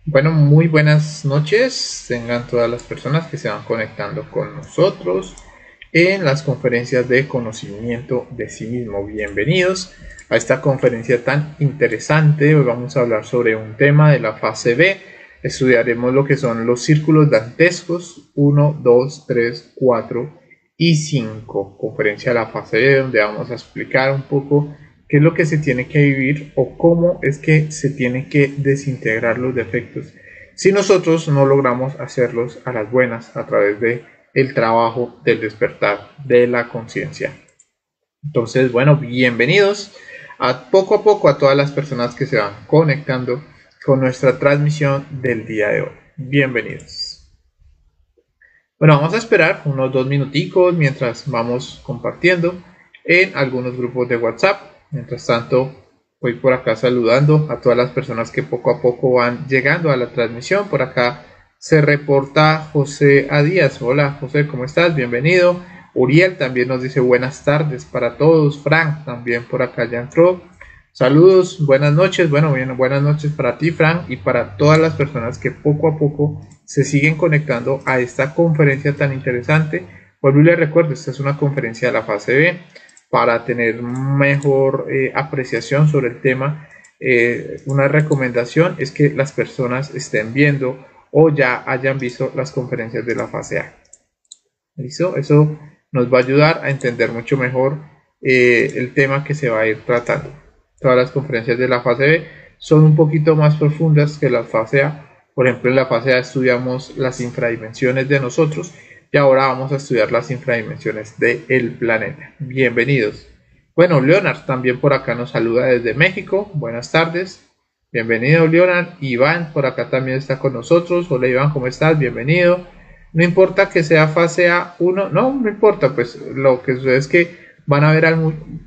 Bueno, muy buenas noches. Tengan todas las personas que se van conectando con nosotros en las conferencias de conocimiento de sí mismo. Bienvenidos a esta conferencia tan interesante. Hoy vamos a hablar sobre un tema de la fase B. Estudiaremos lo que son los círculos dantescos 1, 2, 3, 4 y 5. Conferencia de la fase B donde vamos a explicar un poco qué es lo que se tiene que vivir o cómo es que se tiene que desintegrar los defectos si nosotros no logramos hacerlos a las buenas a través de el trabajo del despertar de la conciencia. Entonces, bueno, bienvenidos a poco a todas las personas que se van conectando con nuestra transmisión del día de hoy. Bienvenidos. Bueno, vamos a esperar unos 2 minuticos mientras vamos compartiendo en algunos grupos de WhatsApp. Mientras tanto, voy por acá saludando a todas las personas que poco a poco van llegando a la transmisión. Por acá se reporta José A. Díaz. Hola José, ¿cómo estás? Bienvenido. Uriel también nos dice buenas tardes para todos. Frank también por acá ya entró. Saludos, buenas noches. Bueno, bien, buenas noches para ti, Frank, y para todas las personas que poco a poco se siguen conectando a esta conferencia tan interesante. Vuelvo y les recuerdo, esta es una conferencia de la fase B para tener mejor apreciación sobre el tema. Una recomendación es que las personas estén viendo o ya hayan visto las conferencias de la fase A. ¿Listo? Eso nos va a ayudar a entender mucho mejor el tema que se va a ir tratando. Todas las conferencias de la fase B son un poquito más profundas que la fase A. Por ejemplo, en la fase A estudiamos las infradimensiones de nosotros y ahora vamos a estudiar las infradimensiones del planeta. Bienvenidos. Bueno, Leonard también por acá nos saluda desde México. Buenas tardes. Bienvenido, Leonard. Iván por acá también está con nosotros. Hola, Iván, ¿cómo estás? Bienvenido. No importa que sea fase A1, no importa, pues lo que sucede es que van a haber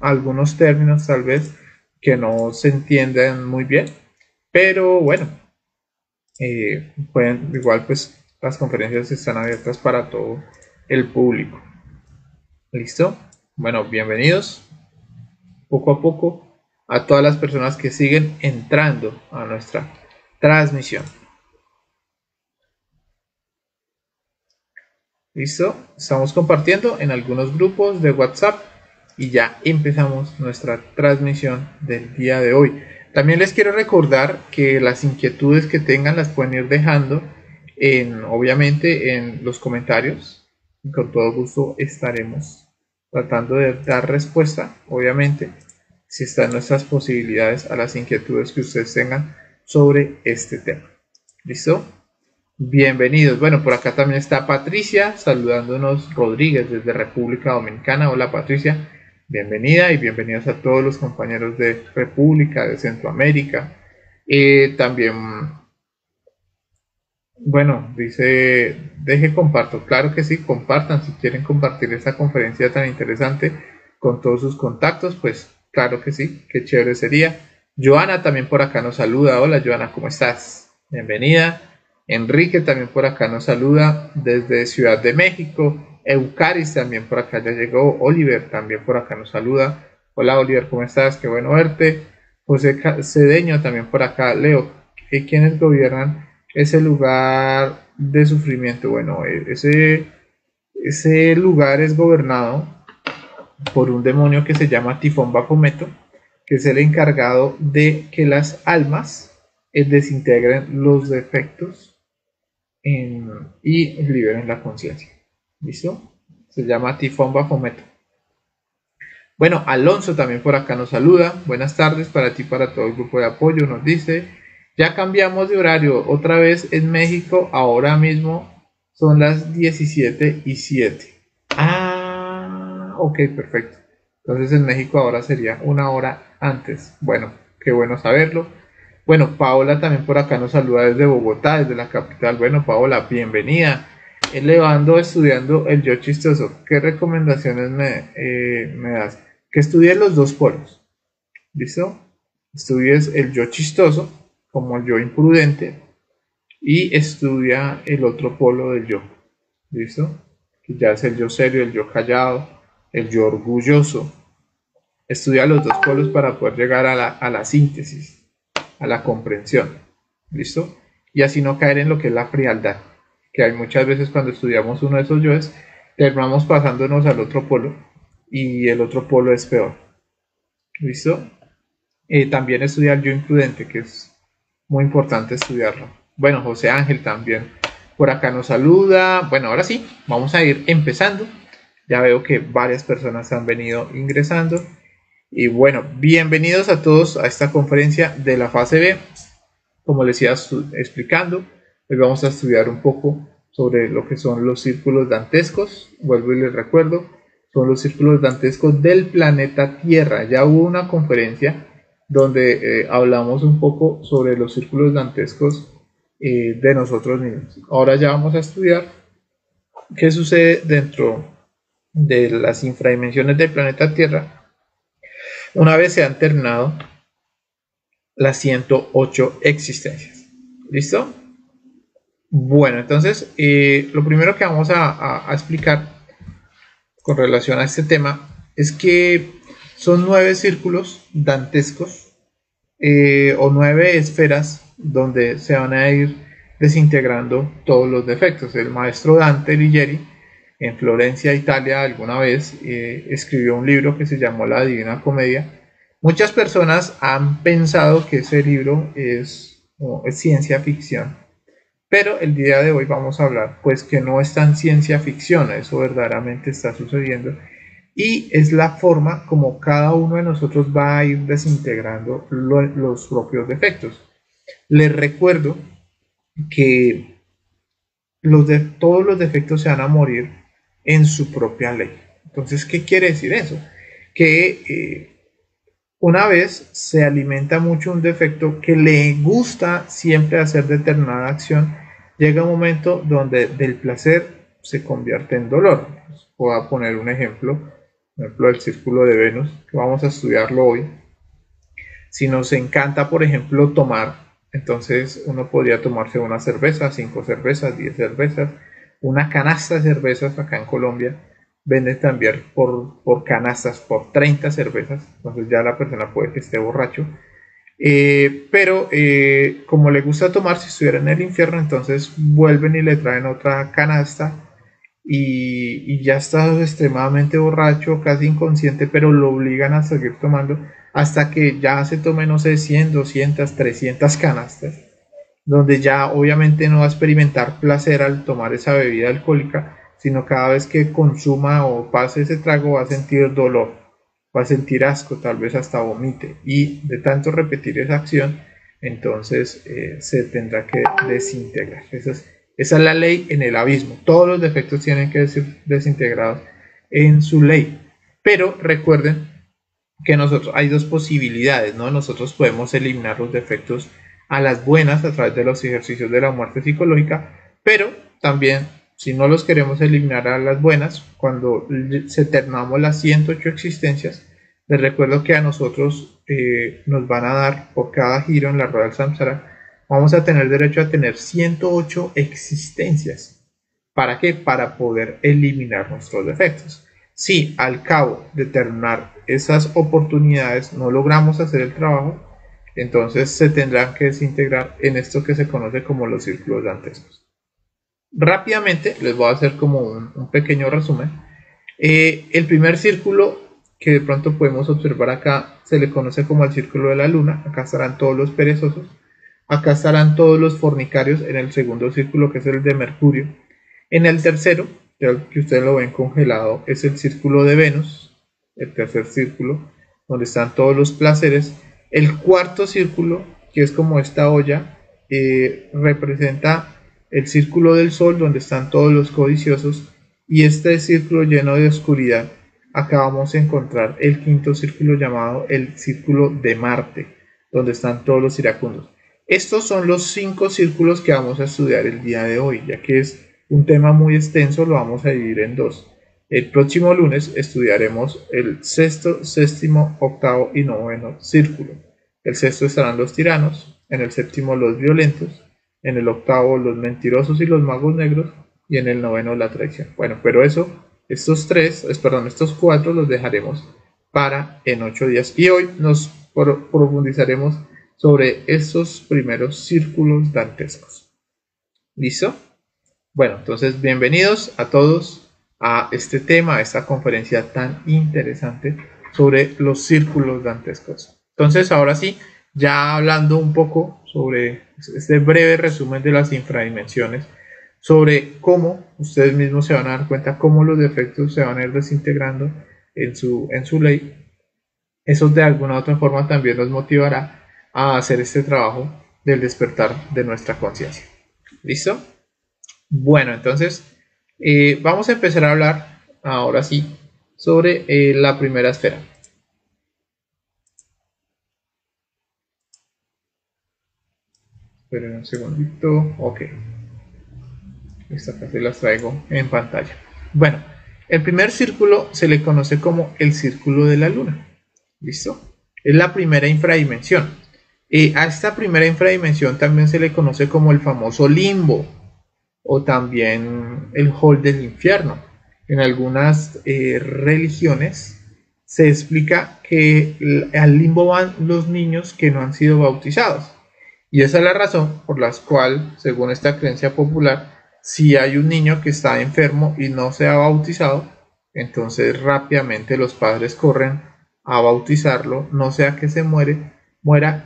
algunos términos tal vez que no se entienden muy bien, pero bueno, pueden, igual pues las conferencias están abiertas para todo el público. ¿Listo? Bueno, bienvenidos poco a poco a todas las personas que siguen entrando a nuestra transmisión. ¿Listo? Estamos compartiendo en algunos grupos de WhatsApp y ya empezamos nuestra transmisión del día de hoy. También les quiero recordar que las inquietudes que tengan las pueden ir dejando obviamente en los comentarios. Con todo gusto estaremos tratando de dar respuesta, obviamente, si están nuestras posibilidades a las inquietudes que ustedes tengan sobre este tema. ¿Listo? Bienvenidos. Bueno, por acá también está Patricia saludándonos Rodríguez desde República Dominicana. Hola Patricia, bienvenida y bienvenidos a todos los compañeros de República, de Centroamérica. También, bueno, dice, deje comparto. Claro que sí, compartan si quieren compartir esta conferencia tan interesante con todos sus contactos, pues claro que sí, qué chévere sería. Joana también por acá nos saluda. Hola Joana, ¿cómo estás? Bienvenida. Enrique también por acá nos saluda desde Ciudad de México. Eucaris también por acá ya llegó. Oliver también por acá nos saluda. Hola Oliver, ¿cómo estás? Qué bueno verte. José Cedeño también por acá. Leo, ¿quiénes gobiernan ese lugar de sufrimiento? Bueno, ese lugar es gobernado por un demonio que se llama Tifón Bafometo, que es el encargado de que las almas desintegren los defectos y liberen la conciencia. ¿Listo? Se llama Tifón Bafometo. Bueno, Alonso también por acá nos saluda. Buenas tardes para ti, para todo el grupo de apoyo. Nos dice, ya cambiamos de horario. Otra vez en México, ahora mismo son las 17:07. Ok, perfecto. Entonces en México ahora sería una hora antes. Bueno, qué bueno saberlo. Bueno, Paola también por acá nos saluda desde Bogotá, desde la capital. Bueno, Paola, bienvenida. Elevando, estudiando el yo chistoso. ¿Qué recomendaciones me das? Que estudies los dos polos. ¿Listo? Estudies el yo chistoso, como el yo imprudente, y estudia el otro polo del yo. ¿Listo? Que ya es el yo serio, el yo callado, el yo orgulloso. Estudia los dos polos para poder llegar a la síntesis, a la comprensión. ¿Listo? y así no caer en lo que es la frialdad, que hay muchas veces cuando estudiamos uno de esos yoes, terminamos pasándonos al otro polo y el otro polo es peor. ¿Listo? También estudiar el yo imprudente, que es muy importante estudiarlo. Bueno, José Ángel también por acá nos saluda. Bueno, ahora sí, vamos a ir empezando. Ya veo que varias personas han venido ingresando. Y bueno, bienvenidos a todos a esta conferencia de la fase B. Como les iba explicando, hoy vamos a estudiar un poco sobre lo que son los círculos dantescos. Vuelvo y les recuerdo, son los círculos dantescos del planeta Tierra. Ya hubo una conferencia donde hablamos un poco sobre los círculos dantescos de nosotros mismos. Ahora ya vamos a estudiar qué sucede dentro de las infradimensiones del planeta Tierra una vez se han terminado las 108 existencias. ¿Listo? Bueno, entonces lo primero que vamos a explicar con relación a este tema es que son 9 círculos dantescos o 9 esferas donde se van a ir desintegrando todos los defectos. El maestro Dante Alighieri en Florencia, Italia, alguna vez escribió un libro que se llamó La Divina Comedia. Muchas personas han pensado que ese libro es ciencia ficción, pero el día de hoy vamos a hablar pues que no es tan ciencia ficción, eso verdaderamente está sucediendo y es la forma como cada uno de nosotros va a ir desintegrando los propios defectos. Les recuerdo que todos los defectos se van a morir en su propia ley. Entonces, ¿qué quiere decir eso? Que una vez se alimenta mucho un defecto que le gusta siempre hacer determinada acción, llega un momento donde del placer se convierte en dolor. Voy a poner un ejemplo del círculo de Venus, que vamos a estudiarlo hoy. Si nos encanta, por ejemplo, tomar, entonces uno podría tomarse una cerveza, 5 cervezas, 10 cervezas, una canasta de cervezas. Acá en Colombia venden también por canastas, por 30 cervezas, entonces ya la persona puede que esté borracho, pero como le gusta tomar, si estuviera en el infierno, entonces vuelven y le traen otra canasta y ya está extremadamente borracho, casi inconsciente, pero lo obligan a seguir tomando hasta que ya se tome, no sé, 100, 200, 300 canastas, donde ya obviamente no va a experimentar placer al tomar esa bebida alcohólica, sino cada vez que consuma o pase ese trago va a sentir dolor, va a sentir asco, tal vez hasta vomite, y de tanto repetir esa acción, entonces se tendrá que desintegrar. Esa es la ley en el abismo. Todos los defectos tienen que ser desintegrados en su ley. Pero recuerden que nosotros hay dos posibilidades, ¿no? Nosotros podemos eliminar los defectos a las buenas a través de los ejercicios de la muerte psicológica, pero también si no los queremos eliminar a las buenas, cuando se terminamos las 108 existencias, les recuerdo que a nosotros nos van a dar por cada giro en la rueda del samsara, vamos a tener derecho a tener 108 existencias. ¿Para qué? Para poder eliminar nuestros defectos. Si al cabo de terminar esas oportunidades no logramos hacer el trabajo, entonces se tendrán que desintegrar en esto que se conoce como los círculos dantescos. Rápidamente les voy a hacer como un pequeño resumen. El primer círculo que de pronto podemos observar acá se le conoce como el círculo de la luna. Acá estarán todos los perezosos, acá estarán todos los fornicarios en el segundo círculo, que es el de Mercurio. En el tercero, que ustedes lo ven congelado, es el círculo de Venus, el tercer círculo, donde están todos los placeres. El cuarto círculo, que es como esta olla, representa el círculo del Sol, donde están todos los codiciosos, y este círculo lleno de oscuridad, acá vamos a encontrar el quinto círculo llamado el círculo de Marte, donde están todos los iracundos. Estos son los 5 círculos que vamos a estudiar el día de hoy, ya que es un tema muy extenso, lo vamos a dividir en 2. El próximo lunes estudiaremos el sexto, séptimo, octavo y noveno círculo. El sexto estarán los tiranos, en el séptimo los violentos, en el octavo los mentirosos y los magos negros, y en el noveno la traición. Bueno, pero estos 4 los dejaremos para en 8 días. Y hoy nos profundizaremos sobre estos primeros círculos dantescos. ¿Listo? Bueno, entonces bienvenidos a todos a este tema, a esta conferencia tan interesante sobre los círculos dantescos. Entonces, ahora sí, ya hablando un poco sobre este breve resumen de las infradimensiones, sobre cómo ustedes mismos se van a dar cuenta cómo los defectos se van a ir desintegrando en su ley. Eso de alguna u otra forma también nos motivará a hacer este trabajo del despertar de nuestra conciencia. ¿Listo? Bueno, entonces vamos a empezar a hablar ahora sí sobre la primera esfera. Esperen un segundito. Ok. Esta parte las traigo en pantalla. Bueno, el primer círculo se le conoce como el círculo de la luna. ¿Listo? Es la primera infradimensión. A esta primera infradimensión también se le conoce como el famoso limbo o también el hall del infierno. En algunas religiones se explica que al limbo van los niños que no han sido bautizados. Y esa es la razón por la cual, según esta creencia popular, si hay un niño que está enfermo y no se ha bautizado, entonces rápidamente los padres corren a bautizarlo, no sea que se muera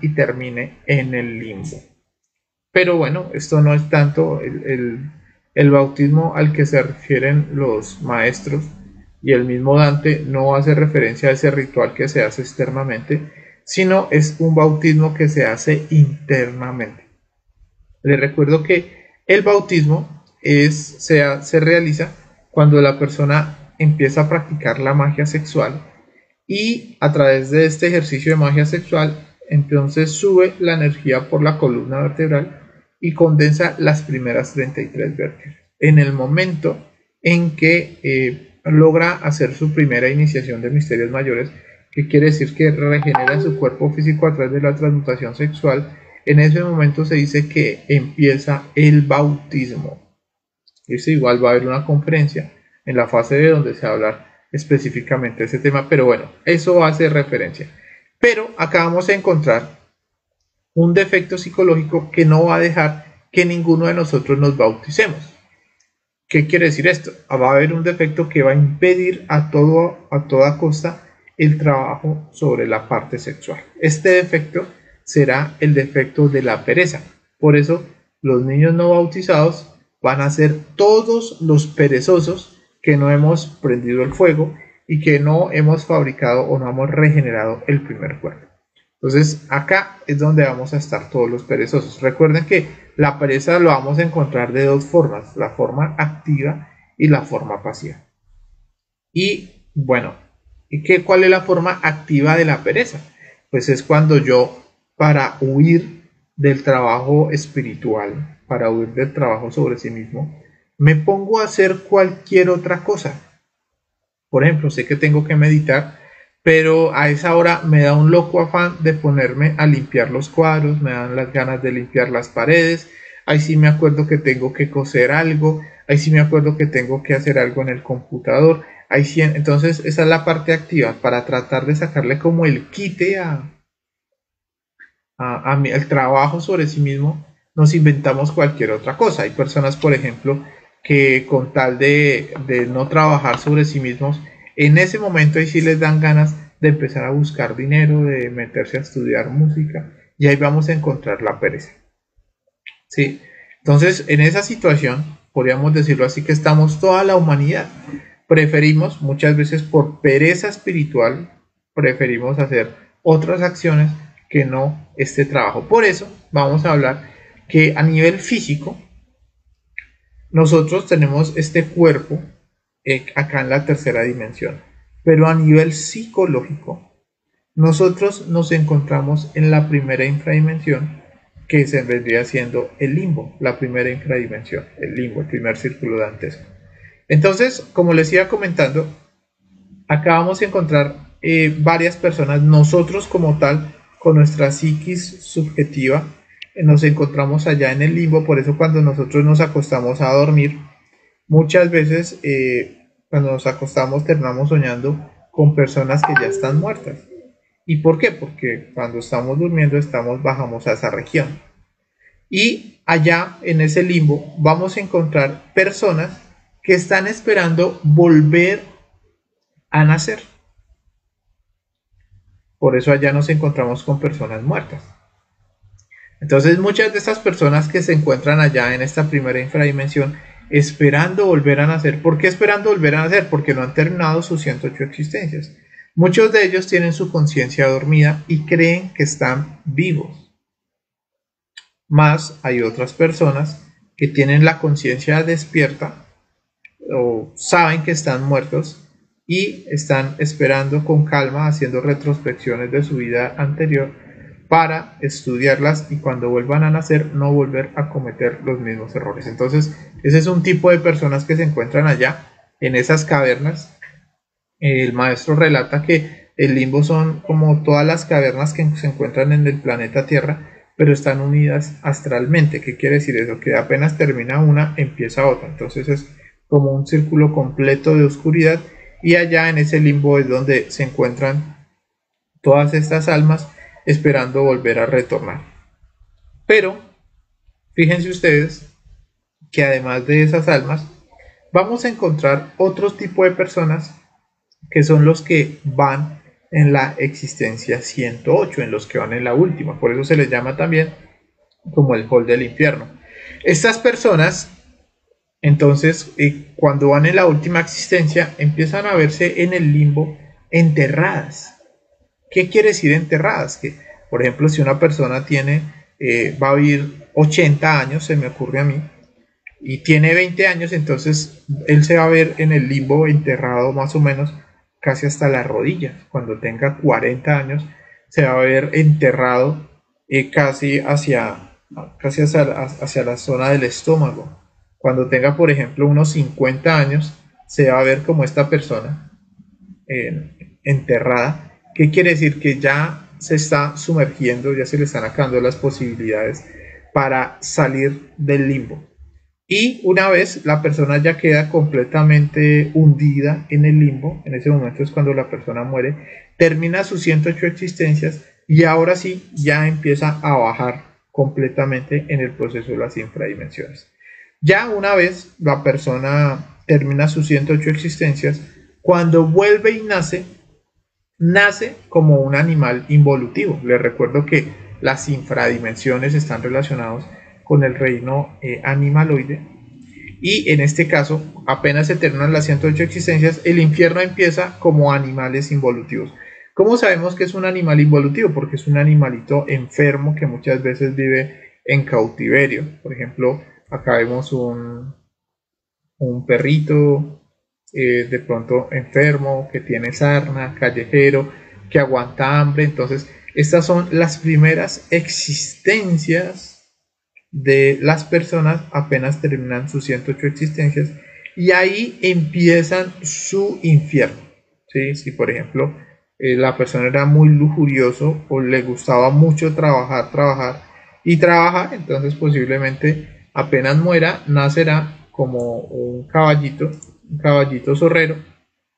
y termine en el limbo. Pero bueno, esto no es tanto el bautismo al que se refieren los maestros, y el mismo Dante no hace referencia a ese ritual que se hace externamente, sino es un bautismo que se hace internamente. Les recuerdo que el bautismo se realiza cuando la persona empieza a practicar la magia sexual, y a través de este ejercicio de magia sexual entonces sube la energía por la columna vertebral y condensa las primeras 33 vértebras. En el momento en que logra hacer su primera iniciación de misterios mayores, que quiere decir que regenera su cuerpo físico a través de la transmutación sexual, en ese momento se dice que empieza el bautismo. Eso igual va a haber una conferencia en la fase de donde se va a hablar específicamente de ese tema, pero bueno, eso hace referencia. Pero acá vamos a encontrar un defecto psicológico que no va a dejar que ninguno de nosotros nos bauticemos. ¿Qué quiere decir esto? Va a haber un defecto que va a impedir a toda costa el trabajo sobre la parte sexual. Este defecto será el defecto de la pereza. Por eso los niños no bautizados van a ser todos los perezosos que no hemos prendido el fuego y que no hemos fabricado o no hemos regenerado el primer cuerpo. Entonces acá es donde vamos a estar todos los perezosos. Recuerden que la pereza lo vamos a encontrar de dos formas, la forma activa y la forma pasiva. Y bueno, ¿cuál es la forma activa de la pereza? Pues es cuando yo, para huir del trabajo espiritual, para huir del trabajo sobre sí mismo, me pongo a hacer cualquier otra cosa. Por ejemplo, sé que tengo que meditar, pero a esa hora me da un loco afán de ponerme a limpiar los cuadros, me dan las ganas de limpiar las paredes, ahí sí me acuerdo que tengo que coser algo, ahí sí me acuerdo que tengo que hacer algo en el computador, ahí sí, entonces esa es la parte activa, para tratar de sacarle como el quite al trabajo sobre sí mismo, nos inventamos cualquier otra cosa. Hay personas, por ejemplo, que con tal de no trabajar sobre sí mismos, en ese momento ahí sí les dan ganas de empezar a buscar dinero, de meterse a estudiar música, y ahí vamos a encontrar la pereza. ¿Sí? Entonces, en esa situación, podríamos decirlo así, que estamos toda la humanidad. Preferimos, muchas veces por pereza espiritual, preferimos hacer otras acciones que no este trabajo. Por eso vamos a hablar que a nivel físico, nosotros tenemos este cuerpo acá en la tercera dimensión, pero a nivel psicológico nosotros nos encontramos en la primera infradimensión, que se vendría siendo el limbo, la primera infradimensión, el limbo, el primer círculo dantesco. Entonces, como les iba comentando, acá vamos a encontrar varias personas, nosotros como tal, con nuestra psiquis subjetiva, nos encontramos allá en el limbo. Por eso cuando nosotros nos acostamos a dormir, muchas veces cuando nos acostamos terminamos soñando con personas que ya están muertas. ¿Y por qué? Porque cuando estamos durmiendo bajamos a esa región. Y allá en ese limbo vamos a encontrar personas que están esperando volver a nacer. Por eso allá nos encontramos con personas muertas. Entonces muchas de estas personas que se encuentran allá en esta primera infradimensión esperando volver a nacer. ¿Por qué esperando volver a nacer? Porque no han terminado sus 108 existencias. Muchos de ellos tienen su conciencia dormida y creen que están vivos. Más hay otras personas que tienen la conciencia despierta o saben que están muertos y están esperando con calma, haciendo retrospecciones de su vida anterior para estudiarlas y cuando vuelvan a nacer no volver a cometer los mismos errores. Entonces ese es un tipo de personas que se encuentran allá en esas cavernas. El maestro relata que el limbo son como todas las cavernas que se encuentran en el planeta Tierra, pero están unidas astralmente. ¿Qué quiere decir eso? Que apenas termina una, empieza otra. Entonces es como un círculo completo de oscuridad y allá en ese limbo es donde se encuentran todas estas almas esperando volver a retornar. Pero fíjense ustedes que además de esas almas vamos a encontrar otro tipo de personas que son los que van en la existencia 108, en los que van en la última. Por eso se les llama también como el hall del infierno. Estas personas entonces cuando van en la última existencia empiezan a verse en el limbo enterradas. ¿Qué quiere decir enterradas? Que, por ejemplo, si una persona va a vivir 80 años, se me ocurre a mí, y tiene 20 años, entonces él se va a ver en el limbo enterrado más o menos casi hasta las rodillas. Cuando tenga 40 años, se va a ver enterrado casi hacia la zona del estómago. Cuando tenga, por ejemplo, unos 50 años, se va a ver como esta persona enterrada. ¿Qué quiere decir? Que ya se está sumergiendo, ya se le están acabando las posibilidades para salir del limbo. Y una vez la persona ya queda completamente hundida en el limbo, en ese momento es cuando la persona muere, termina sus 108 existencias y ahora sí ya empieza a bajar completamente en el proceso de las infradimensiones. Ya una vez la persona termina sus 108 existencias, cuando vuelve y nace como un animal involutivo. Les recuerdo que las infradimensiones están relacionadas con el reino animaloide y en este caso apenas se terminan las 108 existencias, el infierno empieza como animales involutivos. ¿Cómo sabemos que es un animal involutivo? Porque es un animalito enfermo que muchas veces vive en cautiverio. Por ejemplo, acá vemos un perrito de pronto enfermo, que tiene sarna, callejero, que aguanta hambre. Entonces estas son las primeras existencias de las personas apenas terminan sus 108 existencias y ahí empiezan su infierno. ¿Sí? Si por ejemplo la persona era muy lujurioso o le gustaba mucho trabajar, entonces posiblemente apenas muera nacerá como un caballito zorrero,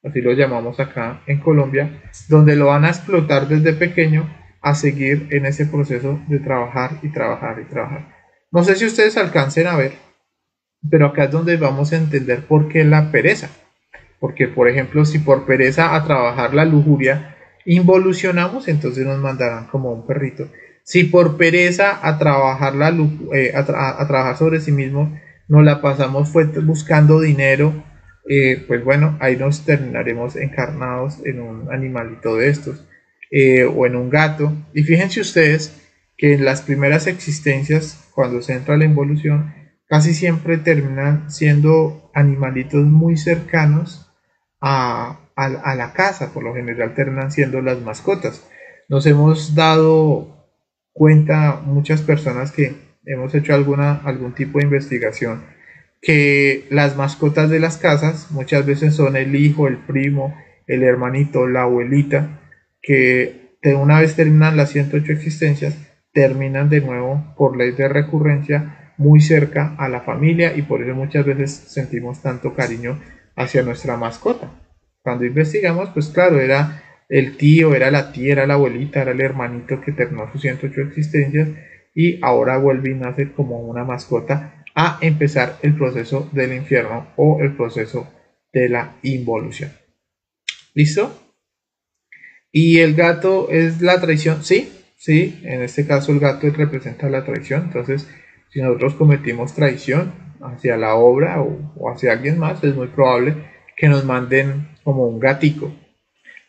así lo llamamos acá en Colombia, donde lo van a explotar desde pequeño a seguir en ese proceso de trabajar y trabajar y trabajar. No sé si ustedes alcancen a ver, pero acá es donde vamos a entender por qué la pereza. Porque, por ejemplo, si por pereza a trabajar la lujuria involucionamos, entonces nos mandarán como un perrito. Si por pereza a trabajar a trabajar sobre sí mismo nos la pasamos buscando dinero, pues bueno, ahí nos terminaremos encarnados en un animalito de estos o en un gato. Y fíjense ustedes que en las primeras existencias, cuando se entra a la involución, casi siempre terminan siendo animalitos muy cercanos a la casa. Por lo general terminan siendo las mascotas. Nos hemos dado cuenta muchas personas que hemos hecho algún tipo de investigación que las mascotas de las casas muchas veces son el hijo, el primo, el hermanito, la abuelita, que de una vez terminan las 108 existencias, terminan de nuevo por ley de recurrencia muy cerca a la familia y por eso muchas veces sentimos tanto cariño hacia nuestra mascota. Cuando investigamos, pues claro, era el tío, era la tía, era la abuelita, era el hermanito que terminó sus 108 existencias y ahora vuelve y nace como una mascota a empezar el proceso del infierno o el proceso de la involución. ¿Listo? ¿Y el gato es la traición? Sí, sí, en este caso el gato representa la traición. Entonces, si nosotros cometimos traición hacia la obra o hacia alguien más, es muy probable que nos manden como un gatico.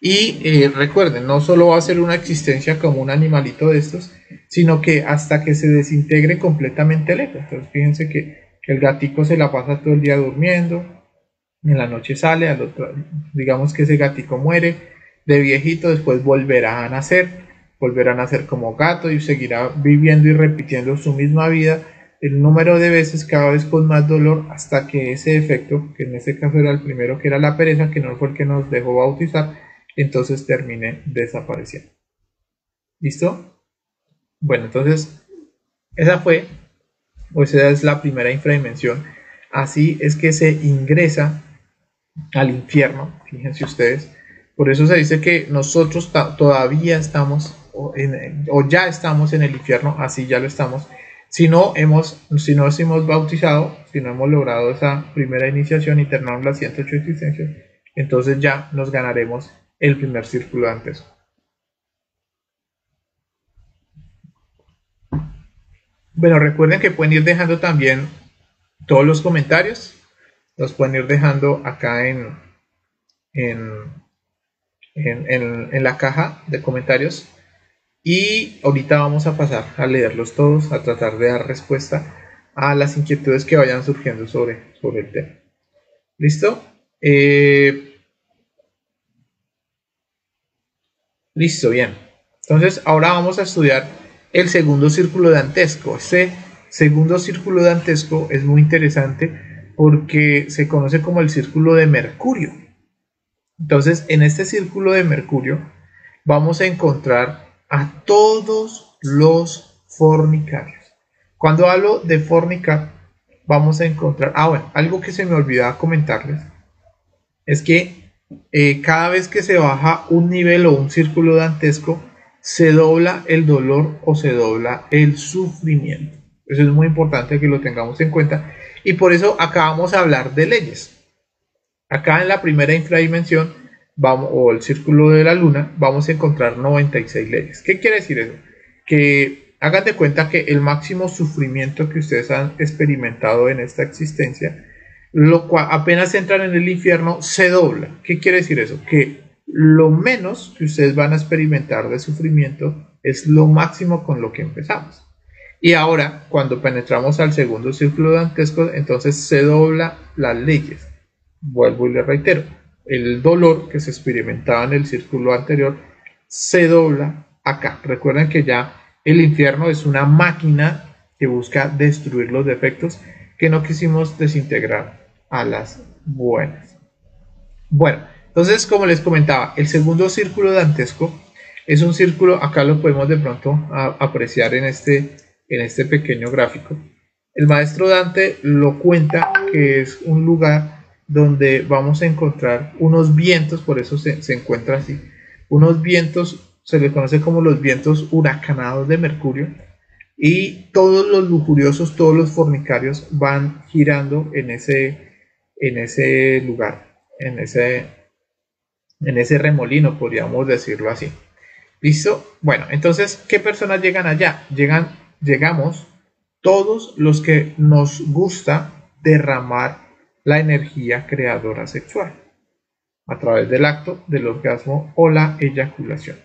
Y recuerden, no solo va a ser una existencia como un animalito de estos, sino que hasta que se desintegre completamente el ego. Entonces fíjense que el gatico se la pasa todo el día durmiendo, en la noche sale, al otro, digamos que ese gatico muere, de viejito después volverá a nacer como gato y seguirá viviendo y repitiendo su misma vida el número de veces, cada vez con más dolor, hasta que ese efecto, que en este caso era el primero, que era la pereza, que no fue el que nos dejó bautizar, entonces termine desapareciendo. ¿Listo? Bueno, entonces esa es la primera infradimensión. Así es que se ingresa al infierno, fíjense ustedes. Por eso se dice que nosotros todavía estamos o ya estamos en el infierno, así ya lo estamos. Si no hemos bautizado, si no hemos logrado esa primera iniciación y terminamos las 108 existencias, entonces ya nos ganaremos el primer círculo dantesco. Bueno, recuerden que pueden ir dejando también todos los comentarios, los pueden ir dejando acá en la caja de comentarios, y ahorita vamos a pasar a leerlos todos, a tratar de dar respuesta a las inquietudes que vayan surgiendo sobre el tema. ¿Listo? Listo, bien. Entonces ahora vamos a estudiar el segundo círculo dantesco. Este segundo círculo dantesco es muy interesante porque se conoce como el círculo de Mercurio. Entonces, en este círculo de Mercurio vamos a encontrar a todos los fornicarios. Cuando hablo de fornicar, vamos a encontrar... bueno, algo que se me olvidaba comentarles es que cada vez que se baja un nivel o un círculo dantesco, se dobla el dolor o se dobla el sufrimiento. Eso es muy importante que lo tengamos en cuenta. Y por eso acá vamos a hablar de leyes. Acá en la primera infradimensión, o el círculo de la luna, vamos a encontrar 96 leyes. ¿Qué quiere decir eso? Que hagan de cuenta que el máximo sufrimiento que ustedes han experimentado en esta existencia, lo cual apenas entran en el infierno, se dobla. ¿Qué quiere decir eso? Que lo menos que ustedes van a experimentar de sufrimiento es lo máximo con lo que empezamos. Y ahora, cuando penetramos al segundo círculo dantesco, entonces se dobla las leyes. Vuelvo y le reitero, el dolor que se experimentaba en el círculo anterior se dobla acá. Recuerden que ya el infierno es una máquina que busca destruir los defectos que no quisimos desintegrar a las buenas. Bueno, entonces, como les comentaba, el segundo círculo dantesco es un círculo, acá lo podemos de pronto apreciar en este pequeño gráfico. El maestro Dante lo cuenta que es un lugar donde vamos a encontrar unos vientos, por eso se encuentra así, unos vientos, se les conoce como los vientos huracanados de Mercurio, y todos los lujuriosos, todos los fornicarios van girando en ese lugar, en ese remolino, podríamos decirlo así. ¿Listo? Bueno, entonces, ¿qué personas llegan allá? Llegamos todos los que nos gusta derramar la energía creadora sexual a través del acto del orgasmo o la eyaculación.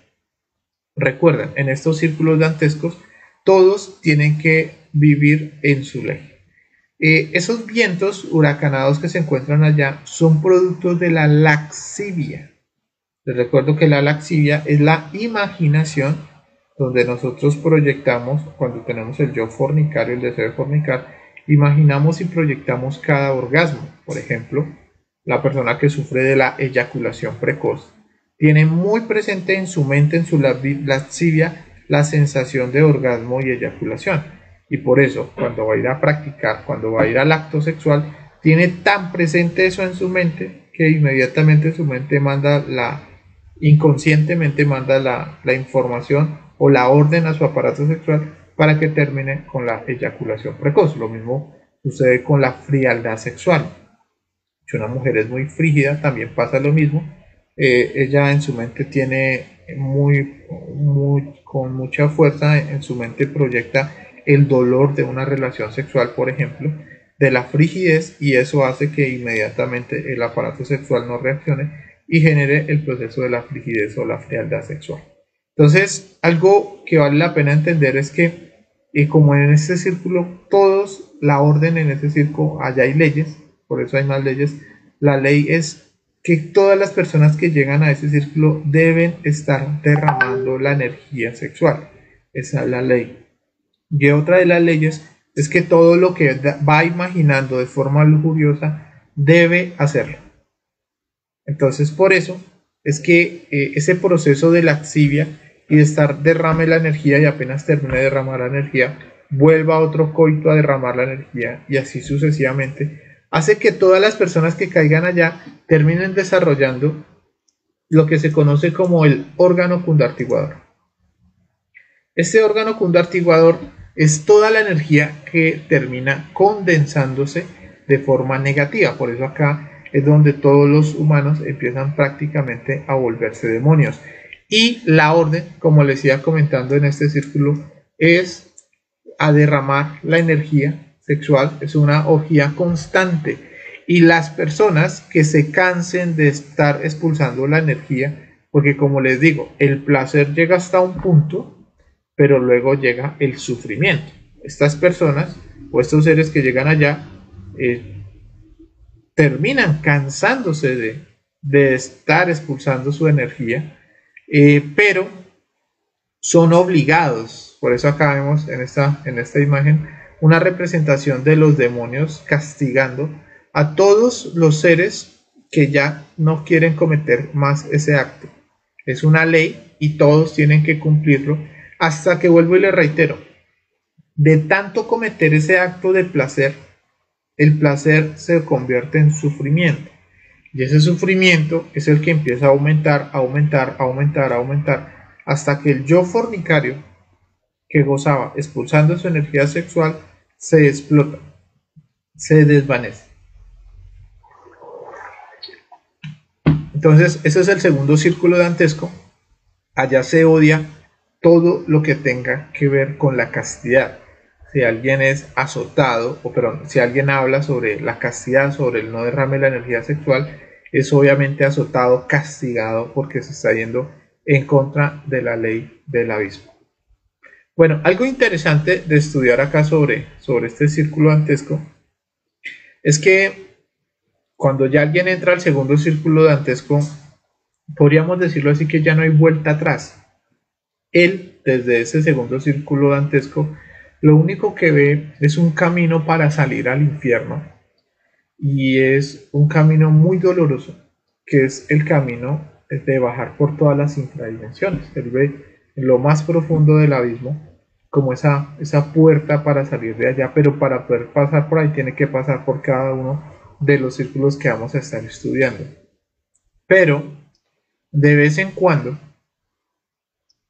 Recuerden, en estos círculos dantescos todos tienen que vivir en su ley. Esos vientos huracanados que se encuentran allá son productos de la laxivia. Les recuerdo que la laxivia es la imaginación donde nosotros proyectamos, cuando tenemos el yo fornicario, el deseo de fornicar, imaginamos y proyectamos cada orgasmo. Por ejemplo, la persona que sufre de la eyaculación precoz tiene muy presente en su mente, en su lascivia, la sensación de orgasmo y eyaculación. Y por eso, cuando va a ir a practicar, cuando va a ir al acto sexual, tiene tan presente eso en su mente que inmediatamente su mente inconscientemente manda la información o la orden a su aparato sexual para que termine con la eyaculación precoz. Lo mismo sucede con la frialdad sexual. Si una mujer es muy frígida, también pasa lo mismo. Ella en su mente tiene con mucha fuerza, en su mente proyecta el dolor de una relación sexual, por ejemplo, de la frigidez, y eso hace que inmediatamente el aparato sexual no reaccione y genere el proceso de la frigidez o la frialdad sexual. Entonces, algo que vale la pena entender es que, como en este círculo, todos, la orden en este círculo, allá hay leyes, por eso hay más leyes, la ley es que todas las personas que llegan a ese círculo deben estar derramando la energía sexual. Esa es la ley. Y otra de las leyes es que todo lo que va imaginando de forma lujuriosa debe hacerlo. Entonces, por eso es que ese proceso de laxivia y de estar derrame la energía, y apenas termine de derramar la energía, vuelva a otro coito a derramar la energía, y así sucesivamente, hace que todas las personas que caigan allá terminen desarrollando lo que se conoce como el órgano cundartiguador. Este órgano cundartiguador es toda la energía que termina condensándose de forma negativa. Por eso acá es donde todos los humanos empiezan prácticamente a volverse demonios. Y la orden, como les iba comentando en este círculo, es a derramar la energía sexual. Es una orgía constante. Y las personas que se cansen de estar expulsando la energía, porque como les digo, el placer llega hasta un punto, pero luego llega el sufrimiento. Estas personas o estos seres que llegan allá terminan cansándose de estar expulsando su energía, pero son obligados. Por eso acá vemos en esta imagen una representación de los demonios castigando a todos los seres que ya no quieren cometer más ese acto. Es una ley y todos tienen que cumplirlo, hasta que, vuelvo y le reitero, de tanto cometer ese acto de placer, el placer se convierte en sufrimiento. Y ese sufrimiento es el que empieza a aumentar, hasta que el yo fornicario que gozaba expulsando su energía sexual se explota, se desvanece. Entonces, ese es el segundo círculo dantesco. Allá se odia todo lo que tenga que ver con la castidad. Si alguien es azotado, si alguien habla sobre la castidad, sobre el no derrame de la energía sexual, es obviamente azotado, castigado, porque se está yendo en contra de la ley del abismo. Bueno, algo interesante de estudiar acá sobre este círculo dantesco es que cuando ya alguien entra al segundo círculo dantesco, podríamos decirlo así, que ya no hay vuelta atrás. Él, desde ese segundo círculo dantesco, lo único que ve es un camino para salir al infierno, y es un camino muy doloroso, que es el camino de bajar por todas las infradimensiones. Él ve en lo más profundo del abismo como esa puerta para salir de allá, pero para poder pasar por ahí tiene que pasar por cada uno de los círculos que vamos a estar estudiando. Pero de vez en cuando,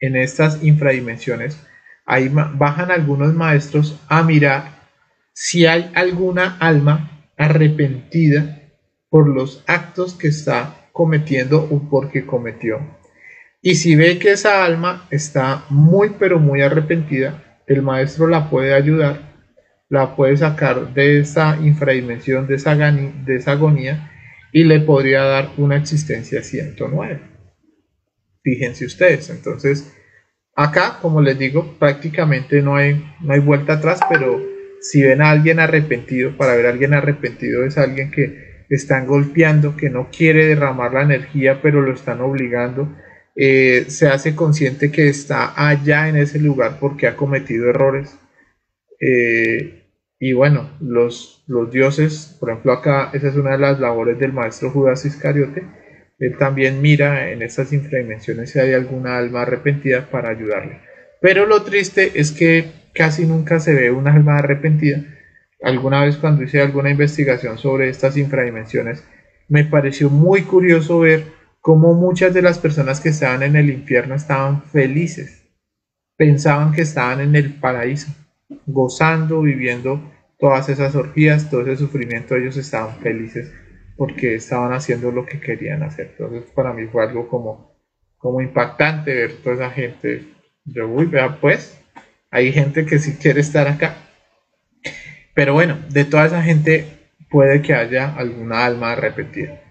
en estas infradimensiones, ahí bajan algunos maestros a mirar si hay alguna alma arrepentida por los actos que está cometiendo o porque cometió. Y si ve que esa alma está muy pero muy arrepentida, el maestro la puede ayudar, la puede sacar de esa infradimensión, de esa agonía, y le podría dar una existencia 109. Fíjense ustedes. Entonces, acá, como les digo, prácticamente no hay vuelta atrás, pero si ven a alguien arrepentido, para ver a alguien arrepentido es alguien que están golpeando, que no quiere derramar la energía, pero lo están obligando. Se hace consciente que está allá en ese lugar porque ha cometido errores. Y bueno, los dioses, por ejemplo acá, esa es una de las labores del maestro Judas Iscariote. Él también mira en estas infradimensiones si hay alguna alma arrepentida para ayudarle. Pero lo triste es que casi nunca se ve una alma arrepentida. Alguna vez, cuando hice alguna investigación sobre estas infradimensiones, me pareció muy curioso ver cómo muchas de las personas que estaban en el infierno estaban felices. pensaban que estaban en el paraíso, gozando, viviendo todas esas orgías, todo ese sufrimiento. Ellos estaban felices porque estaban haciendo lo que querían hacer. Entonces para mí fue algo como impactante ver toda esa gente. Yo, uy, vea pues, hay gente que sí quiere estar acá. Pero bueno, de toda esa gente puede que haya alguna alma repetida.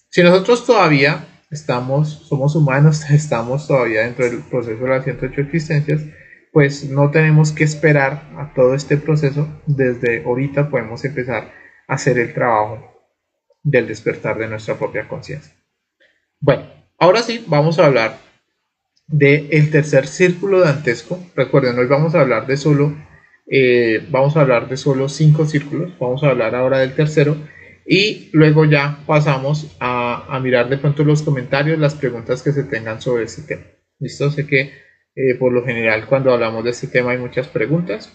Si nosotros todavía somos humanos, estamos todavía dentro del proceso de las 108 existencias, pues no tenemos que esperar a todo este proceso. Desde ahorita podemos empezar a hacer el trabajo del despertar de nuestra propia conciencia. Bueno, ahora sí vamos a hablar del tercer círculo dantesco. Recuerden, hoy vamos a hablar de solo 5 círculos. Vamos a hablar ahora del tercero y luego ya pasamos a mirar de pronto los comentarios, las preguntas que se tengan sobre este tema. ¿Listo? Sé que por lo general cuando hablamos de este tema hay muchas preguntas,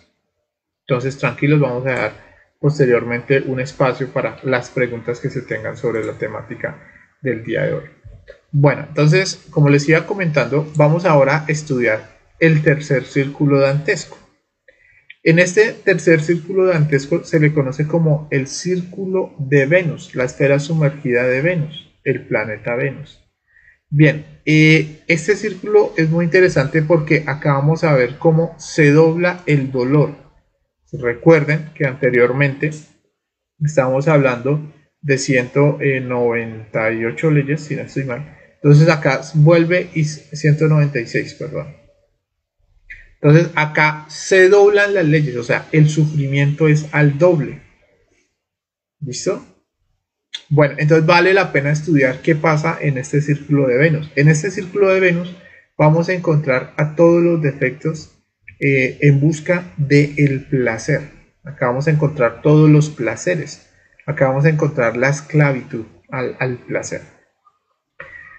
entonces tranquilos, vamos a dar posteriormente un espacio para las preguntas que se tengan sobre la temática del día de hoy. Bueno, entonces, como les iba comentando, vamos ahora a estudiar el tercer círculo dantesco. En este tercer círculo dantesco se le conoce como el círculo de Venus, la esfera sumergida de Venus, el planeta Venus. Bien, este círculo es muy interesante porque acá vamos a ver cómo se dobla el dolor. Recuerden que anteriormente estábamos hablando de 198 leyes, si no estoy mal. Entonces acá vuelve y 196, perdón. Entonces acá se doblan las leyes, o sea, el sufrimiento es al doble. ¿Listo? Bueno, entonces vale la pena estudiar qué pasa en este círculo de Venus. En este círculo de Venus vamos a encontrar a todos los defectos en busca del placer. Acá vamos a encontrar todos los placeres. Acá vamos a encontrar la esclavitud al placer.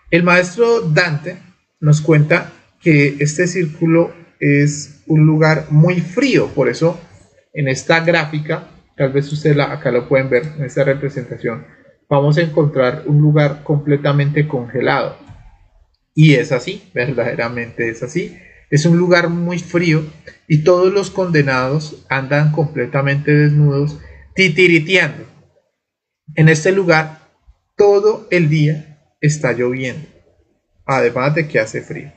El maestro Dante nos cuenta que este círculo es un lugar muy frío, por eso en esta gráfica, tal vez ustedes acá lo pueden ver en esta representación, vamos a encontrar un lugar completamente congelado. Y es así, verdaderamente es así. Es un lugar muy frío y todos los condenados andan completamente desnudos, titiriteando. En este lugar todo el día está lloviendo, además de que hace frío.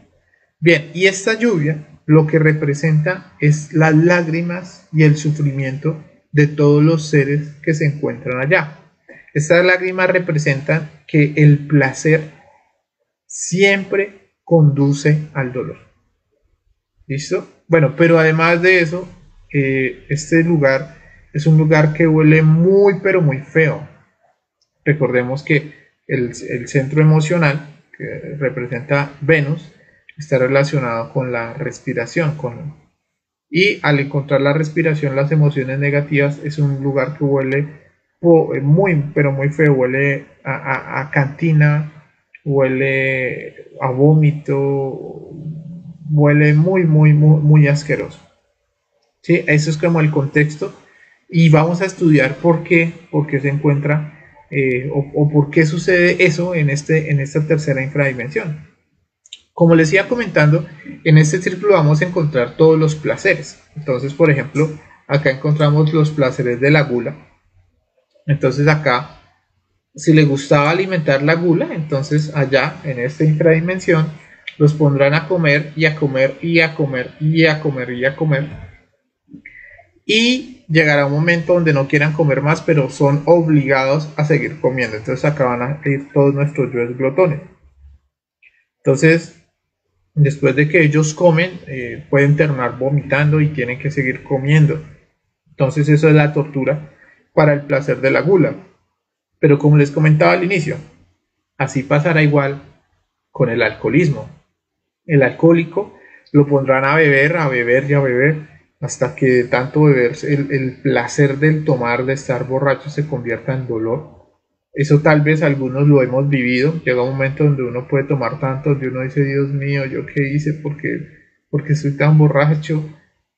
Bien, y esta lluvia lo que representa es las lágrimas y el sufrimiento de todos los seres que se encuentran allá. Estas lágrimas representan que el placer siempre conduce al dolor. ¿Listo? Bueno, pero además de eso, este lugar es un lugar que huele muy, pero muy feo. Recordemos que el centro emocional, que representa Venus, está relacionado con la respiración. Y al encontrar la respiración, las emociones negativas, es un lugar que huele muy, pero muy feo. Huele a cantina, huele a vómito, huele muy, muy, muy, muy asqueroso. ¿Sí? Eso es como el contexto. Y vamos a estudiar por qué se encuentra o por qué sucede eso en esta tercera infradimensión. Como les iba comentando, en este círculo vamos a encontrar todos los placeres. Entonces, por ejemplo, acá encontramos los placeres de la gula. Entonces acá, si le gustaba alimentar la gula, entonces allá en esta infradimensión los pondrán a comer y a comer y a comer y a comer y a comer. Y llegará un momento donde no quieran comer más, pero son obligados a seguir comiendo. Entonces acá van a ir todos nuestros yoes glotones. Entonces, después de que ellos comen, pueden terminar vomitando y tienen que seguir comiendo. Entonces eso es la tortura para el placer de la gula. Pero como les comentaba al inicio, así pasará igual con el alcoholismo. El alcohólico lo pondrán a beber y a beber, hasta que de tanto beber el placer del tomar, de estar borracho, se convierta en dolor. Eso tal vez algunos lo hemos vivido. Llega un momento donde uno puede tomar tanto, donde uno dice, Dios mío, ¿yo qué hice? ¿Por qué soy tan borracho?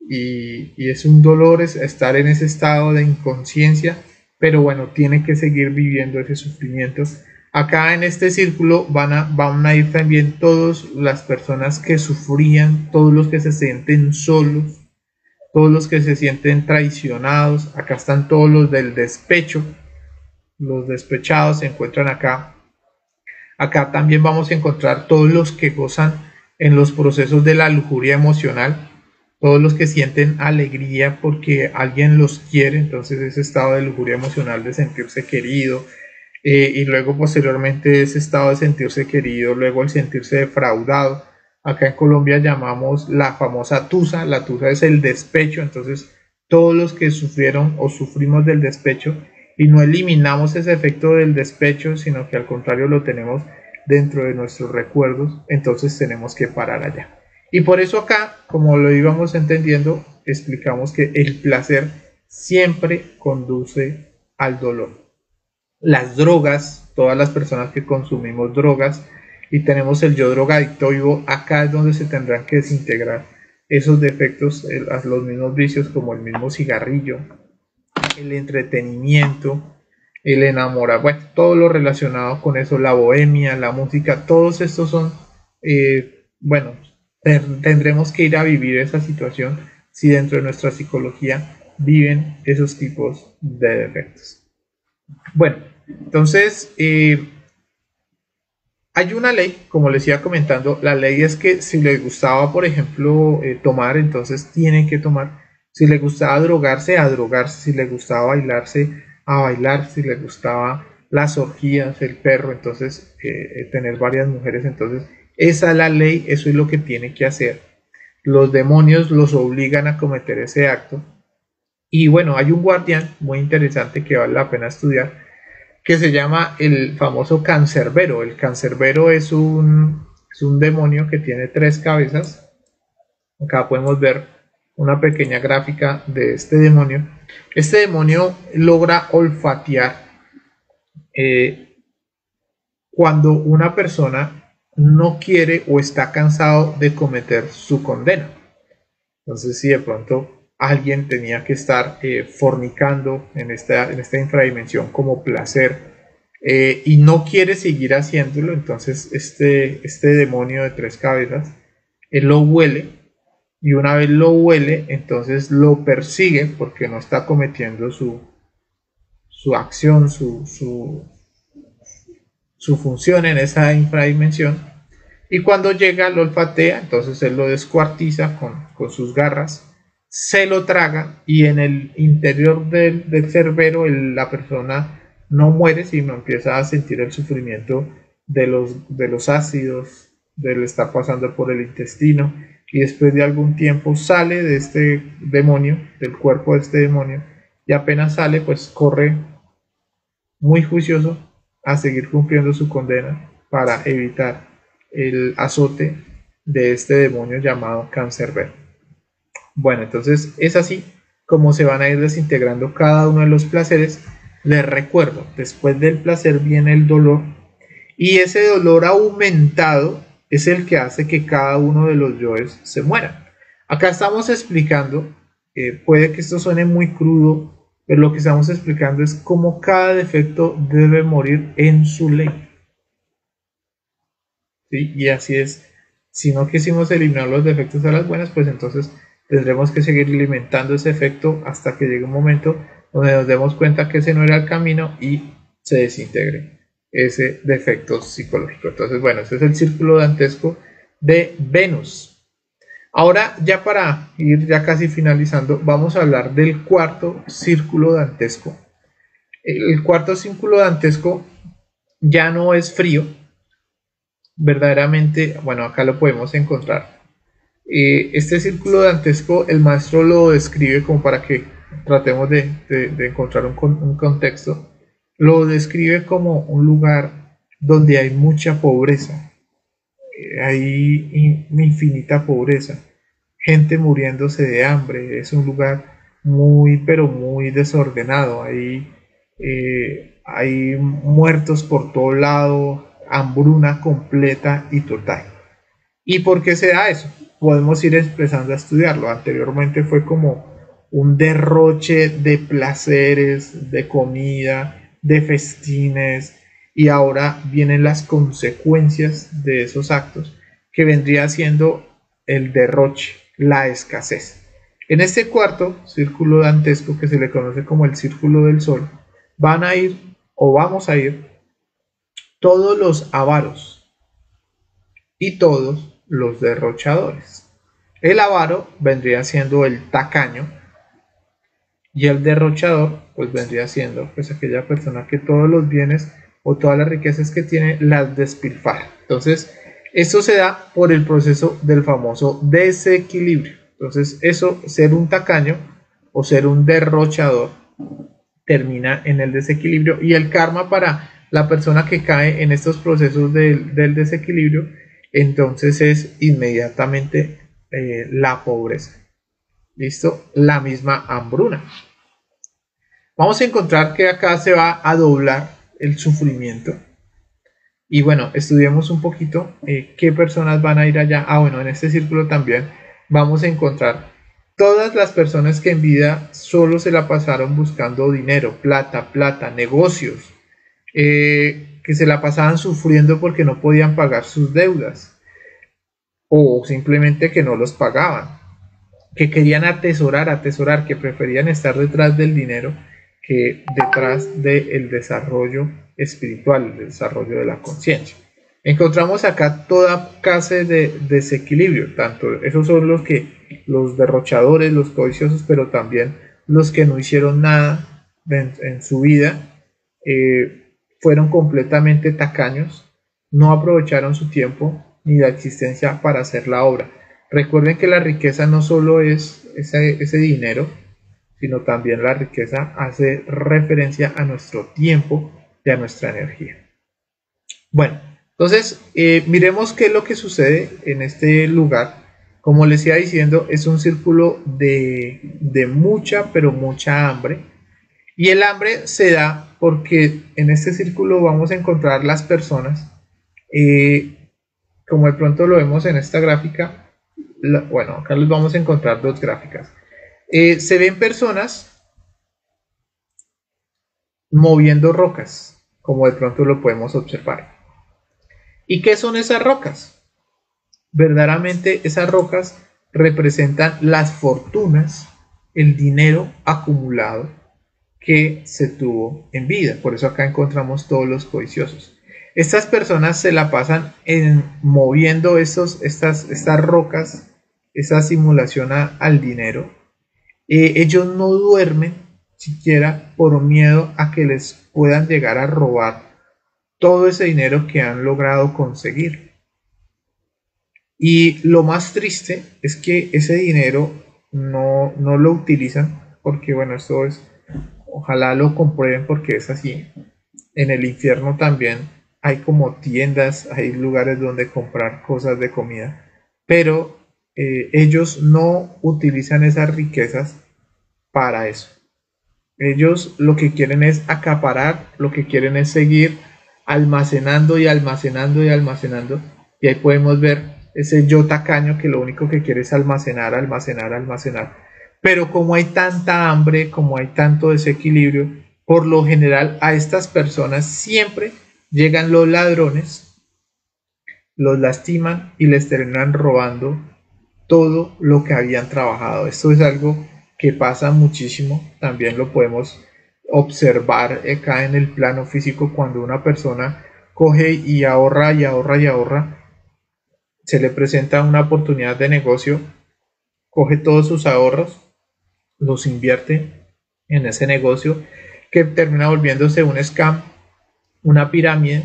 Y es un dolor estar en ese estado de inconsciencia, pero bueno, tiene que seguir viviendo ese sufrimiento Acá en este círculo van a ir también todas las personas que sufrían, todos los que se sienten solos, todos los que se sienten traicionados. Acá están todos los del despecho, los despechados se encuentran acá. Acá también vamos a encontrar todos los que gozan en los procesos de la lujuria emocional, todos los que sienten alegría porque alguien los quiere, entonces ese estado de lujuria emocional de sentirse querido, y luego posteriormente ese estado de sentirse querido, luego el sentirse defraudado. Acá en Colombia llamamos la famosa tusa. La tusa es el despecho. Entonces todos los que sufrieron o sufrimos del despecho y no eliminamos ese efecto del despecho, sino que al contrario lo tenemos dentro de nuestros recuerdos, entonces tenemos que parar allá. Y por eso acá, como lo íbamos entendiendo, explicamos que el placer siempre conduce al dolor. Las drogas, todas las personas que consumimos drogas y tenemos el yo drogadicto vivo, acá es donde se tendrán que desintegrar esos defectos, los mismos vicios como el mismo cigarrillo, el entretenimiento, el enamoramiento, bueno, todo lo relacionado con eso, la bohemia, la música, todos estos son, bueno, tendremos que ir a vivir esa situación si dentro de nuestra psicología viven esos tipos de defectos. Bueno, entonces hay una ley, como les iba comentando, la ley es que si les gustaba, por ejemplo, tomar, entonces tienen que tomar. Si les gustaba drogarse, a drogarse. Si les gustaba bailarse, a bailar. Si les gustaba las orgías, el perro, entonces tener varias mujeres. Entonces esa es la ley, eso es lo que tiene que hacer. Los demonios los obligan a cometer ese acto. Y bueno, hay un guardián muy interesante que vale la pena estudiar, que se llama el famoso cancerbero. El cancerbero es un demonio que tiene 3 cabezas. Acá podemos ver una pequeña gráfica de este demonio. Este demonio logra olfatear cuando una persona no quiere o está cansado de cometer su condena. Entonces, si de pronto alguien tenía que estar fornicando en esta infradimensión como placer, y no quiere seguir haciéndolo, entonces este demonio de 3 cabezas, él lo huele, y una vez lo huele, entonces lo persigue porque no está cometiendo su acción, su función en esa infradimensión, y cuando llega lo olfatea, entonces él lo descuartiza con sus garras, se lo traga, y en el interior del cerbero la persona no muere, sino empieza a sentir el sufrimiento de los ácidos, de lo está pasando por el intestino, y después de algún tiempo sale de este demonio, del cuerpo de este demonio, y apenas sale, pues corre muy juicioso a seguir cumpliendo su condena para evitar el azote de este demonio llamado cancerbero. Bueno, entonces es así como se van a ir desintegrando cada uno de los placeres. Les recuerdo, después del placer viene el dolor, y ese dolor aumentado es el que hace que cada uno de los yoes se muera. Acá estamos explicando, puede que esto suene muy crudo, pero lo que estamos explicando es cómo cada defecto debe morir en su ley. ¿Sí? Y así es. Si no quisimos eliminar los defectos a las buenas, pues entonces tendremos que seguir alimentando ese efecto hasta que llegue un momento donde nos demos cuenta que ese no era el camino y se desintegre ese defecto psicológico. Entonces, bueno, ese es el círculo dantesco de Venus. Ahora, ya para ir ya casi finalizando, vamos a hablar del cuarto círculo dantesco. El cuarto círculo dantesco ya no es frío, verdaderamente, bueno, acá lo podemos encontrar. Este círculo dantesco, el maestro lo describe como para que tratemos de encontrar un contexto. Lo describe como un lugar donde hay mucha pobreza, hay infinita pobreza, gente muriéndose de hambre. Es un lugar muy, pero muy desordenado. Hay muertos por todo lado, hambruna completa y total. ¿Y por qué se da eso? Podemos ir empezando a estudiarlo. Anteriormente fue como un derroche de placeres, de comida, de festines, y ahora vienen las consecuencias de esos actos, que vendría siendo el derroche, la escasez. En este cuarto círculo dantesco, que se le conoce como el círculo del sol, van a ir o vamos a ir todos los avaros y todos los derrochadores. El avaro vendría siendo el tacaño y el derrochador pues vendría siendo pues aquella persona que todos los bienes o todas las riquezas que tiene las despilfarra. Entonces esto se da por el proceso del famoso desequilibrio. Entonces eso, ser un tacaño o ser un derrochador, termina en el desequilibrio, y el karma para la persona que cae en estos procesos del desequilibrio entonces es inmediatamente la pobreza. ¿Listo? La misma hambruna. Vamos a encontrar que acá se va a doblar el sufrimiento. Y bueno, estudiemos un poquito qué personas van a ir allá. Bueno, en este círculo también vamos a encontrar todas las personas que en vida solo se la pasaron buscando dinero, plata, negocios, que se la pasaban sufriendo porque no podían pagar sus deudas o simplemente que no los pagaban, que querían atesorar, que preferían estar detrás del dinero que detrás del desarrollo espiritual, el desarrollo de la conciencia. Encontramos acá toda clase de desequilibrio, tanto esos son los derrochadores, los codiciosos, pero también los que no hicieron nada en su vida, fueron completamente tacaños, no aprovecharon su tiempo ni la existencia para hacer la obra. Recuerden que la riqueza no solo es ese dinero, sino también la riqueza hace referencia a nuestro tiempo y a nuestra energía. Bueno, entonces miremos qué es lo que sucede en este lugar. Como les iba diciendo, es un círculo de mucha, pero mucha hambre. Y el hambre se da porque en este círculo vamos a encontrar las personas, como de pronto lo vemos en esta gráfica. Bueno, acá les vamos a encontrar dos gráficas. Se ven personas moviendo rocas, como de pronto lo podemos observar. ¿Y qué son esas rocas? Verdaderamente esas rocas representan las fortunas, el dinero acumulado que se tuvo en vida. Por eso acá encontramos todos los codiciosos. Estas personas se la pasan moviendo estas rocas, esa simulación al dinero. Ellos no duermen siquiera por miedo a que les puedan llegar a robar todo ese dinero que han logrado conseguir. Y lo más triste es que ese dinero no lo utilizan, porque bueno, esto es, ojalá lo comprueben porque es así. En el infierno también hay como tiendas, hay lugares donde comprar cosas de comida, pero ellos no utilizan esas riquezas para eso. Ellos lo que quieren es acaparar, lo que quieren es seguir almacenando y almacenando y almacenando. Y ahí podemos ver ese yo tacaño que lo único que quiere es almacenar, almacenar, almacenar. Pero como hay tanta hambre, como hay tanto desequilibrio, por lo general a estas personas siempre llegan los ladrones, los lastiman y les terminan robando todo lo que habían trabajado. Esto es algo que pasa muchísimo, también lo podemos observar acá en el plano físico. Cuando una persona coge y ahorra y ahorra y ahorra, se le presenta una oportunidad de negocio, coge todos sus ahorros, los invierte en ese negocio que termina volviéndose un scam, una pirámide,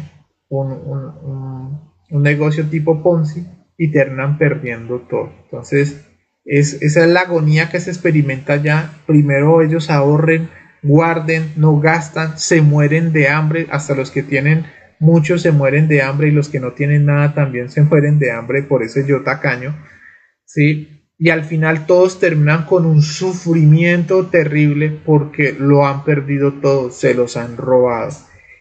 un negocio tipo Ponzi, y terminan perdiendo todo. Entonces esa es la agonía que se experimenta ya. Primero ellos ahorren, guarden, no gastan, se mueren de hambre, hasta los que tienen mucho se mueren de hambre, y los que no tienen nada también se mueren de hambre por ese yo tacaño, ¿sí? Y al final todos terminan con un sufrimiento terrible porque lo han perdido todo, se los han robado.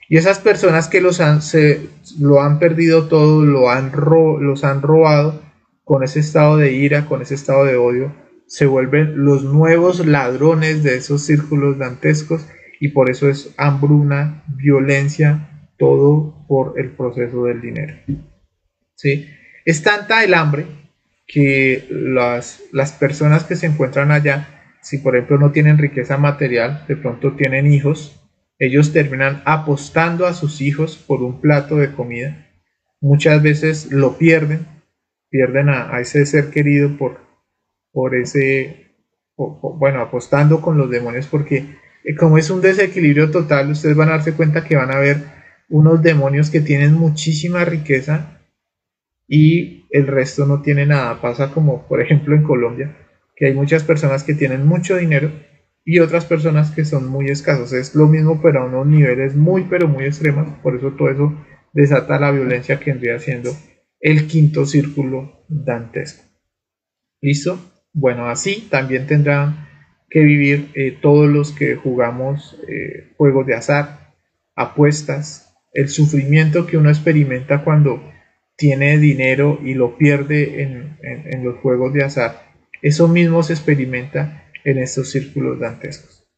Y esas personas que lo han perdido todo, los han robado, con ese estado de ira, con ese estado de odio, se vuelven los nuevos ladrones de esos círculos dantescos, y por eso es hambruna, violencia, todo por el proceso del dinero. ¿Sí? Es tanta el hambre que las personas que se encuentran allá, si por ejemplo no tienen riqueza material, de pronto tienen hijos, ellos terminan apostando a sus hijos por un plato de comida. Muchas veces lo pierden a ese ser querido por ese, bueno, apostando con los demonios, porque como es un desequilibrio total, ustedes van a darse cuenta que van a ver unos demonios que tienen muchísima riqueza y el resto no tiene nada. Pasa como por ejemplo en Colombia, que hay muchas personas que tienen mucho dinero y otras personas que son muy escasos. Es lo mismo pero a unos niveles muy pero muy extremos. Por eso todo eso desata la violencia que vendría siendo el quinto círculo dantesco. ¿Listo? Bueno, así también tendrán que vivir todos los que jugamos juegos de azar, apuestas, el sufrimiento que uno experimenta cuando tiene dinero y lo pierde en los juegos de azar. Eso mismo se experimenta en estos círculos dantescos.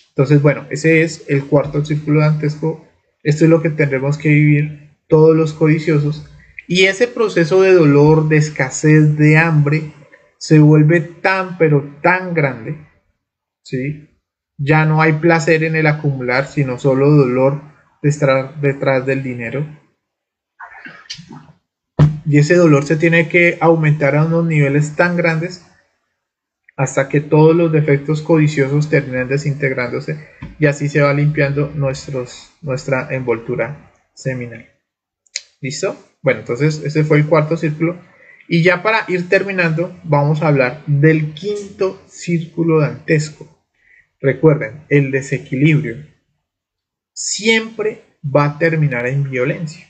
Entonces, bueno, ese es el cuarto círculo dantesco. Esto es lo que tendremos que vivir todos los codiciosos. Y ese proceso de dolor, de escasez, de hambre, se vuelve tan, pero tan grande, ¿sí? Ya no hay placer en el acumular, sino solo dolor detrás del dinero. Y ese dolor se tiene que aumentar a unos niveles tan grandes hasta que todos los defectos codiciosos terminen desintegrándose y así se va limpiando nuestra envoltura seminal. ¿Listo? Bueno, entonces ese fue el cuarto círculo. Y ya para ir terminando, vamos a hablar del quinto círculo dantesco. Recuerden, el desequilibrio siempre va a terminar en violencia.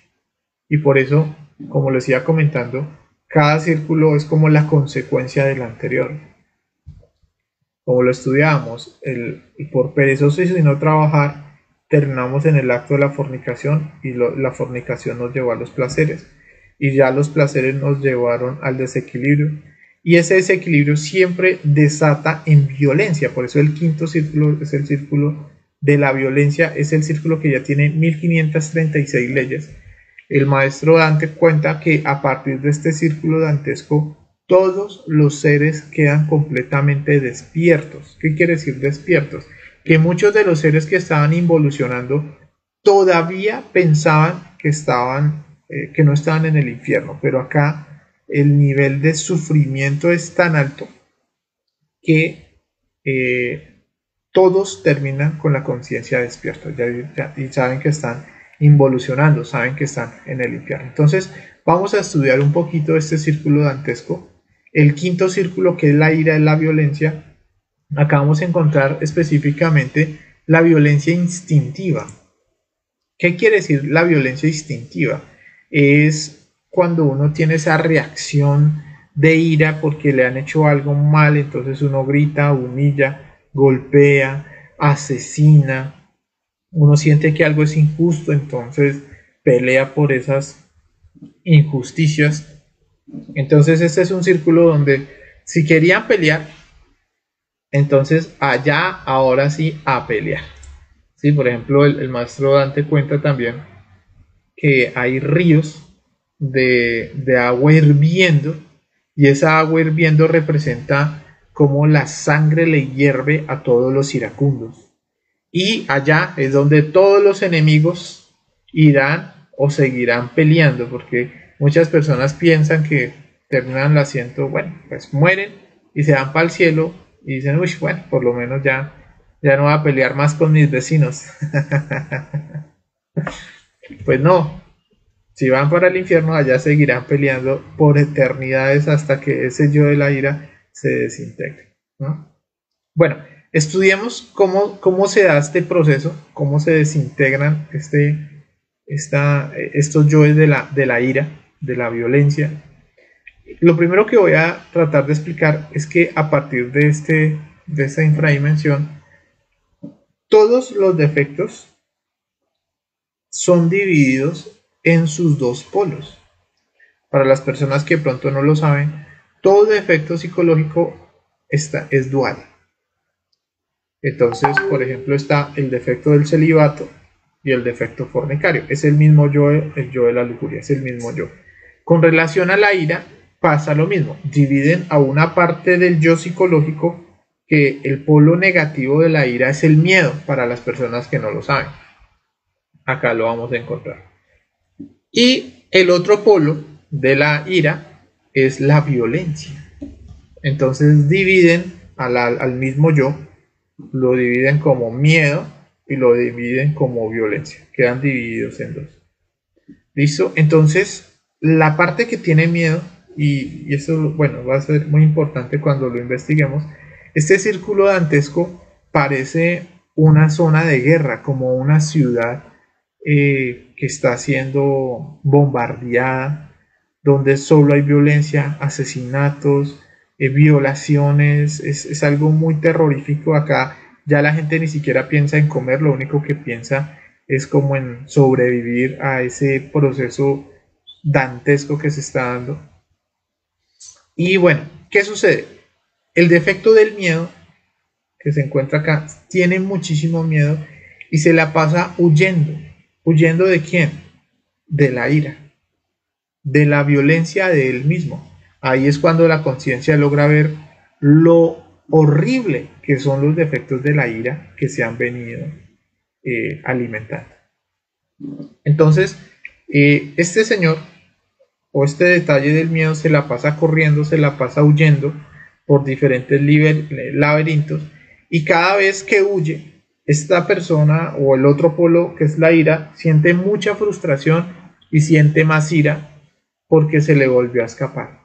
Y por eso, como les iba comentando, cada círculo es como la consecuencia del anterior. Como lo estudiábamos, por perezosos y no trabajar, terminamos en el acto de la fornicación y la fornicación nos llevó a los placeres. Y ya los placeres nos llevaron al desequilibrio. Y ese desequilibrio siempre desata en violencia. Por eso el quinto círculo es el círculo de la violencia. Es el círculo que ya tiene 1536 leyes. El maestro Dante cuenta que a partir de este círculo dantesco todos los seres quedan completamente despiertos. ¿Qué quiere decir despiertos? Que muchos de los seres que estaban involucionando todavía pensaban que no estaban en el infierno, pero acá el nivel de sufrimiento es tan alto que todos terminan con la conciencia despierta y saben que están involucionando, saben que están en el infierno. Entonces vamos a estudiar un poquito este círculo dantesco. El quinto círculo, que es la ira, es la violencia. Acá vamos a encontrar específicamente la violencia instintiva. ¿Qué quiere decir la violencia instintiva? Es cuando uno tiene esa reacción de ira porque le han hecho algo mal, entonces uno grita, humilla, golpea, asesina, uno siente que algo es injusto, entonces pelea por esas injusticias. Entonces este es un círculo donde si querían pelear, entonces allá ahora sí a pelear. Sí, por ejemplo, el maestro Dante cuenta también que hay ríos de agua hirviendo y esa agua hirviendo representa como la sangre le hierve a todos los iracundos. Y allá es donde todos los enemigos irán o seguirán peleando, porque muchas personas piensan que terminan haciendo, bueno, pues mueren y se van para el cielo y dicen, uy, bueno, por lo menos ya no voy a pelear más con mis vecinos. Pues no, si van para el infierno, allá seguirán peleando por eternidades hasta que ese yo de la ira se desintegre, ¿no? Bueno, estudiemos cómo se da este proceso, cómo se desintegran estos yoes de la ira, de la violencia. Lo primero que voy a tratar de explicar es que a partir de esta infradimensión, todos los defectos son divididos en sus dos polos. Para las personas que de pronto no lo saben, todo defecto psicológico es dual. Entonces, por ejemplo, está el defecto del celibato y el defecto fornicario. Es el mismo yo, el yo de la lujuria, es el mismo yo. Con relación a la ira pasa lo mismo. Dividen a una parte del yo psicológico, que el polo negativo de la ira es el miedo para las personas que no lo saben. Acá lo vamos a encontrar. Y el otro polo de la ira es la violencia. Entonces dividen al mismo yo, lo dividen como miedo y lo dividen como violencia. Quedan divididos en dos. ¿Listo? Entonces, la parte que tiene miedo, y eso, bueno, va a ser muy importante cuando lo investiguemos, este círculo dantesco parece una zona de guerra, como una ciudad que está siendo bombardeada, donde solo hay violencia, asesinatos, violaciones, es algo muy terrorífico. Acá ya la gente ni siquiera piensa en comer, lo único que piensa es como en sobrevivir a ese proceso dantesco que se está dando. Y bueno, ¿qué sucede? El defecto del miedo que se encuentra acá tiene muchísimo miedo y se la pasa huyendo. ¿Huyendo de quién? De la ira, de la violencia de él mismo. Ahí es cuando la conciencia logra ver lo horrible que son los defectos de la ira que se han venido alimentando. Entonces, este señor, o este detalle del miedo, se la pasa corriendo, se la pasa huyendo por diferentes laberintos, y cada vez que huye, esta persona o el otro polo, que es la ira, siente mucha frustración y siente más ira porque se le volvió a escapar.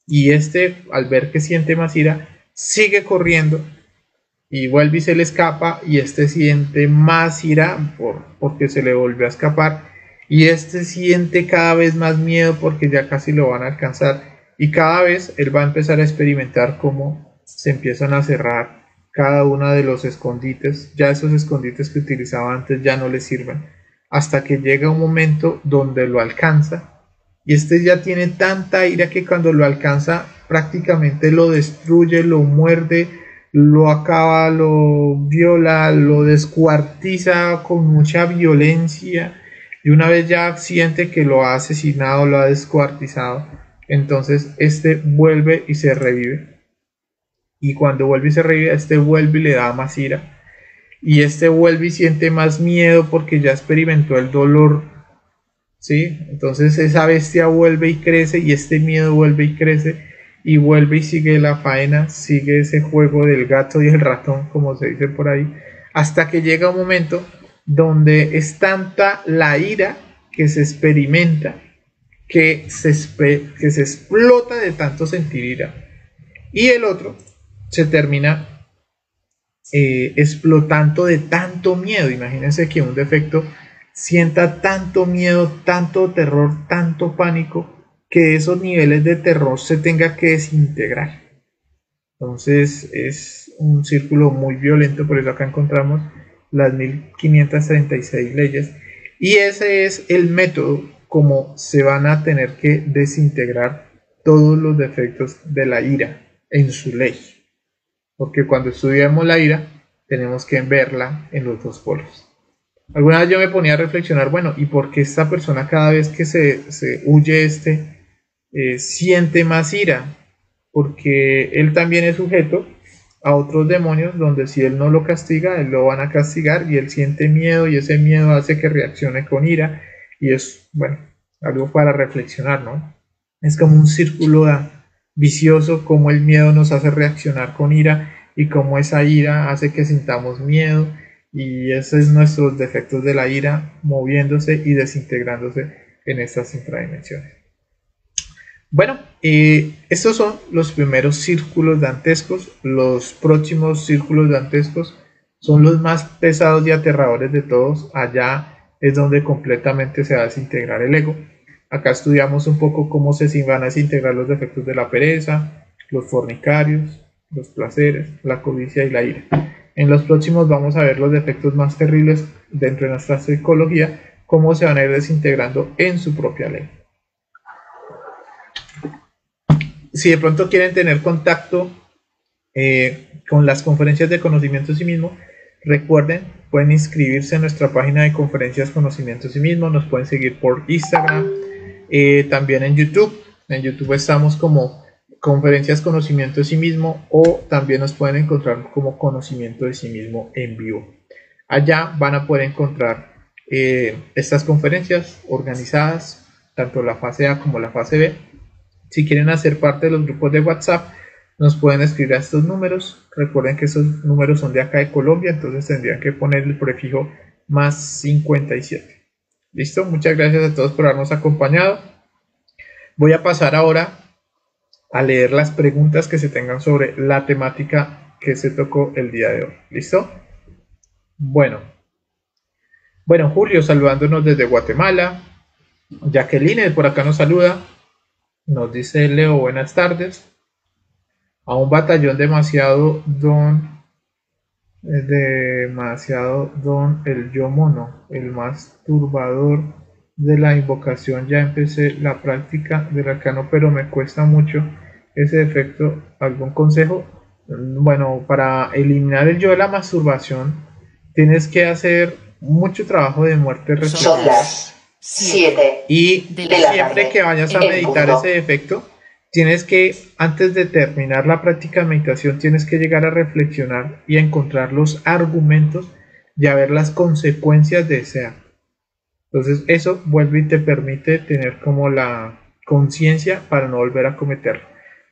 Y este, al ver que siente más ira, sigue corriendo y vuelve y se le escapa, y este siente más ira porque se le volvió a escapar, y este siente cada vez más miedo porque ya casi lo van a alcanzar, y cada vez él va a empezar a experimentar cómo se empiezan a cerrar cada uno de los escondites. Ya esos escondites que utilizaba antes ya no le sirven, hasta que llega un momento donde lo alcanza, y este ya tiene tanta ira que cuando lo alcanza prácticamente lo destruye, lo muerde, lo acaba, lo viola, lo descuartiza con mucha violencia, y una vez ya siente que lo ha asesinado, lo ha descuartizado, entonces este vuelve y se revive. Y cuando vuelve y se revive, este vuelve y le da más ira, y este vuelve y siente más miedo porque ya experimentó el dolor, ¿sí? Entonces esa bestia vuelve y crece, y este miedo vuelve y crece, y vuelve y sigue la faena, sigue ese juego del gato y el ratón, como se dice por ahí, hasta que llega un momento donde es tanta la ira que se experimenta, que se explota de tanto sentir ira, y el otro se termina explotando de tanto miedo. Imagínense que un defecto sienta tanto miedo, tanto terror, tanto pánico, que esos niveles de terror se tenga que desintegrar. Entonces es un círculo muy violento, por eso acá encontramos las 1536 leyes, y ese es el método como se van a tener que desintegrar todos los defectos de la ira en su ley, porque cuando estudiamos la ira tenemos que verla en los dos polos. Alguna vez yo me ponía a reflexionar, bueno, ¿y por qué esta persona cada vez que se huye siente más ira? Porque él también es sujeto a otros demonios donde si él no lo castiga, él lo van a castigar, y él siente miedo, y ese miedo hace que reaccione con ira, y es, bueno, algo para reflexionar, ¿no? Es como un círculo vicioso, como el miedo nos hace reaccionar con ira, y como esa ira hace que sintamos miedo, y esos son nuestros defectos de la ira moviéndose y desintegrándose en estas infradimensiones. Bueno, estos son los primeros círculos dantescos. Los próximos círculos dantescos son los más pesados y aterradores de todos. Allá es donde completamente se va a desintegrar el ego. Acá estudiamos un poco cómo se van a desintegrar los defectos de la pereza, los fornicarios, los placeres, la codicia y la ira. En los próximos vamos a ver los defectos más terribles dentro de nuestra psicología, cómo se van a ir desintegrando en su propia ley. Si de pronto quieren tener contacto con las conferencias de conocimiento de sí mismo, Recuerden, pueden inscribirse en nuestra página de conferencias Conocimiento de sí mismo, nos pueden seguir por Instagram, también en YouTube. En YouTube estamos como Conferencias Conocimiento de sí mismo, o también nos pueden encontrar como Conocimiento de sí mismo en vivo. Allá van a poder encontrar estas conferencias organizadas, tanto la fase A como la fase B. Si quieren hacer parte de los grupos de WhatsApp, nos pueden escribir a estos números. Recuerden que estos números son de acá de Colombia, entonces tendrían que poner el prefijo más 57. ¿Listo? Muchas gracias a todos por habernos acompañado. Voy a pasar ahora a leer las preguntas que se tengan sobre la temática que se tocó el día de hoy. ¿Listo? Bueno, Julio saludándonos desde Guatemala. Jacqueline por acá nos saluda. Nos dice Leo, buenas tardes. A un batallón demasiado don, el yo mono, el más turbador de la invocación. Ya empecé la práctica del arcano, pero me cuesta mucho ese efecto. ¿Algún consejo? Bueno, para eliminar el yo de la masturbación tienes que hacer mucho trabajo de muerte respiración. Son las 7 y siempre que vayas a meditar ese efecto, tienes que, antes de terminar la práctica de meditación, tienes que llegar a reflexionar y a encontrar los argumentos y a ver las consecuencias de ese acto. Entonces eso vuelve y te permite tener como la conciencia para no volver a cometerlo.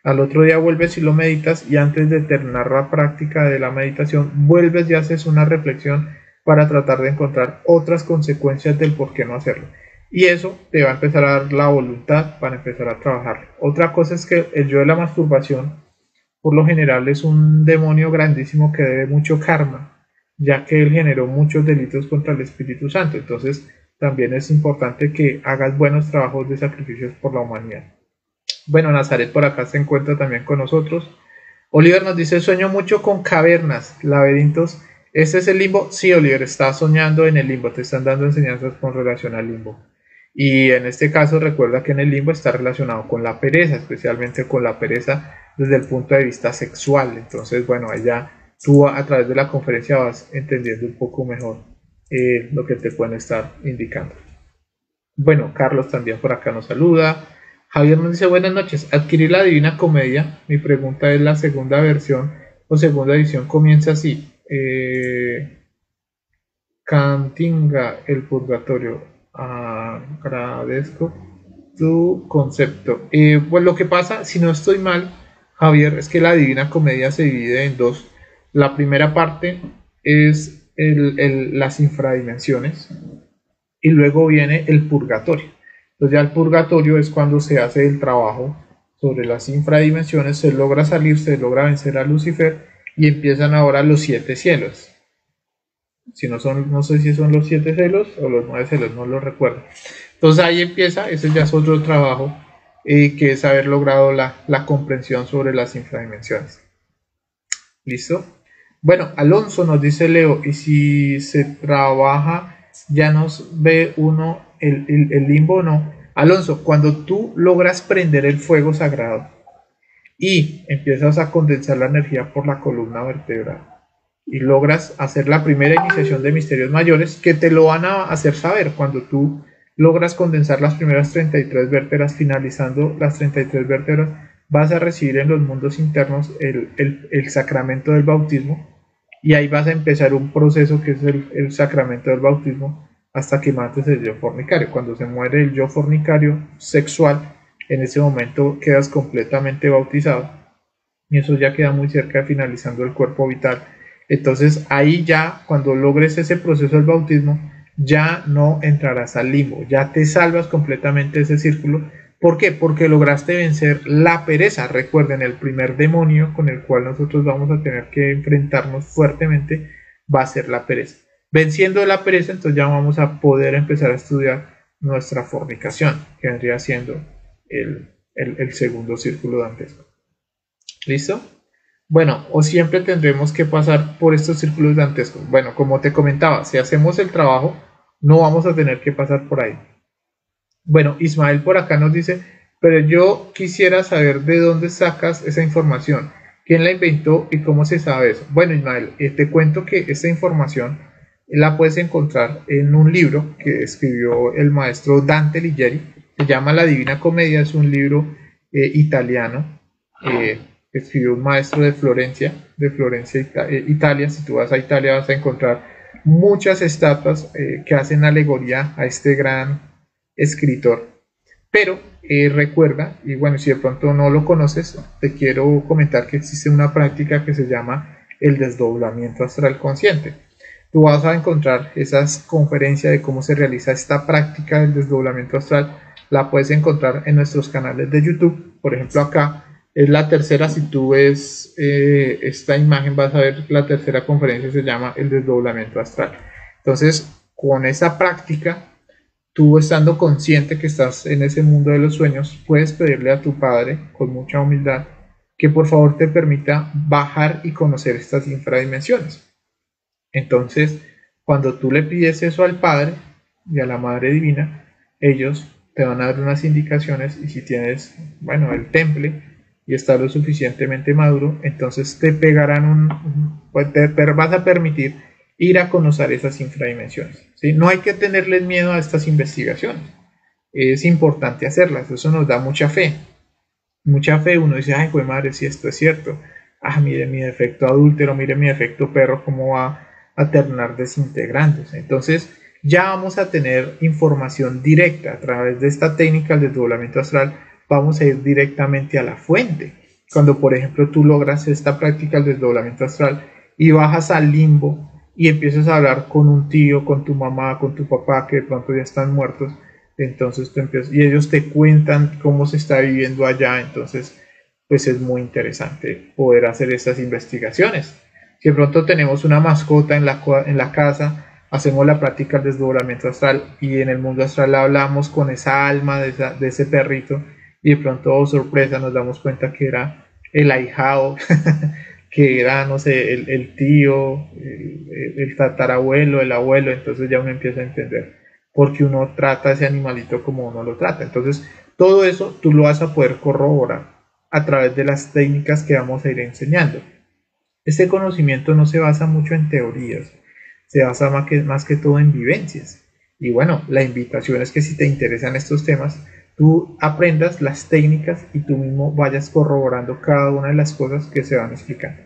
Al otro día vuelves y lo meditas, y antes de terminar la práctica de la meditación vuelves y haces una reflexión para tratar de encontrar otras consecuencias del por qué no hacerlo. Y eso te va a empezar a dar la voluntad para empezar a trabajar. Otra cosa es que el yo de la masturbación, por lo general, es un demonio grandísimo que debe mucho karma, ya que él generó muchos delitos contra el Espíritu Santo. Entonces también es importante que hagas buenos trabajos de sacrificios por la humanidad. Bueno, Nazaret por acá se encuentra también con nosotros. Oliver nos dice, sueño mucho con cavernas, laberintos. ¿Este es el limbo? Sí, Oliver, estás soñando en el limbo, te están dando enseñanzas con relación al limbo. Y en este caso recuerda que en el limbo está relacionado con la pereza, especialmente con la pereza desde el punto de vista sexual. Entonces, bueno, allá tú a través de la conferencia vas entendiendo un poco mejor lo que te pueden estar indicando. Bueno, Carlos también por acá nos saluda. Javier nos dice, buenas noches, adquirí la Divina Comedia. Mi pregunta es, la segunda versión o segunda edición comienza así. Cantinga el purgatorio. Agradezco tu concepto. Pues lo que pasa, si no estoy mal, Javier, es que la Divina Comedia se divide en dos. La primera parte es las infradimensiones, y luego viene el purgatorio. Entonces ya el purgatorio es cuando se hace el trabajo sobre las infradimensiones, se logra salir, se logra vencer a Lucifer, y empiezan ahora los 7 cielos. Si no son, no sé si son los 7 celos o los 9 celos, no lo recuerdo. Entonces ahí empieza, ese ya es otro trabajo, que es haber logrado la comprensión sobre las infradimensiones. ¿Listo? Bueno, Alonso nos dice Leo, y si se trabaja, ya nos ve uno el limbo o no. Alonso, cuando tú logras prender el fuego sagrado y empiezas a condensar la energía por la columna vertebral, y logras hacer la primera iniciación de misterios mayores, que te lo van a hacer saber cuando tú logras condensar las primeras 33 vértebras. Finalizando las 33 vértebras, vas a recibir en los mundos internos el sacramento del bautismo, y ahí vas a empezar un proceso que es el sacramento del bautismo, hasta que mates el yo fornicario. Cuando se muere el yo fornicario sexual, en ese momento quedas completamente bautizado, y eso ya queda muy cerca de finalizando el cuerpo vital. Entonces ahí ya, cuando logres ese proceso del bautismo, ya no entrarás al limbo, ya te salvas completamente de ese círculo. ¿Por qué? Porque lograste vencer la pereza. Recuerden, el primer demonio con el cual nosotros vamos a tener que enfrentarnos fuertemente va a ser la pereza. Venciendo la pereza, entonces ya vamos a poder empezar a estudiar nuestra fornicación, que vendría siendo el segundo círculo dantesco. ¿Listo? Bueno, o siempre tendremos que pasar por estos círculos dantescos. Bueno, como te comentaba, si hacemos el trabajo, no vamos a tener que pasar por ahí. Bueno, Ismael por acá nos dice, pero yo quisiera saber de dónde sacas esa información. ¿Quién la inventó y cómo se sabe eso? Bueno, Ismael, te cuento que esta información la puedes encontrar en un libro que escribió el maestro Dante Alighieri. Se llama La Divina Comedia, es un libro italiano. Escribió un maestro de Florencia, Italia. Si tú vas a Italia vas a encontrar muchas estatuas que hacen alegoría a este gran escritor. Pero recuerda, y bueno, si de pronto no lo conoces, te quiero comentar que existe una práctica que se llama el desdoblamiento astral consciente. Tú vas a encontrar esas conferencias de cómo se realiza esta práctica del desdoblamiento astral, la puedes encontrar en nuestros canales de YouTube. Por ejemplo, acá es la tercera. Si tú ves esta imagen vas a ver la tercera conferencia, se llama el desdoblamiento astral. Entonces, con esa práctica, tú estando consciente que estás en ese mundo de los sueños, puedes pedirle a tu Padre con mucha humildad que por favor te permita bajar y conocer estas infradimensiones. Entonces, cuando tú le pides eso al Padre y a la Madre Divina, ellos te van a dar unas indicaciones, y si tienes, bueno, el temple y está lo suficientemente maduro, entonces te pegarán te vas a permitir ir a conocer esas infradimensiones, ¿sí? No hay que tenerles miedo a estas investigaciones, es importante hacerlas, eso nos da mucha fe. Mucha fe, uno dice, ay, pues madre, si esto es cierto, mire mi defecto adúltero, mire mi defecto perro, cómo va a terminar desintegrándose. Entonces ya vamos a tener información directa a través de esta técnica del desdoblamiento astral. Vamos a ir directamente a la fuente. Cuando por ejemplo tú logras esta práctica del desdoblamiento astral y bajas al limbo y empiezas a hablar con un tío, con tu mamá, con tu papá, que de pronto ya están muertos, entonces tú empiezas, y ellos te cuentan cómo se está viviendo allá. Entonces pues es muy interesante poder hacer estas investigaciones. Si de pronto tenemos una mascota en la casa, hacemos la práctica del desdoblamiento astral y en el mundo astral hablamos con esa alma de ese perrito, y de pronto, oh sorpresa, nos damos cuenta que era el ahijado, que era, no sé, el tío, el tatarabuelo, el abuelo. Entonces ya uno empieza a entender porque uno trata a ese animalito como uno lo trata. Entonces todo eso tú lo vas a poder corroborar a través de las técnicas que vamos a ir enseñando. Este conocimiento no se basa mucho en teorías, se basa más que todo en vivencias. Y bueno, la invitación es que si te interesan estos temas, tú aprendas las técnicas y tú mismo vayas corroborando cada una de las cosas que se van explicando.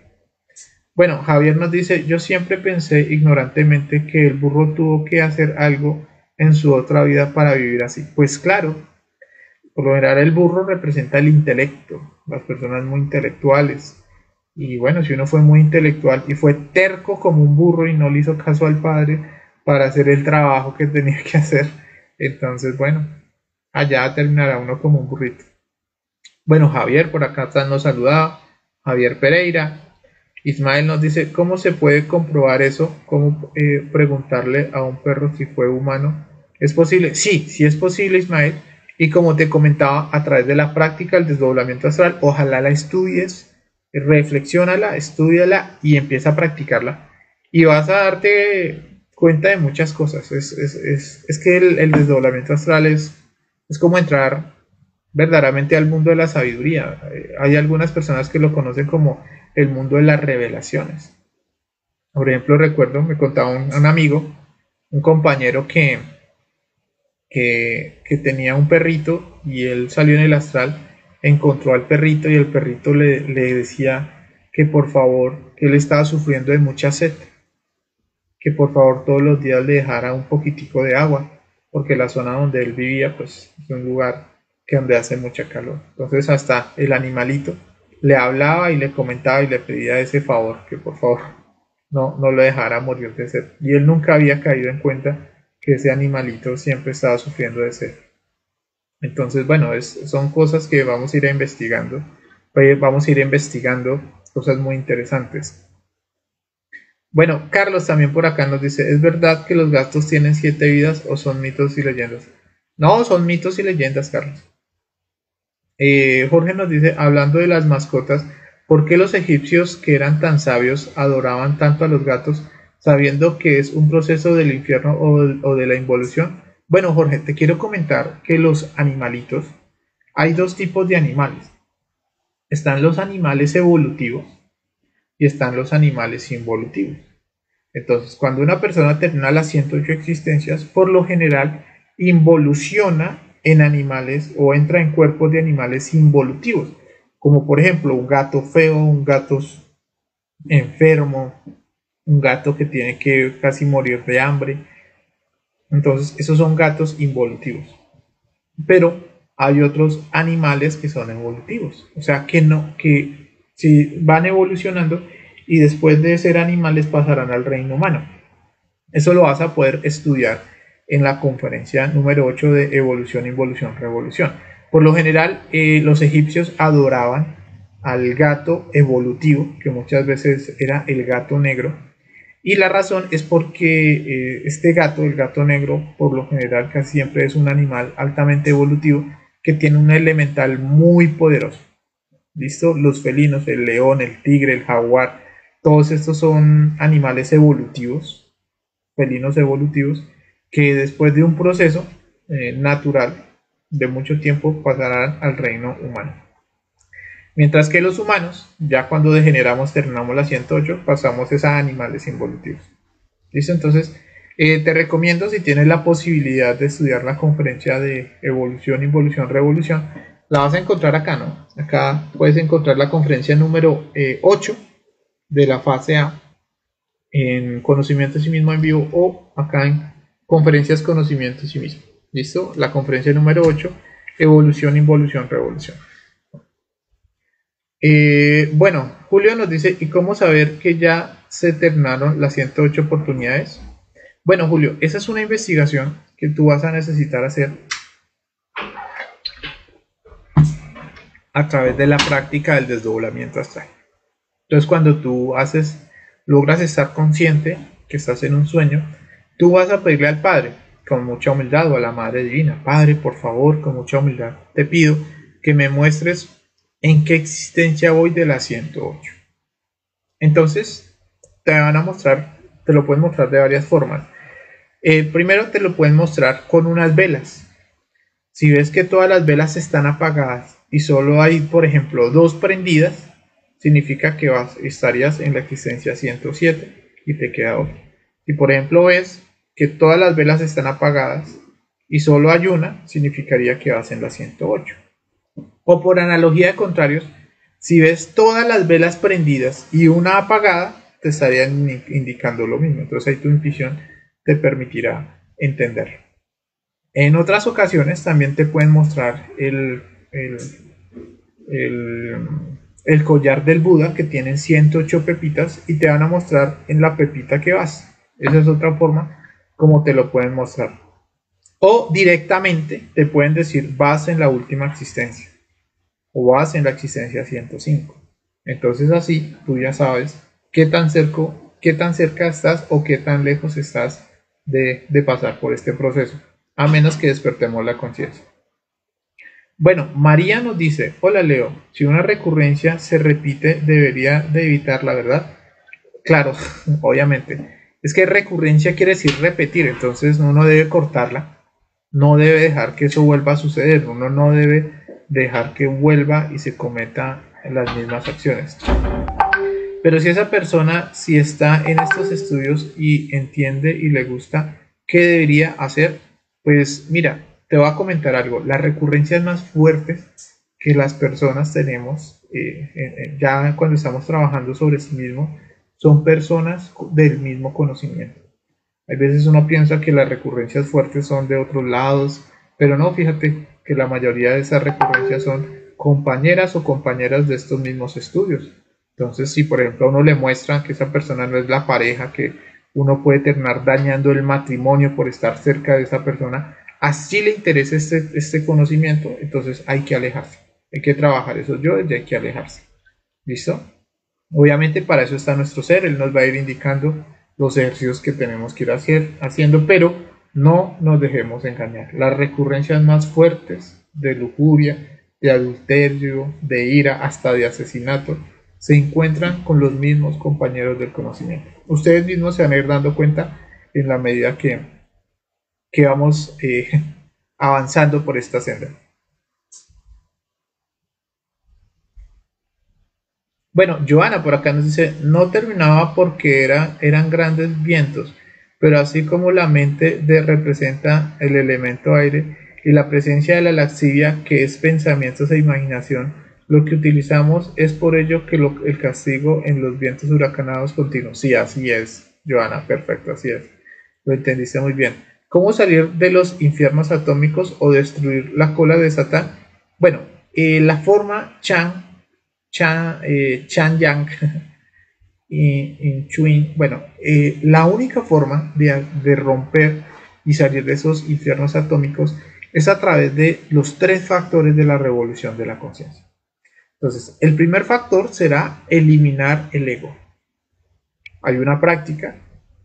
Bueno, Javier nos dice, yo siempre pensé ignorantemente que el burro tuvo que hacer algo en su otra vida para vivir así. Pues claro, por lo general el burro representa el intelecto, las personas muy intelectuales. Y bueno, si uno fue muy intelectual y fue terco como un burro y no le hizo caso al padre para hacer el trabajo que tenía que hacer, entonces bueno, allá terminará uno como un burrito. Bueno, Javier por acá nos saluda, Javier Pereira. Ismael nos dice, ¿cómo se puede comprobar eso? ¿Cómo preguntarle a un perro si fue humano? ¿Es posible? Sí, sí es posible, Ismael. Y como te comentaba, a través de la práctica del desdoblamiento astral, ojalá la estudies, reflexiónala, estúdiala y empieza a practicarla. Y vas a darte cuenta de muchas cosas. Es que el desdoblamiento astral es como entrar verdaderamente al mundo de la sabiduría. Hay algunas personas que lo conocen como el mundo de las revelaciones. Por ejemplo, recuerdo, me contaba un amigo, un compañero que tenía un perrito y él salió en el astral, encontró al perrito y el perrito le decía que por favor, que él estaba sufriendo de mucha sed, que por favor todos los días le dejara un poquitico de agua, porque la zona donde él vivía pues es un lugar donde hace mucha calor. Entonces hasta el animalito le hablaba y le comentaba y le pedía ese favor, que por favor no lo dejara morir de sed. Y él nunca había caído en cuenta que ese animalito siempre estaba sufriendo de sed. Entonces, bueno, son cosas que vamos a ir investigando. Vamos a ir investigando cosas muy interesantes. Bueno, Carlos también por acá nos dice, ¿es verdad que los gatos tienen 7 vidas o son mitos y leyendas? No, son mitos y leyendas, Carlos. Jorge nos dice, hablando de las mascotas, ¿por qué los egipcios que eran tan sabios adoraban tanto a los gatos sabiendo que es un proceso del infierno o de la involución? Bueno, Jorge, te quiero comentar que los animalitos, hay dos tipos de animales. están los animales evolutivos y están los animales involutivos. Entonces, cuando una persona termina las 108 existencias, por lo general involuciona en animales o entra en cuerpos de animales involutivos, como por ejemplo un gato feo, un gato enfermo, un gato que tiene que casi morir de hambre. Entonces, esos son gatos involutivos. Pero hay otros animales que son evolutivos, o sea que no, que si van evolucionando y después de ser animales pasarán al reino humano. Eso lo vas a poder estudiar en la conferencia número 8 de evolución, involución, revolución. Por lo general, los egipcios adoraban al gato evolutivo, que muchas veces era el gato negro, y la razón es porque este gato, el gato negro, por lo general casi siempre es un animal altamente evolutivo que tiene un elemental muy poderoso. ¿Listo? Los felinos, el león, el tigre, el jaguar, todos estos son animales evolutivos, felinos evolutivos, que después de un proceso natural de mucho tiempo pasarán al reino humano. Mientras que los humanos, ya cuando degeneramos, terminamos la 108, pasamos a animales involutivos. ¿Listo? Entonces, te recomiendo, si tienes la posibilidad de estudiar la conferencia de evolución, involución, revolución, la vas a encontrar acá, ¿no? Acá puedes encontrar la conferencia número 8 de la fase A en conocimiento de sí mismo en vivo, o acá en conferencias conocimiento de sí mismo. ¿Listo? La conferencia número 8, evolución, involución, revolución. Bueno, Julio nos dice, ¿y cómo saber que ya se terminaron las 108 oportunidades? Bueno, Julio, esa es una investigación que tú vas a necesitar hacer a través de la práctica del desdoblamiento astral. Entonces, cuando tú logras estar consciente que estás en un sueño, tú vas a pedirle al Padre, con mucha humildad, o a la Madre Divina: Padre, por favor, con mucha humildad, te pido que me muestres en qué existencia voy de las 108. Entonces, te van a mostrar, te lo pueden mostrar de varias formas. Primero te lo pueden mostrar con unas velas. Si ves que todas las velas están apagadas y solo hay, por ejemplo, 2 prendidas, significa que estarías en la existencia 107 y te queda otra. Si por ejemplo ves que todas las velas están apagadas y solo hay una, significaría que vas en la 108. O por analogía de contrarios, si ves todas las velas prendidas y una apagada, te estarían indicando lo mismo. Entonces ahí tu intuición te permitirá entenderlo. En otras ocasiones también te pueden mostrar el collar del Buda, que tienen 108 pepitas, y te van a mostrar en la pepita que vas. Esa es otra forma como te lo pueden mostrar. O directamente te pueden decir: vas en la última existencia, o vas en la existencia 105. Entonces así tú ya sabes qué tan cerca estás o qué tan lejos estás de pasar por este proceso, a menos que despertemos la conciencia. Bueno, María nos dice: hola Leo, si una recurrencia se repite, debería de evitarla, ¿verdad? Claro, obviamente. Es que recurrencia quiere decir repetir, entonces uno debe cortarla, no debe dejar que eso vuelva a suceder, uno no debe dejar que vuelva y se cometa las mismas acciones. Pero si esa persona, si está en estos estudios y entiende y le gusta, ¿qué debería hacer? Pues mira, te voy a comentar algo. Las recurrencias más fuertes que las personas tenemos, ya cuando estamos trabajando sobre sí mismo, son personas del mismo conocimiento. Hay veces uno piensa que las recurrencias fuertes son de otros lados, pero no, fíjate que la mayoría de esas recurrencias son compañeras o compañeras de estos mismos estudios. Entonces, si por ejemplo a uno le muestran que esa persona no es la pareja, que uno puede terminar dañando el matrimonio por estar cerca de esa persona, así le interesa este conocimiento, entonces hay que alejarse. Hay que trabajar esos yoes y hay que alejarse. ¿Listo? Obviamente para eso está nuestro ser, él nos va a ir indicando los ejercicios que tenemos que ir haciendo, pero no nos dejemos engañar. Las recurrencias más fuertes de lujuria, de adulterio, de ira, hasta de asesinato, se encuentran con los mismos compañeros del conocimiento. Ustedes mismos se van a ir dando cuenta en la medida que vamos avanzando por esta senda. Bueno, Joana por acá nos dice, no terminaba porque eran grandes vientos, pero así como la mente representa el elemento aire y la presencia de la laxivia, que es pensamientos e imaginación, lo que utilizamos es por ello que el castigo en los vientos huracanados continuos. Sí, así es, Joana, perfecto, así es. Lo entendiste muy bien. ¿Cómo salir de los infiernos atómicos o destruir la cola de Satán? Bueno, la forma Chan Yang y Chuin, bueno, la única forma de romper y salir de esos infiernos atómicos es a través de los tres factores de la revolución de la conciencia. Entonces, el primer factor será eliminar el ego. Hay una práctica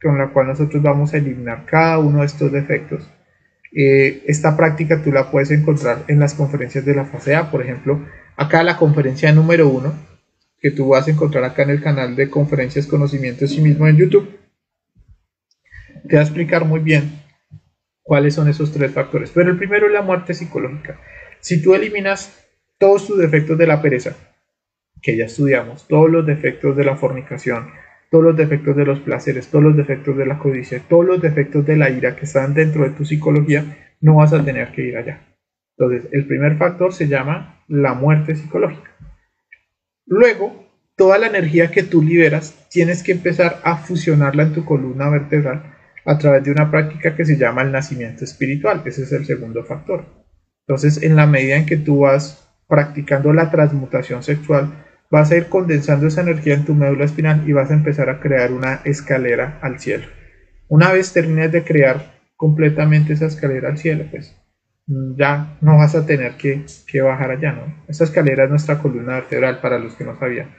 con la cual nosotros vamos a eliminar cada uno de estos defectos. Esta práctica tú la puedes encontrar en las conferencias de la fase A, por ejemplo, acá la conferencia número 1, que tú vas a encontrar acá en el canal de conferencias Conocimiento de sí mismo en YouTube, te va a explicar muy bien cuáles son esos tres factores. Pero el primero es la muerte psicológica. Si tú eliminas todos tus defectos de la pereza, que ya estudiamos, todos los defectos de la fornicación, todos los defectos de los placeres, todos los defectos de la codicia, todos los defectos de la ira que están dentro de tu psicología, no vas a tener que ir allá. Entonces, el primer factor se llama la muerte psicológica. Luego, toda la energía que tú liberas, tienes que empezar a fusionarla en tu columna vertebral a través de una práctica que se llama el nacimiento espiritual. Ese es el segundo factor. Entonces, en la medida en que tú vas practicando la transmutación sexual, vas a ir condensando esa energía en tu médula espinal y vas a empezar a crear una escalera al cielo. Una vez termines de crear completamente esa escalera al cielo, pues ya no vas a tener que bajar allá, ¿no? Esta escalera es nuestra columna vertebral, para los que no sabían.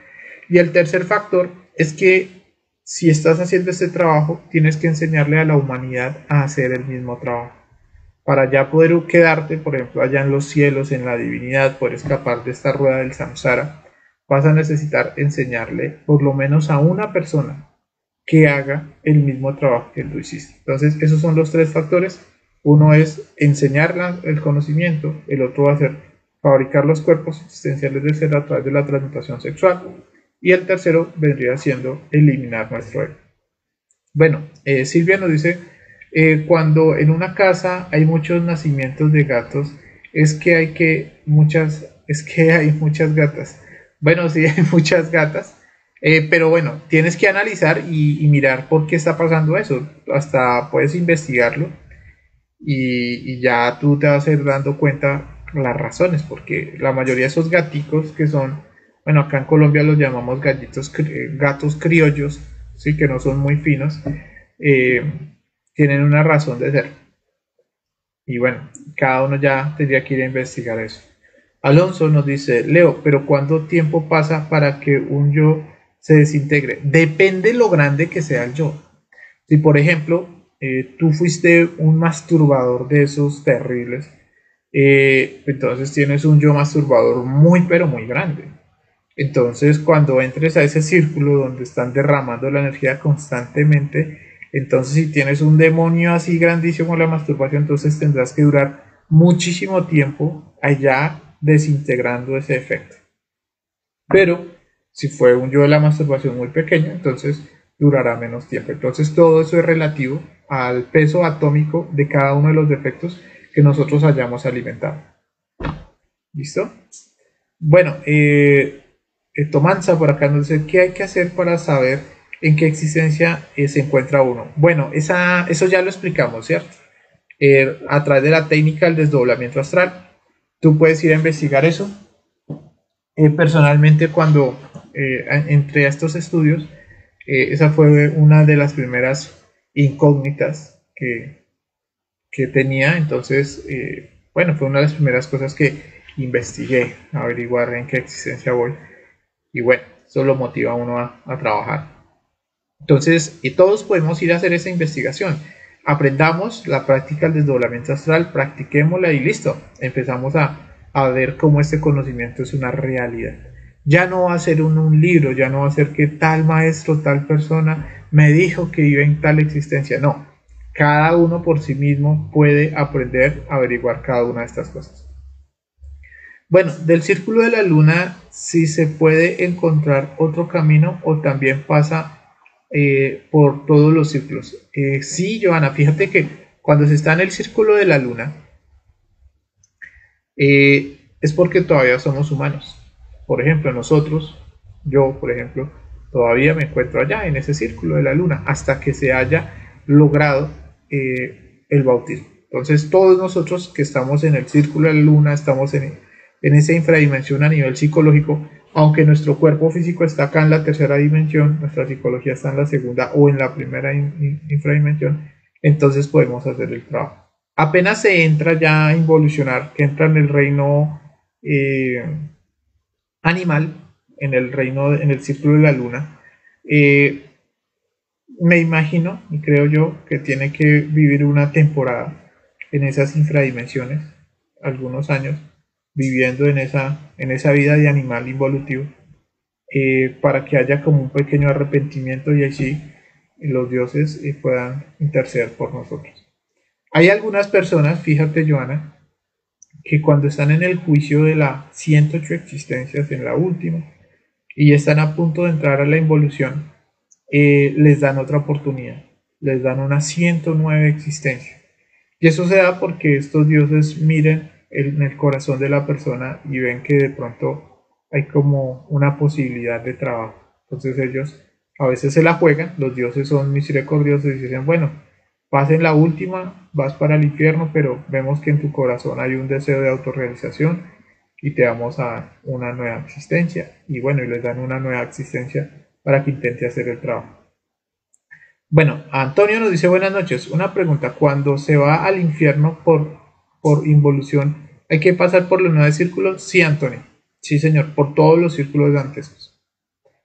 Y el tercer factor es que si estás haciendo este trabajo, tienes que enseñarle a la humanidad a hacer el mismo trabajo. Para ya poder quedarte, por ejemplo, allá en los cielos, en la divinidad, poder escapar de esta rueda del samsara, vas a necesitar enseñarle por lo menos a una persona que haga el mismo trabajo que tú hiciste. Entonces, esos son los tres factores. Uno es enseñar el conocimiento, el otro va a ser fabricar los cuerpos existenciales del ser a través de la transmutación sexual, y el tercero vendría siendo eliminar nuestro ego. Bueno, Silvia nos dice, cuando en una casa hay muchos nacimientos de gatos, es que hay muchas gatas. Bueno, sí, hay muchas gatas, pero bueno, tienes que analizar y mirar por qué está pasando eso. Hasta puedes investigarlo y ya tú te vas a ir dando cuenta las razones, porque la mayoría de esos gaticos que son, bueno, acá en Colombia los llamamos gatos criollos, sí, que no son muy finos, tienen una razón de ser. Y bueno, cada uno ya tendría que ir a investigar eso. Alonso nos dice, Leo, pero ¿cuánto tiempo pasa para que un yo se desintegre? Depende lo grande que sea el yo. Si por ejemplo, tú fuiste un masturbador de esos terribles, entonces tienes un yo masturbador muy pero muy grande. Entonces cuando entres a ese círculo donde están derramando la energía constantemente, entonces si tienes un demonio así grandísimo en la masturbación, entonces tendrás que durar muchísimo tiempo allá desintegrando ese efecto. Pero si fue un yo de la masturbación muy pequeño, entonces durará menos tiempo. Entonces todo eso es relativo al peso atómico de cada uno de los defectos que nosotros hayamos alimentado. ¿Listo? Bueno, Tomanza por acá nos dice, ¿qué hay que hacer para saber en qué existencia se encuentra uno? Bueno, eso ya lo explicamos, ¿cierto? A través de la técnica del desdoblamiento astral, tú puedes ir a investigar eso. Personalmente, cuando entré a estos estudios, esa fue una de las primeras incógnitas que tenía. Entonces, bueno, fue una de las primeras cosas que investigué, averiguar en qué existencia voy. Y bueno, eso lo motiva a uno a trabajar. Entonces, todos podemos ir a hacer esa investigación. Aprendamos la práctica del desdoblamiento astral, practiquémosla y listo. Empezamos a ver cómo este conocimiento es una realidad. Ya no va a ser un libro, ya no va a ser que tal maestro, tal persona me dijo que iba en tal existencia. No, cada uno por sí mismo puede aprender a averiguar cada una de estas cosas. Bueno, del círculo de la luna si se puede encontrar otro camino o también pasa por todos los círculos. Sí, Johanna, fíjate que cuando se está en el círculo de la luna, es porque todavía somos humanos. Por ejemplo, nosotros, yo por ejemplo, todavía me encuentro allá en ese círculo de la luna hasta que se haya logrado el bautismo. Entonces todos nosotros que estamos en el círculo de la luna, estamos en esa infradimensión a nivel psicológico, aunque nuestro cuerpo físico está acá en la tercera dimensión, nuestra psicología está en la segunda o en la primera infradimensión, entonces podemos hacer el trabajo. Apenas se entra ya a involucionar, que entra en el reino animal, en el reino, en el círculo de la luna, me imagino y creo yo que tiene que vivir una temporada en esas infradimensiones, algunos años, viviendo en esa vida de animal involutivo, para que haya como un pequeño arrepentimiento y así los dioses puedan interceder por nosotros. Hay algunas personas, fíjate Johanna, que cuando están en el juicio de las 108 existencias, en la última, y están a punto de entrar a la involución, les dan otra oportunidad, les dan una 109 existencia. Y eso se da porque estos dioses miren en el corazón de la persona y ven que de pronto hay como una posibilidad de trabajo. Entonces ellos a veces se la juegan, los dioses son misericordiosos y dicen, bueno, pasen la última, vas para el infierno, pero vemos que en tu corazón hay un deseo de autorrealización y te damos a una nueva existencia. Y bueno, y les dan una nueva existencia para que intente hacer el trabajo. Bueno, Antonio nos dice buenas noches. Una pregunta, cuando se va al infierno por involución, ¿hay que pasar por los 9 círculos? Sí, Antonio. Sí, señor, por todos los círculos dantescos.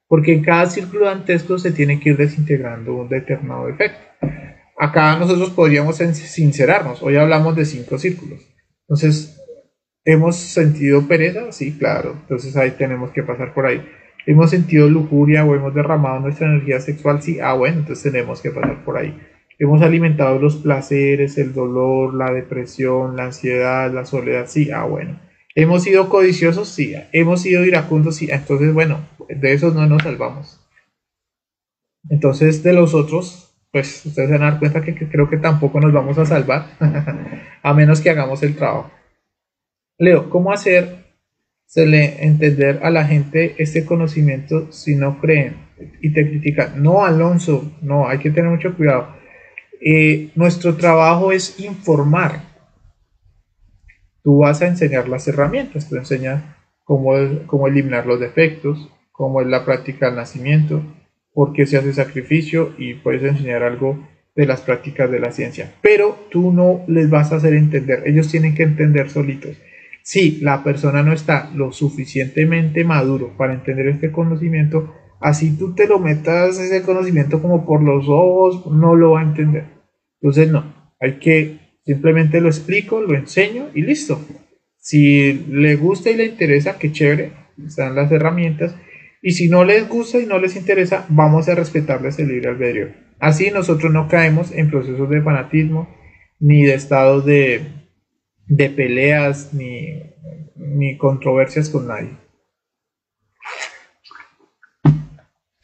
Porque en cada círculo dantesco se tiene que ir desintegrando un determinado efecto. Acá nosotros podríamos sincerarnos. Hoy hablamos de 5 círculos. Entonces, ¿hemos sentido pereza? Sí, claro. Entonces ahí tenemos que pasar por ahí. ¿Hemos sentido lujuria o hemos derramado nuestra energía sexual? Sí, bueno, entonces tenemos que pasar por ahí. ¿Hemos alimentado los placeres, el dolor, la depresión, la ansiedad, la soledad? Sí, bueno. ¿Hemos sido codiciosos? Sí. ¿Hemos sido iracundos? Sí. Entonces, bueno, de esos no nos salvamos. Entonces, de los otros, pues ustedes se van a dar cuenta que creo que tampoco nos vamos a salvar, a menos que hagamos el trabajo. Leo, ¿cómo hacerle entender a la gente este conocimiento si no creen y te critican? No, Alonso, no, hay que tener mucho cuidado. Nuestro trabajo es informar. Tú vas a enseñar las herramientas, tú enseñas cómo eliminar los defectos, cómo es la práctica del nacimiento, por qué se hace sacrificio y puedes enseñar algo de las prácticas de la ciencia. Pero tú no les vas a hacer entender, ellos tienen que entender solitos. Si la persona no está lo suficientemente maduro para entender este conocimiento, así tú te lo metas ese conocimiento como por los ojos, no lo va a entender. Entonces no, hay que simplemente lo explico, lo enseño y listo. Si le gusta y le interesa, qué chévere, están las herramientas. Y si no les gusta y no les interesa, vamos a respetarles el libre albedrío. Así nosotros no caemos en procesos de fanatismo, ni de estados de peleas, ni controversias con nadie.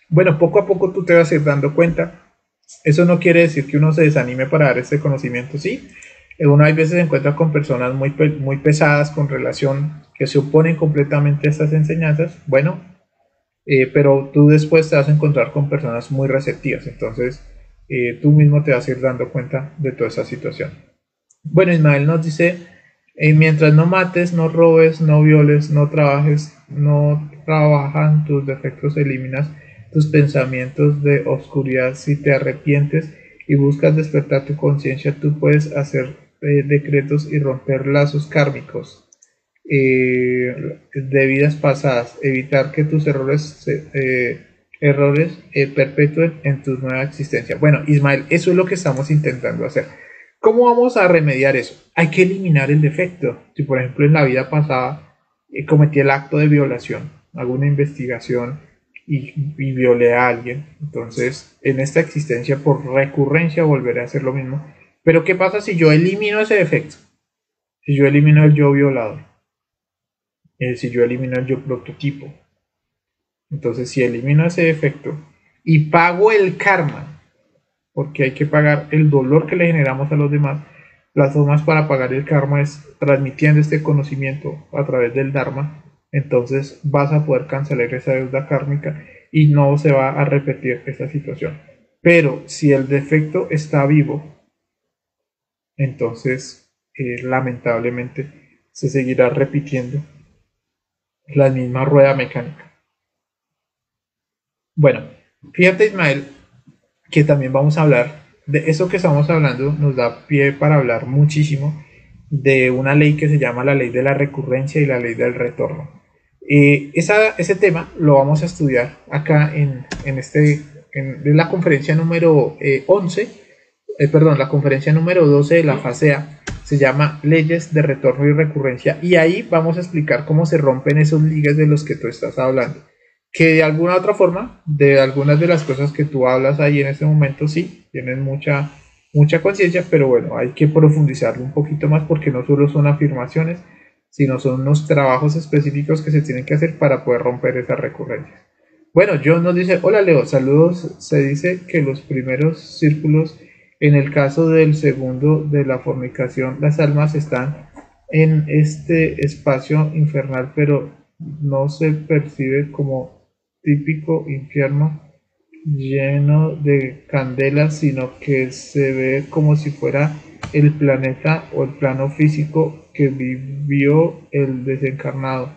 Bueno, poco a poco tú te vas a ir dando cuenta. Eso no quiere decir que uno se desanime para dar este conocimiento, sí. Uno a veces se encuentra con personas muy pesadas con relación que se oponen completamente a estas enseñanzas. Bueno, pero tú después te vas a encontrar con personas muy receptivas. Entonces, tú mismo te vas a ir dando cuenta de toda esa situación. Bueno, Ismael nos dice, mientras no mates, no robes, no violes, no trabajes, no trabajan tus defectos, eliminas tus pensamientos de oscuridad. Si te arrepientes y buscas despertar tu conciencia, tú puedes hacer decretos y romper lazos kármicos de vidas pasadas, evitar que tus errores perpetúen en tu nueva existencia. Bueno, Ismael, eso es lo que estamos intentando hacer. ¿Cómo vamos a remediar eso? Hay que eliminar el defecto. Si por ejemplo en la vida pasada cometí el acto de violación, hago una investigación y violé a alguien, entonces en esta existencia por recurrencia volveré a hacer lo mismo. Pero ¿qué pasa si yo elimino ese defecto? Si yo elimino el yo violador. si yo elimino el yo prototipo. Entonces, si elimino ese defecto y pago el karma, porque hay que pagar el dolor que le generamos a los demás, las formas para pagar el karma es transmitiendo este conocimiento a través del Dharma. Entonces vas a poder cancelar esa deuda kármica y no se va a repetir esa situación. Pero si el defecto está vivo, entonces lamentablemente se seguirá repitiendo la misma rueda mecánica. Bueno, fíjate, Ismael, que también vamos a hablar de eso que estamos hablando, nos da pie para hablar muchísimo de una ley que se llama la ley de la recurrencia y la ley del retorno. Ese tema lo vamos a estudiar acá en la conferencia número 11, perdón, la conferencia número 12 de la fase A, se llama leyes de retorno y recurrencia, y ahí vamos a explicar cómo se rompen esos ligues de los que tú estás hablando, que de alguna otra forma, de algunas de las cosas que tú hablas ahí en este momento, sí, tienen mucha conciencia, pero bueno, hay que profundizarlo un poquito más porque no solo son afirmaciones, sino son unos trabajos específicos que se tienen que hacer para poder romper esas recurrencias. Bueno, John nos dice, hola Leo, saludos. Se dice que los primeros círculos, en el caso del segundo de la fornicación, las almas están en este espacio infernal, pero no se percibe como típico infierno lleno de candelas, sino que se ve como si fuera el planeta o el plano físico que vivió el desencarnado.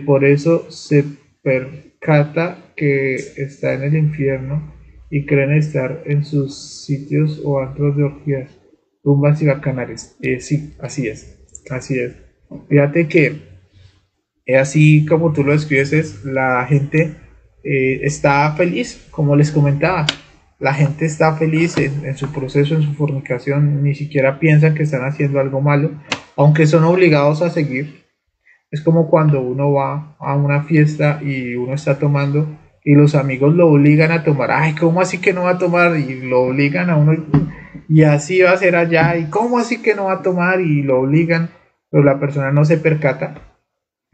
Por eso se percata que está en el infierno y creen estar en sus sitios o antros de orgías, rumbas y bacanales. Sí, así es, así es. Fíjate que así como tú lo describes, es la gente está feliz, como les comentaba. La gente está feliz en su proceso, en su fornicación, ni siquiera piensan que están haciendo algo malo, aunque son obligados a seguir. Es como cuando uno va a una fiesta y uno está tomando y los amigos lo obligan a tomar. Ay, ¿cómo así que no va a tomar? Y lo obligan a uno. Y así va a ser allá. ¿Y cómo así que no va a tomar? Y lo obligan, pero la persona no se percata.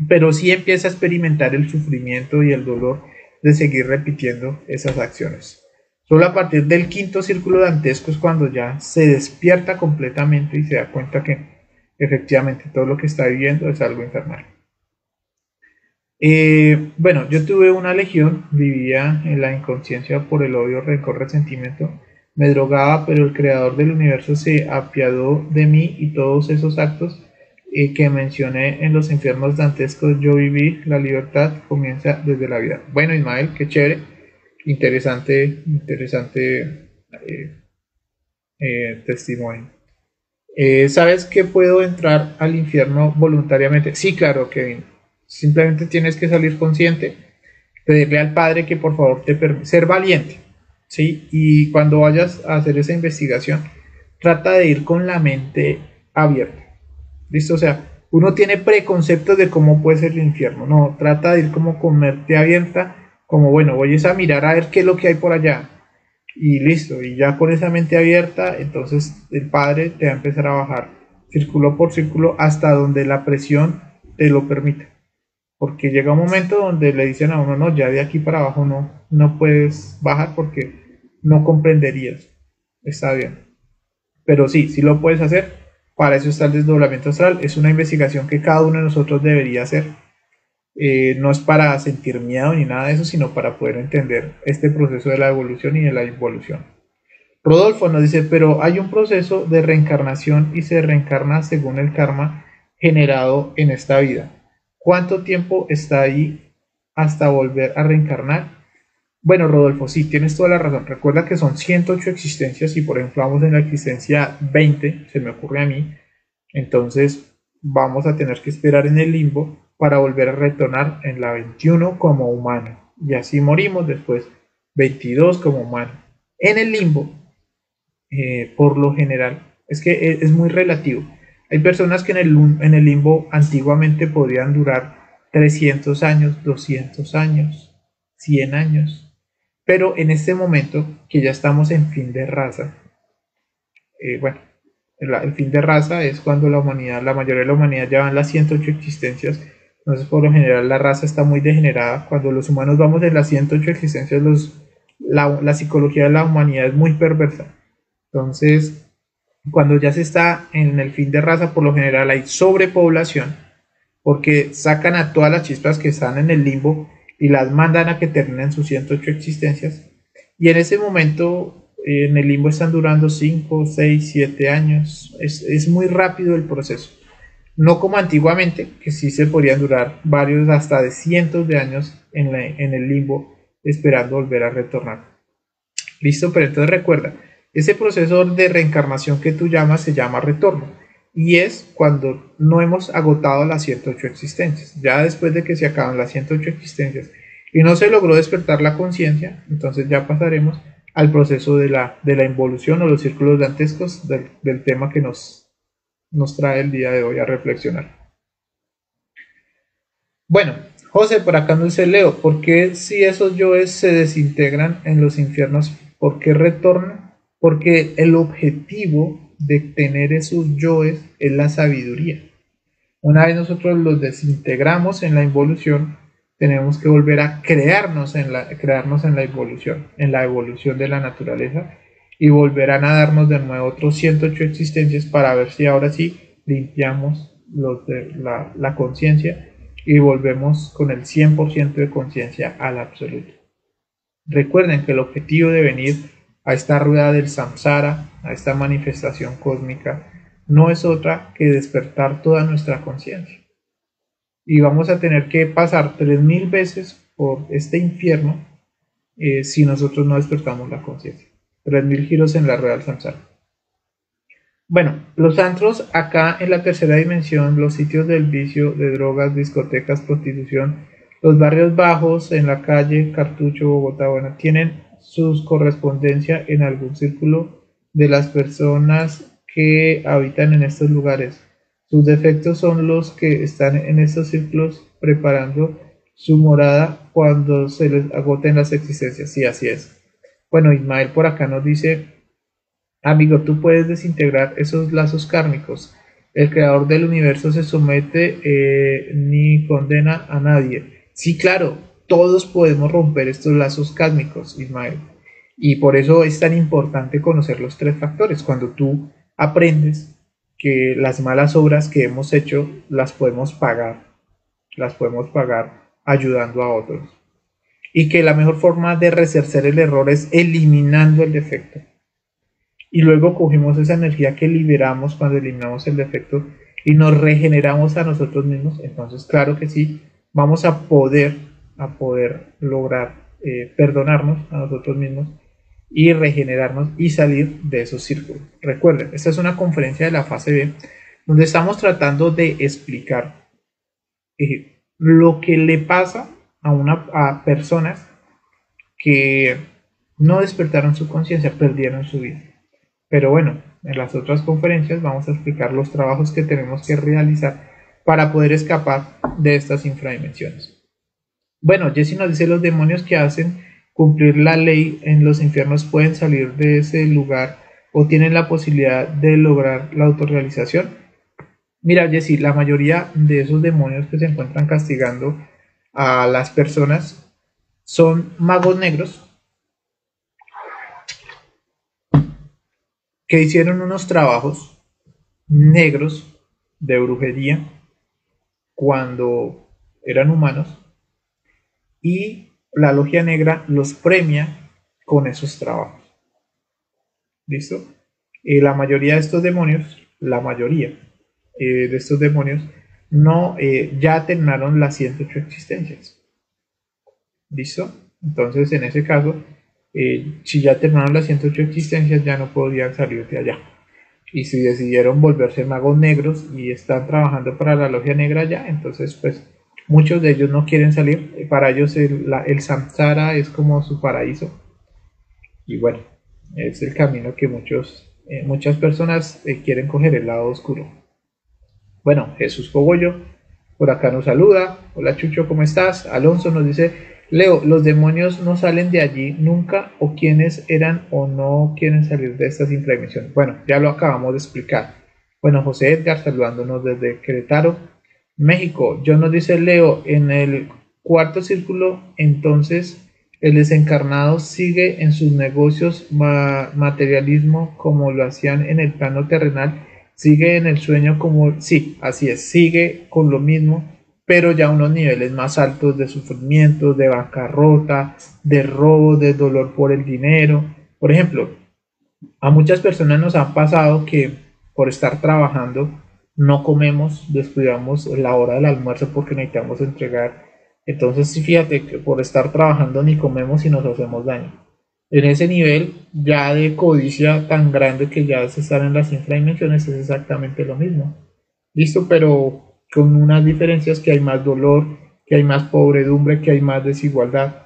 Pero sí empieza a experimentar el sufrimiento y el dolor de seguir repitiendo esas acciones. Solo a partir del quinto círculo dantesco es cuando ya se despierta completamente y se da cuenta que efectivamente todo lo que está viviendo es algo infernal. Bueno, yo tuve una legión, vivía en la inconsciencia por el odio, rencor, resentimiento, me drogaba, pero el creador del universo se apiadó de mí y todos esos actos que mencioné en los infiernos dantescos yo viví, la libertad comienza desde la vida. Bueno, Ismael, qué chévere, interesante testimonio. ¿Sabes que puedo entrar al infierno voluntariamente? Sí, claro, Kevin. Simplemente tienes que salir consciente, pedirle al Padre que por favor te permita ser valiente, ¿sí? Y cuando vayas a hacer esa investigación, trata de ir con la mente abierta. ¿Listo? O sea, uno tiene preconceptos de cómo puede ser el infierno. No, trata de ir como con mente abierta, como bueno, voy a mirar a ver qué es lo que hay por allá. Y listo, y ya con esa mente abierta, entonces el Padre te va a empezar a bajar círculo por círculo hasta donde la presión te lo permite. Porque llega un momento donde le dicen a uno, no, ya de aquí para abajo no puedes bajar porque no comprenderías. Está bien. Pero sí, sí lo puedes hacer. Para eso está el desdoblamiento astral. Es una investigación que cada uno de nosotros debería hacer. No es para sentir miedo ni nada de eso, sino para poder entender este proceso de la evolución y de la involución. Rodolfo nos dice, pero hay un proceso de reencarnación y se reencarna según el karma generado en esta vida. ¿Cuánto tiempo está ahí hasta volver a reencarnar? Bueno, Rodolfo, sí, tienes toda la razón. Recuerda que son 108 existencias y por ejemplo vamos en la existencia 20, se me ocurre a mí. Entonces vamos a tener que esperar en el limbo para volver a retornar en la 21 como humano. Y así morimos después 22 como humano. En el limbo, por lo general, es que es muy relativo. Hay personas que en el limbo antiguamente podían durar 300 años, 200 años, 100 años. Pero en este momento, que ya estamos en fin de raza, bueno, el fin de raza es cuando la humanidad, la mayoría de la humanidad ya van las 108 existencias, Entonces, por lo general, la raza está muy degenerada. Cuando los humanos vamos en las 108 existencias, la psicología de la humanidad es muy perversa. Entonces, cuando ya se está en el fin de raza, por lo general hay sobrepoblación, porque sacan a todas las chispas que están en el limbo y las mandan a que terminen sus 108 existencias. Y en ese momento, en el limbo están durando 5, 6, 7 años. Es muy rápido el proceso. No como antiguamente, que sí se podían durar varios, hasta de cientos de años en el limbo, esperando volver a retornar. Listo, pero entonces recuerda, ese proceso de reencarnación que tú llamas se llama retorno. Y es cuando no hemos agotado las 108 existencias. Ya después de que se acaban las 108 existencias y no se logró despertar la conciencia, entonces ya pasaremos al proceso de la involución o los círculos dantescos del tema que nos trae el día de hoy a reflexionar. Bueno, José, por acá nos dice Leo, ¿por qué si esos yoes se desintegran en los infiernos, por qué retornan? Porque el objetivo de tener esos yoes es la sabiduría. Una vez nosotros los desintegramos en la involución, tenemos que volver a crearnos en la involución, en la evolución de la naturaleza, y volverán a darnos de nuevo otros 108 existencias para ver si ahora sí limpiamos la conciencia y volvemos con el 100% de conciencia al absoluto. Recuerden que el objetivo de venir a esta rueda del samsara, a esta manifestación cósmica, no es otra que despertar toda nuestra conciencia. Y vamos a tener que pasar 3000 veces por este infierno si nosotros no despertamos la conciencia. 3000 giros en la rueda del samsara. Bueno, los antros acá en la tercera dimensión, los sitios del vicio, de drogas, discotecas, prostitución, los barrios bajos en la calle, Cartucho, Bogotá, bueno, tienen su correspondencia en algún círculo de las personas que habitan en estos lugares. Sus defectos son los que están en estos círculos preparando su morada cuando se les agoten las existencias. Sí, así es. Bueno, Ismael por acá nos dice: amigo, tú puedes desintegrar esos lazos kármicos. El creador del universo se somete ni condena a nadie. Sí, claro, todos podemos romper estos lazos kármicos, Ismael. Y por eso es tan importante conocer los 3 factores. Cuando tú aprendes que las malas obras que hemos hecho las podemos pagar ayudando a otros. Y que la mejor forma de resarcir el error es eliminando el defecto. Y luego cogemos esa energía que liberamos cuando eliminamos el defecto y nos regeneramos a nosotros mismos. Entonces, claro que sí, vamos a poder lograr perdonarnos a nosotros mismos y regenerarnos y salir de esos círculos. Recuerden, esta es una conferencia de la fase B donde estamos tratando de explicar lo que le pasa a personas que no despertaron su conciencia, perdieron su vida. Pero bueno, en las otras conferencias vamos a explicar los trabajos que tenemos que realizar para poder escapar de estas infradimensiones. Bueno, Jesse nos dice: los demonios que hacen cumplir la ley en los infiernos pueden salir de ese lugar o tienen la posibilidad de lograr la autorrealización. Mira, Jesse, la mayoría de esos demonios que se encuentran castigando a las personas son magos negros que hicieron unos trabajos negros de brujería cuando eran humanos y la logia negra los premia con esos trabajos. ¿Listo? La mayoría de estos demonios, no ya terminaron las 108 existencias. ¿Listo? Entonces, en ese caso, si ya terminaron las 108 existencias, ya no podían salir de allá. Y si decidieron volverse magos negros y están trabajando para la logia negra ya, entonces pues muchos de ellos no quieren salir. Para ellos el samsara es como su paraíso. Y bueno, es el camino que muchas personas quieren coger, el lado oscuro. Bueno, Jesús Cogollo por acá nos saluda. Hola Chucho, ¿cómo estás? Alonso nos dice: Leo, los demonios no salen de allí nunca, o quienes eran o no quieren salir de estas infradimensiones. Bueno, ya lo acabamos de explicar. Bueno, José Edgar saludándonos desde Querétaro. México, John nos dice Leo, en el cuarto círculo, entonces el desencarnado sigue en sus negocios materialismo como lo hacían en el plano terrenal, sigue en el sueño como, sí, así es, sigue con lo mismo, pero ya a unos niveles más altos de sufrimiento, de bancarrota, de robo, de dolor por el dinero. Por ejemplo, a muchas personas nos ha pasado que por estar trabajando no comemos, descuidamos la hora del almuerzo porque necesitamos entregar. Entonces, sí, fíjate que por estar trabajando ni comemos y nos hacemos daño. En ese nivel ya de codicia tan grande que ya se están en las infradimensiones es exactamente lo mismo. Listo, pero con unas diferencias que hay más dolor, que hay más pobredumbre, que hay más desigualdad.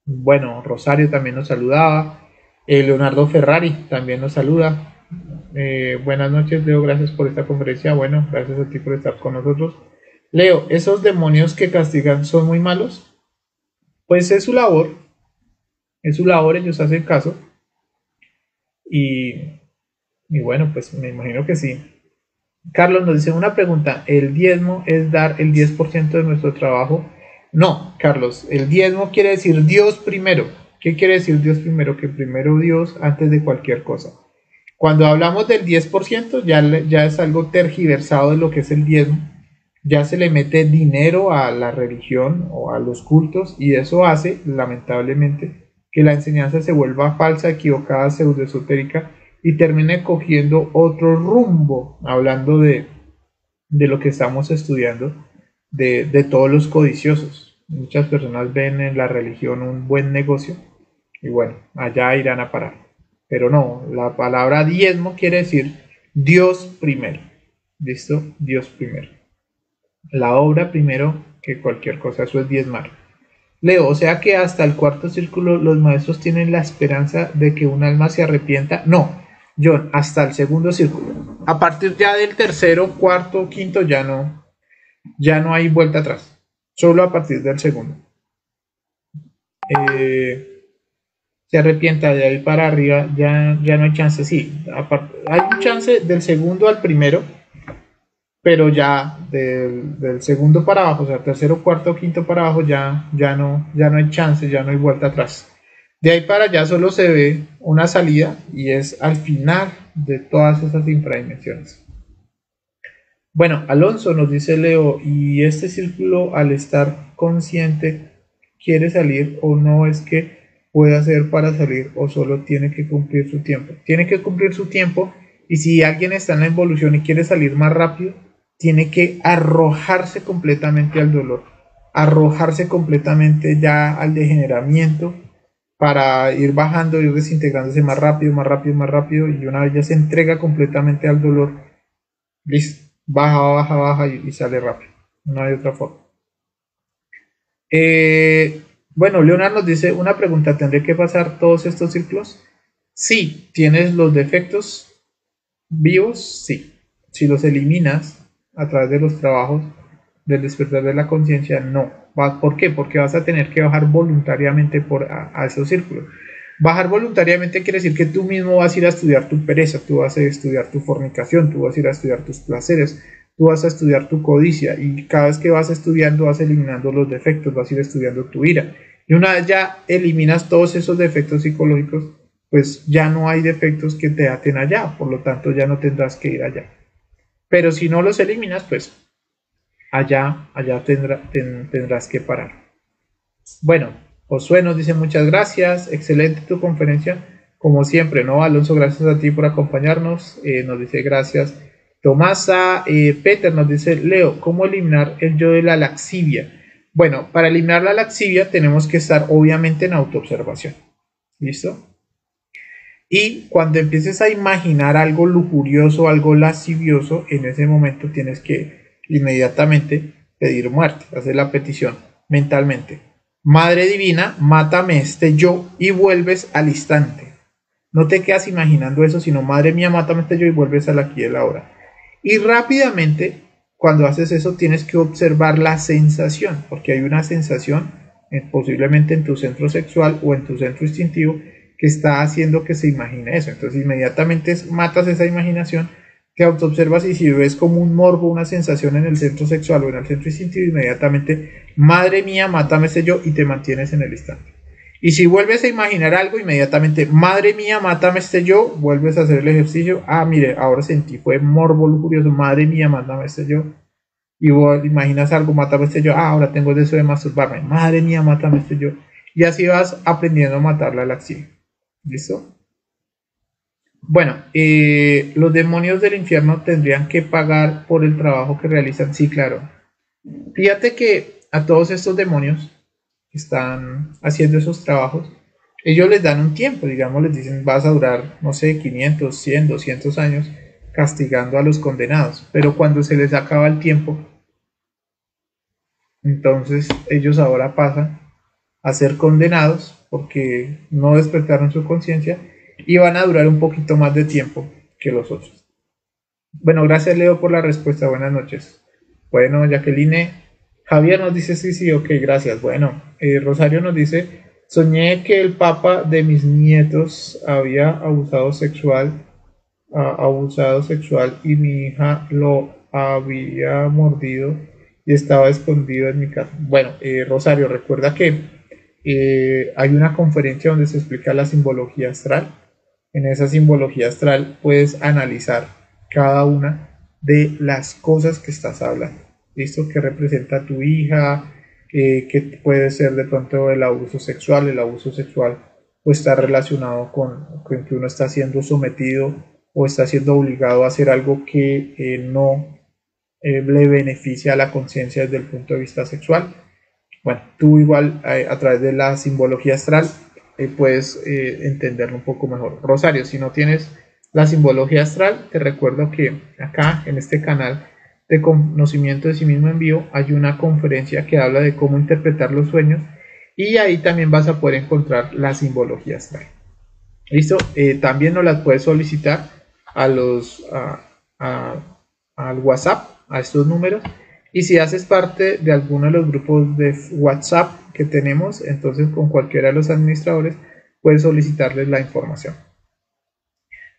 Bueno, Rosario también nos saludaba. Leonardo Ferrari también nos saluda. Buenas noches, Leo, gracias por esta conferencia. Bueno, gracias a ti por estar con nosotros. Leo, ¿esos demonios que castigan son muy malos? Pues es su labor, ellos hacen caso. Y, y bueno, pues me imagino que sí. Carlos nos dice una pregunta, ¿el diezmo es dar el 10% de nuestro trabajo? No, Carlos, el diezmo quiere decir Dios primero. ¿Qué quiere decir Dios primero? Que primero Dios antes de cualquier cosa. Cuando hablamos del 10% ya es algo tergiversado de lo que es el diezmo. Ya se le mete dinero a la religión o a los cultos y eso hace, lamentablemente, que la enseñanza se vuelva falsa, equivocada, pseudoesotérica y termine cogiendo otro rumbo, hablando de lo que estamos estudiando, de todos los codiciosos. Muchas personas ven en la religión un buen negocio y bueno, allá irán a parar. Pero no, la palabra diezmo quiere decir Dios primero. ¿Listo? Dios primero. La obra primero que cualquier cosa, eso es diezmar. Leo, o sea que hasta el cuarto círculo los maestros tienen la esperanza de que un alma se arrepienta. No, John, hasta el segundo círculo. A partir ya del tercero, cuarto, quinto, ya no hay vuelta atrás. Solo a partir del segundo. Se arrepienta de ahí para arriba, ya no hay chance. Sí, hay un chance del segundo al primero, pero ya del segundo para abajo, o sea, tercero, cuarto, quinto para abajo, ya no hay chance, ya no hay vuelta atrás. De ahí para allá solo se ve una salida y es al final de todas esas infradimensiones. Bueno, Alonso nos dice Leo, y este círculo al estar consciente quiere salir o no es que puede hacer para salir o solo tiene que cumplir su tiempo. Tiene que cumplir su tiempo y si alguien está en la involución y quiere salir más rápido, tiene que arrojarse completamente al dolor, arrojarse completamente ya al degeneramiento para ir bajando, ir desintegrándose más rápido, más rápido, más rápido y una vez ya se entrega completamente al dolor, listo, baja, baja, baja y sale rápido, no hay otra forma. Bueno, Leonardo nos dice una pregunta, ¿tendré que pasar todos estos círculos? Sí, tienes los defectos vivos, sí. Si los eliminas a través de los trabajos del despertar de la conciencia, no. ¿Por qué? Porque vas a tener que bajar voluntariamente a esos círculos. Bajar voluntariamente quiere decir que tú mismo vas a ir a estudiar tu pereza, tú vas a estudiar tu fornicación, tú vas a ir a estudiar tus placeres, tú vas a estudiar tu codicia y cada vez que vas estudiando vas eliminando los defectos, vas a ir estudiando tu ira. Y una vez ya eliminas todos esos defectos psicológicos, pues ya no hay defectos que te aten allá, por lo tanto ya no tendrás que ir allá. Pero si no los eliminas, pues allá tendrás que parar. Bueno, Josué nos dice muchas gracias, excelente tu conferencia, como siempre, ¿no? Alonso, gracias a ti por acompañarnos, nos dice gracias. Tomasa, Peter nos dice, Leo, ¿cómo eliminar el yo de la laxivia? Bueno, para eliminar la laxivia tenemos que estar obviamente en autoobservación, ¿listo? Y cuando empieces a imaginar algo lujurioso, algo lascivioso, en ese momento tienes que inmediatamente pedir muerte, hacer la petición mentalmente. Madre divina, mátame este yo y vuelves al instante. No te quedas imaginando eso, sino madre mía, mátame este yo y vuelves al aquí y el ahora. Y rápidamente, cuando haces eso, tienes que observar la sensación, porque hay una sensación, posiblemente en tu centro sexual o en tu centro instintivo, que está haciendo que se imagine eso. Entonces inmediatamente matas esa imaginación, te autoobservas y si ves como un morbo, una sensación en el centro sexual o en el centro instintivo, inmediatamente, madre mía, mátame este yo, y te mantienes en el instante. Y si vuelves a imaginar algo, inmediatamente, madre mía, mátame este yo, vuelves a hacer el ejercicio. Ah, mire, ahora sentí, fue morbo lujurioso, madre mía, mátame este yo. Y vos imaginas algo, mátame este yo. Ah, ahora tengo el deseo de masturbarme, madre mía, mátame este yo. Y así vas aprendiendo a matarla a la acción. ¿Listo? Bueno, los demonios del infierno tendrían que pagar por el trabajo que realizan. Sí, claro. Fíjate que a todos estos demonios que están haciendo esos trabajos, ellos les dan un tiempo, digamos, les dicen vas a durar, no sé, 500, 100, 200 años castigando a los condenados, pero cuando se les acaba el tiempo, entonces ellos ahora pasan a ser condenados porque no despertaron su conciencia y van a durar un poquito más de tiempo que los otros. Bueno, gracias Leo por la respuesta, buenas noches. Bueno, Jacqueline, Javier nos dice sí, sí, ok, gracias. Bueno, Rosario nos dice, soñé que el papá de mis nietos había abusado sexual y mi hija lo había mordido y estaba escondido en mi casa. Bueno, Rosario, recuerda que hay una conferencia donde se explica la simbología astral. En esa simbología astral puedes analizar cada una de las cosas que estás hablando. ¿Listo? ¿Qué representa tu hija? ¿Qué puede ser de pronto el abuso sexual? El abuso sexual pues está relacionado con que uno está siendo sometido o está siendo obligado a hacer algo que no le beneficia a la conciencia desde el punto de vista sexual. Bueno, tú igual a través de la simbología astral puedes entenderlo un poco mejor. Rosario, si no tienes la simbología astral, te recuerdo que acá en este canal de conocimiento de sí mismo en vivo hay una conferencia que habla de cómo interpretar los sueños y ahí también vas a poder encontrar la simbología astral. ¿Listo? También nos las puedes solicitar a los al WhatsApp, a estos números. Y si haces parte de alguno de los grupos de WhatsApp que tenemos, entonces con cualquiera de los administradores puedes solicitarles la información.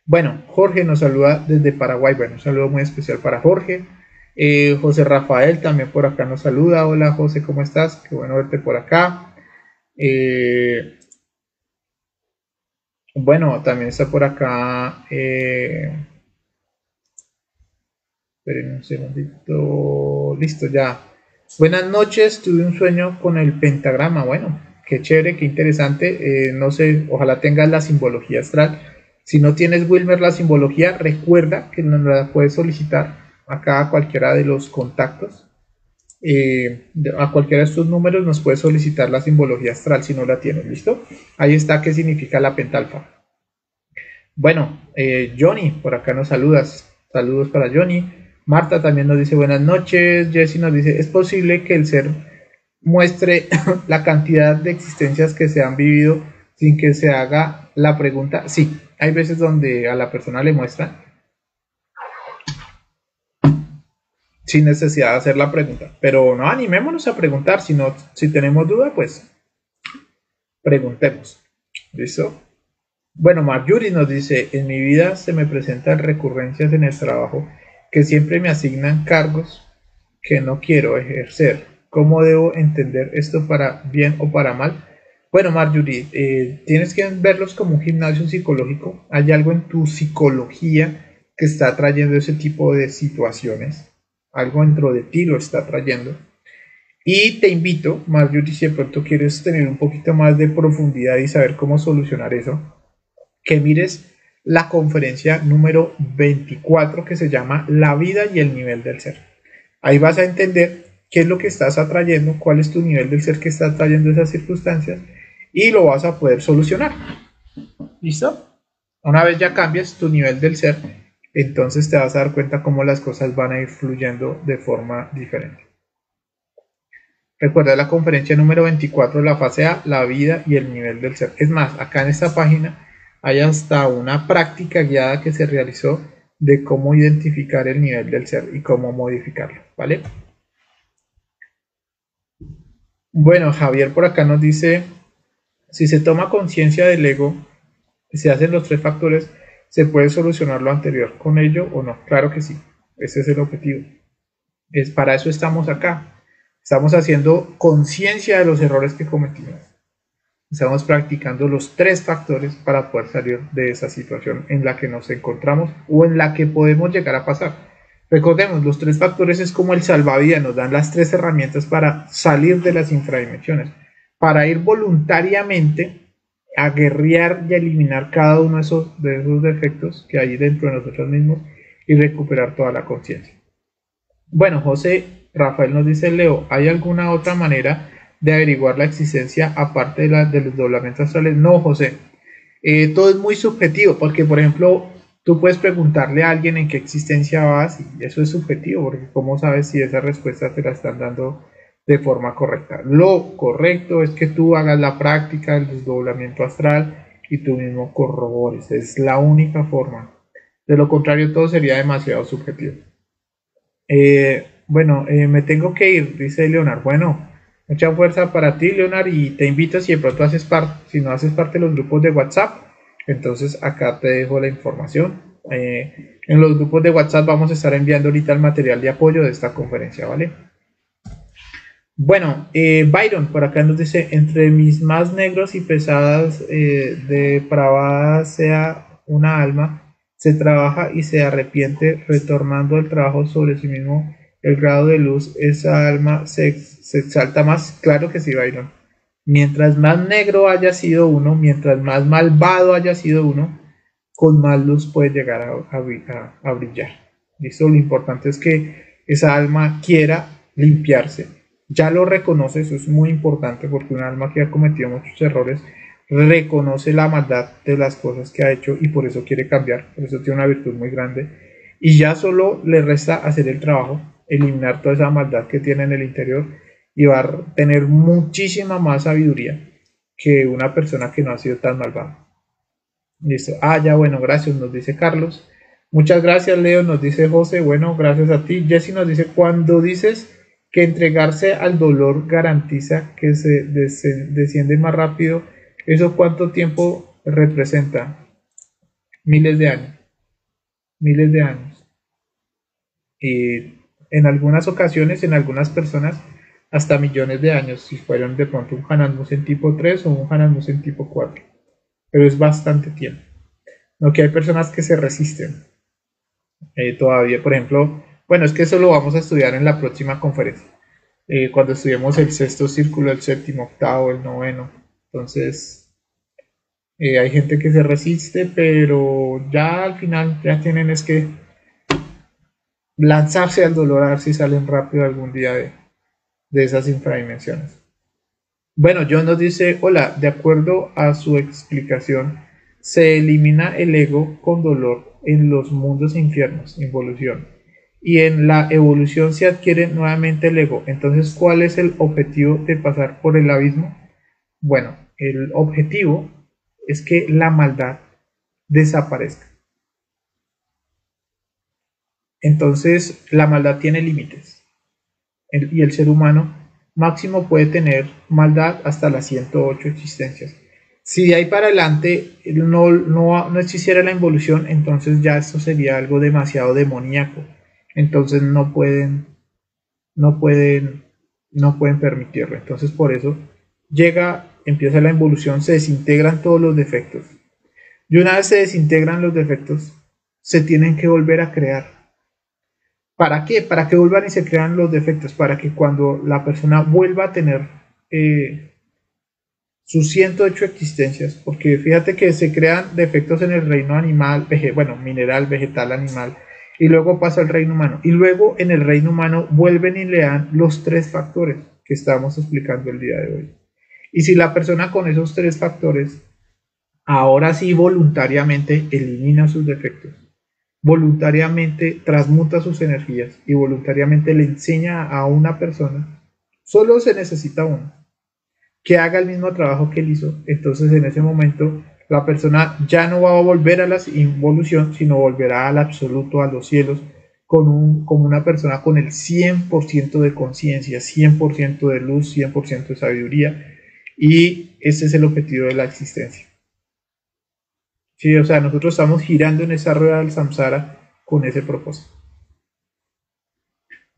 Bueno, Jorge nos saluda desde Paraguay. Bueno, un saludo muy especial para Jorge. José Rafael también por acá nos saluda. Hola José, ¿cómo estás? Qué bueno verte por acá. Bueno, también está por acá. Esperen un segundito. Listo, ya. Buenas noches, tuve un sueño con el pentagrama. Bueno, qué chévere, qué interesante. No sé, ojalá tengas la simbología astral. Si no tienes, Wilmer, la simbología, recuerda que nos la puedes solicitar acá a cualquiera de los contactos. A cualquiera de estos números nos puedes solicitar la simbología astral si no la tienes, ¿listo? Ahí está qué significa la pentalfa. Bueno, Johnny, por acá nos saludas. Saludos para Johnny. Marta también nos dice buenas noches. Jessie nos dice, ¿es posible que el ser muestre la cantidad de existencias que se han vivido sin que se haga la pregunta? Sí, hay veces donde a la persona le muestra sin necesidad de hacer la pregunta. Pero no animémonos a preguntar, sino si tenemos duda, pues preguntemos. ¿Listo? Bueno, Marjorie nos dice, en mi vida se me presentan recurrencias en el trabajo que siempre me asignan cargos que no quiero ejercer. ¿Cómo debo entender esto para bien o para mal? Bueno, Marjorie, tienes que verlos como un gimnasio psicológico. Hay algo en tu psicología que está trayendo ese tipo de situaciones. Algo dentro de ti lo está trayendo. Y te invito, Marjorie, si de pronto quieres tener un poquito más de profundidad y saber cómo solucionar eso, que mires la conferencia número 24 que se llama La vida y el nivel del ser. Ahí vas a entender qué es lo que estás atrayendo, cuál es tu nivel del ser que está atrayendo esas circunstancias y lo vas a poder solucionar. ¿Listo? Una vez ya cambies tu nivel del ser, entonces te vas a dar cuenta cómo las cosas van a ir fluyendo de forma diferente. Recuerda la conferencia número 24, la fase A, la vida y el nivel del ser. Es más, acá en esta página hay hasta una práctica guiada que se realizó de cómo identificar el nivel del ser y cómo modificarlo, ¿vale? Bueno, Javier por acá nos dice, si se toma conciencia del ego, se hacen los tres factores, ¿Se puede solucionar lo anterior con ello o no? Claro que sí, ese es el objetivo. Para eso estamos acá. Estamos haciendo conciencia de los errores que cometimos. Estamos practicando los 3 factores para poder salir de esa situación en la que nos encontramos o en la que podemos llegar a pasar. Recordemos, los 3 factores es como el salvavidas, nos dan las 3 herramientas para salir de las infradimensiones, para ir voluntariamente a guerrear y a eliminar cada uno de esos defectos que hay dentro de nosotros mismos y recuperar toda la conciencia. Bueno, José Rafael nos dice, Leo, ¿hay alguna otra manera de averiguar la existencia aparte de los desdoblamientos astrales? No, José, todo es muy subjetivo, porque por ejemplo, tú puedes preguntarle a alguien en qué existencia vas y eso es subjetivo, porque ¿cómo sabes si esa respuesta te la están dando de forma correcta? Lo correcto es que tú hagas la práctica del desdoblamiento astral y tú mismo corrobores, es la única forma. De lo contrario, todo sería demasiado subjetivo. Me tengo que ir, dice Leonard. Bueno, mucha fuerza para ti, Leonard, y te invito si de pronto si no haces parte de los grupos de WhatsApp, entonces acá te dejo la información. En los grupos de WhatsApp vamos a estar enviando ahorita el material de apoyo de esta conferencia, ¿vale? Bueno, Byron por acá nos dice, entre mis más negros y pesadas depravadas sea una alma, se trabaja y se arrepiente, retornando al trabajo sobre sí mismo el grado de luz, esa alma se exalta más. Claro que sí, Byron. Mientras más negro haya sido uno, mientras más malvado haya sido uno, con más luz puede llegar a brillar. ¿Listo? Lo importante es que esa alma quiera limpiarse. Ya lo reconoce, eso es muy importante, porque un alma que ha cometido muchos errores reconoce la maldad de las cosas que ha hecho y por eso quiere cambiar, por eso tiene una virtud muy grande y ya solo le resta hacer el trabajo, eliminar toda esa maldad que tiene en el interior y va a tener muchísima más sabiduría que una persona que no ha sido tan malvada. Listo. Ya bueno, gracias, nos dice Carlos. Muchas gracias, Leo, nos dice José. Bueno, gracias a ti. Jessy nos dice, cuando dices que entregarse al dolor garantiza que se desciende más rápido, ¿eso cuánto tiempo representa? Miles de años. Miles de años. Y en algunas ocasiones, en algunas personas, hasta millones de años, si fueron de pronto un Hananmusen tipo 3 o un Hananmusen tipo 4. Pero es bastante tiempo. No, que hay personas que se resisten. Todavía, por ejemplo, bueno, es que eso lo vamos a estudiar en la próxima conferencia. Cuando estudiemos el 6º círculo, el 7º, 8º, el 9º. Entonces, hay gente que se resiste, pero ya al final ya tienen es que lanzarse al dolor a ver si salen rápido algún día de esas infradimensiones. Bueno, John nos dice, hola, de acuerdo a su explicación, se elimina el ego con dolor en los mundos infiernos, involución, y en la evolución se adquiere nuevamente el ego. Entonces, ¿cuál es el objetivo de pasar por el abismo? Bueno, el objetivo es que la maldad desaparezca. Entonces, la maldad tiene límites y el ser humano máximo puede tener maldad hasta las 108 existencias. Si de ahí para adelante no existiera la involución, entonces ya esto sería algo demasiado demoníaco. Entonces no pueden permitirlo. Entonces por eso empieza la involución, se desintegran todos los defectos. Y una vez se desintegran los defectos, se tienen que volver a crear. ¿Para qué? Para que vuelvan y se crean los defectos, para que cuando la persona vuelva a tener sus 108 existencias, porque fíjate que se crean defectos en el reino animal, mineral, vegetal, animal, y luego pasa al reino humano, y luego en el reino humano vuelven y le dan los 3 factores que estamos explicando el día de hoy. Y si la persona con esos 3 factores ahora sí voluntariamente elimina sus defectos, voluntariamente transmuta sus energías y voluntariamente le enseña a una persona, solo se necesita uno, que haga el mismo trabajo que él hizo, entonces en ese momento la persona ya no va a volver a la involución, sino volverá al absoluto, a los cielos, como una persona con el 100% de conciencia, 100% de luz, 100% de sabiduría, y ese es el objetivo de la existencia. Sí, o sea, nosotros estamos girando en esa rueda del samsara con ese propósito.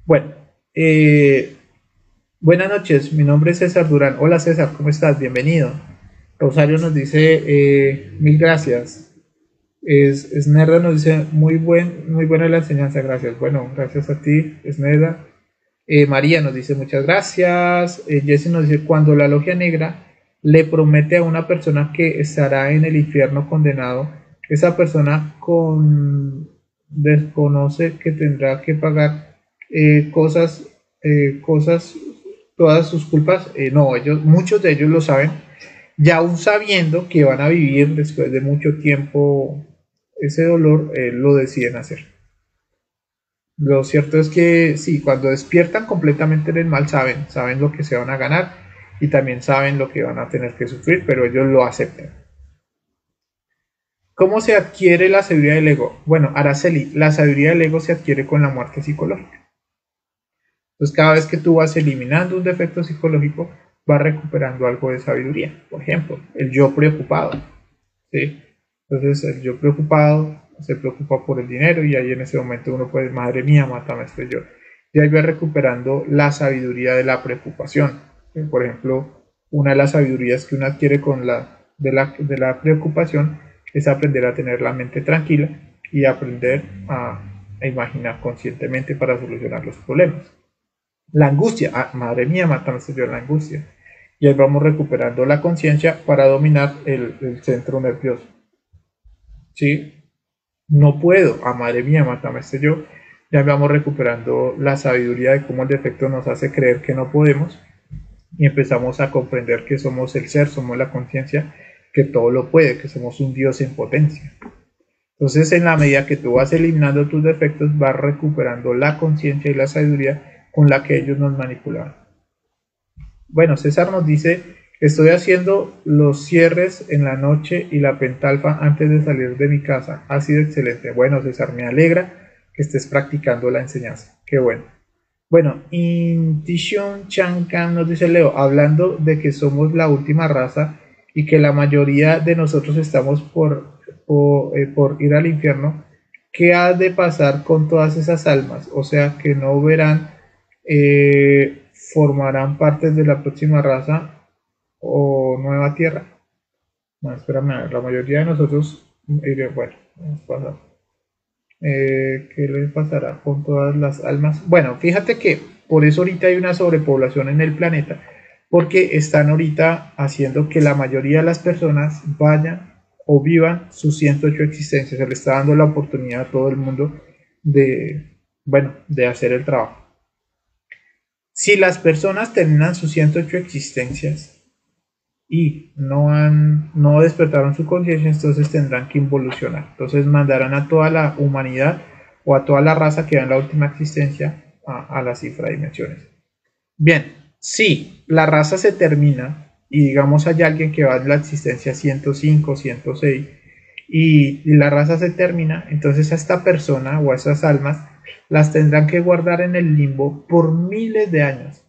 Bueno, buenas noches, mi nombre es César Durán. Hola César, ¿cómo estás? Bienvenido. Rosario nos dice, mil gracias. Esnerda nos dice, muy buena la enseñanza, gracias. Bueno, gracias a ti, Esnerda. María nos dice, muchas gracias. Jesse nos dice, cuando la logia negra le promete a una persona que estará en el infierno condenado, esa persona desconoce que tendrá que pagar cosas, todas sus culpas. No, muchos de ellos lo saben, ya aún sabiendo que van a vivir después de mucho tiempo ese dolor, lo deciden hacer. Lo cierto es que sí, cuando despiertan completamente en el mal saben lo que se van a ganar y también saben lo que van a tener que sufrir, pero ellos lo aceptan. ¿Cómo se adquiere la sabiduría del ego? Bueno, Araceli, la sabiduría del ego se adquiere con la muerte psicológica. Entonces, cada vez que tú vas eliminando un defecto psicológico, vas recuperando algo de sabiduría. Por ejemplo, el yo preocupado. ¿Sí? Entonces, el yo preocupado se preocupa por el dinero y ahí en ese momento uno puede, madre mía, mátame, estoy yo. Y ahí va recuperando la sabiduría de la preocupación. Por ejemplo, una de las sabidurías que uno adquiere con de la preocupación es aprender a tener la mente tranquila y aprender a imaginar conscientemente para solucionar los problemas. La angustia, madre mía, mátame, estoy yo, la angustia. Y ahí vamos recuperando la conciencia para dominar el centro nervioso. ¿Sí? No puedo, madre mía, mátame este yo. Ya vamos recuperando la sabiduría de cómo el defecto nos hace creer que no podemos y empezamos a comprender que somos el ser, somos la conciencia, que todo lo puede, que somos un Dios en potencia. Entonces, en la medida que tú vas eliminando tus defectos, vas recuperando la conciencia y la sabiduría con la que ellos nos manipulaban. Bueno, César nos dice, estoy haciendo los cierres en la noche y la pentalfa antes de salir de mi casa. Ha sido excelente. Bueno, César, me alegra que estés practicando la enseñanza. Qué bueno. Bueno, Intishon Chankan nos dice Leo, hablando de que somos la última raza y que la mayoría de nosotros estamos por ir al infierno, ¿qué ha de pasar con todas esas almas? O sea, que no verán, formarán partes de la próxima raza o nueva tierra. Bueno, espérame, a ver, la mayoría de nosotros, bueno, vamos a pasar. ¿Qué le pasará con todas las almas? Bueno, fíjate que por eso ahorita hay una sobrepoblación en el planeta, porque están ahorita haciendo que la mayoría de las personas vayan o vivan sus 108 existencias. Se le está dando la oportunidad a todo el mundo de, bueno, de hacer el trabajo. Si las personas terminan sus 108 existencias y no despertaron su conciencia, entonces tendrán que involucionar. Entonces mandarán a toda la humanidad o a toda la raza que va en la última existencia a las infradimensiones. Bien, si la raza se termina y digamos hay alguien que va en la existencia 105, 106 y la raza se termina, entonces a esta persona o a esas almas las tendrán que guardar en el limbo por miles de años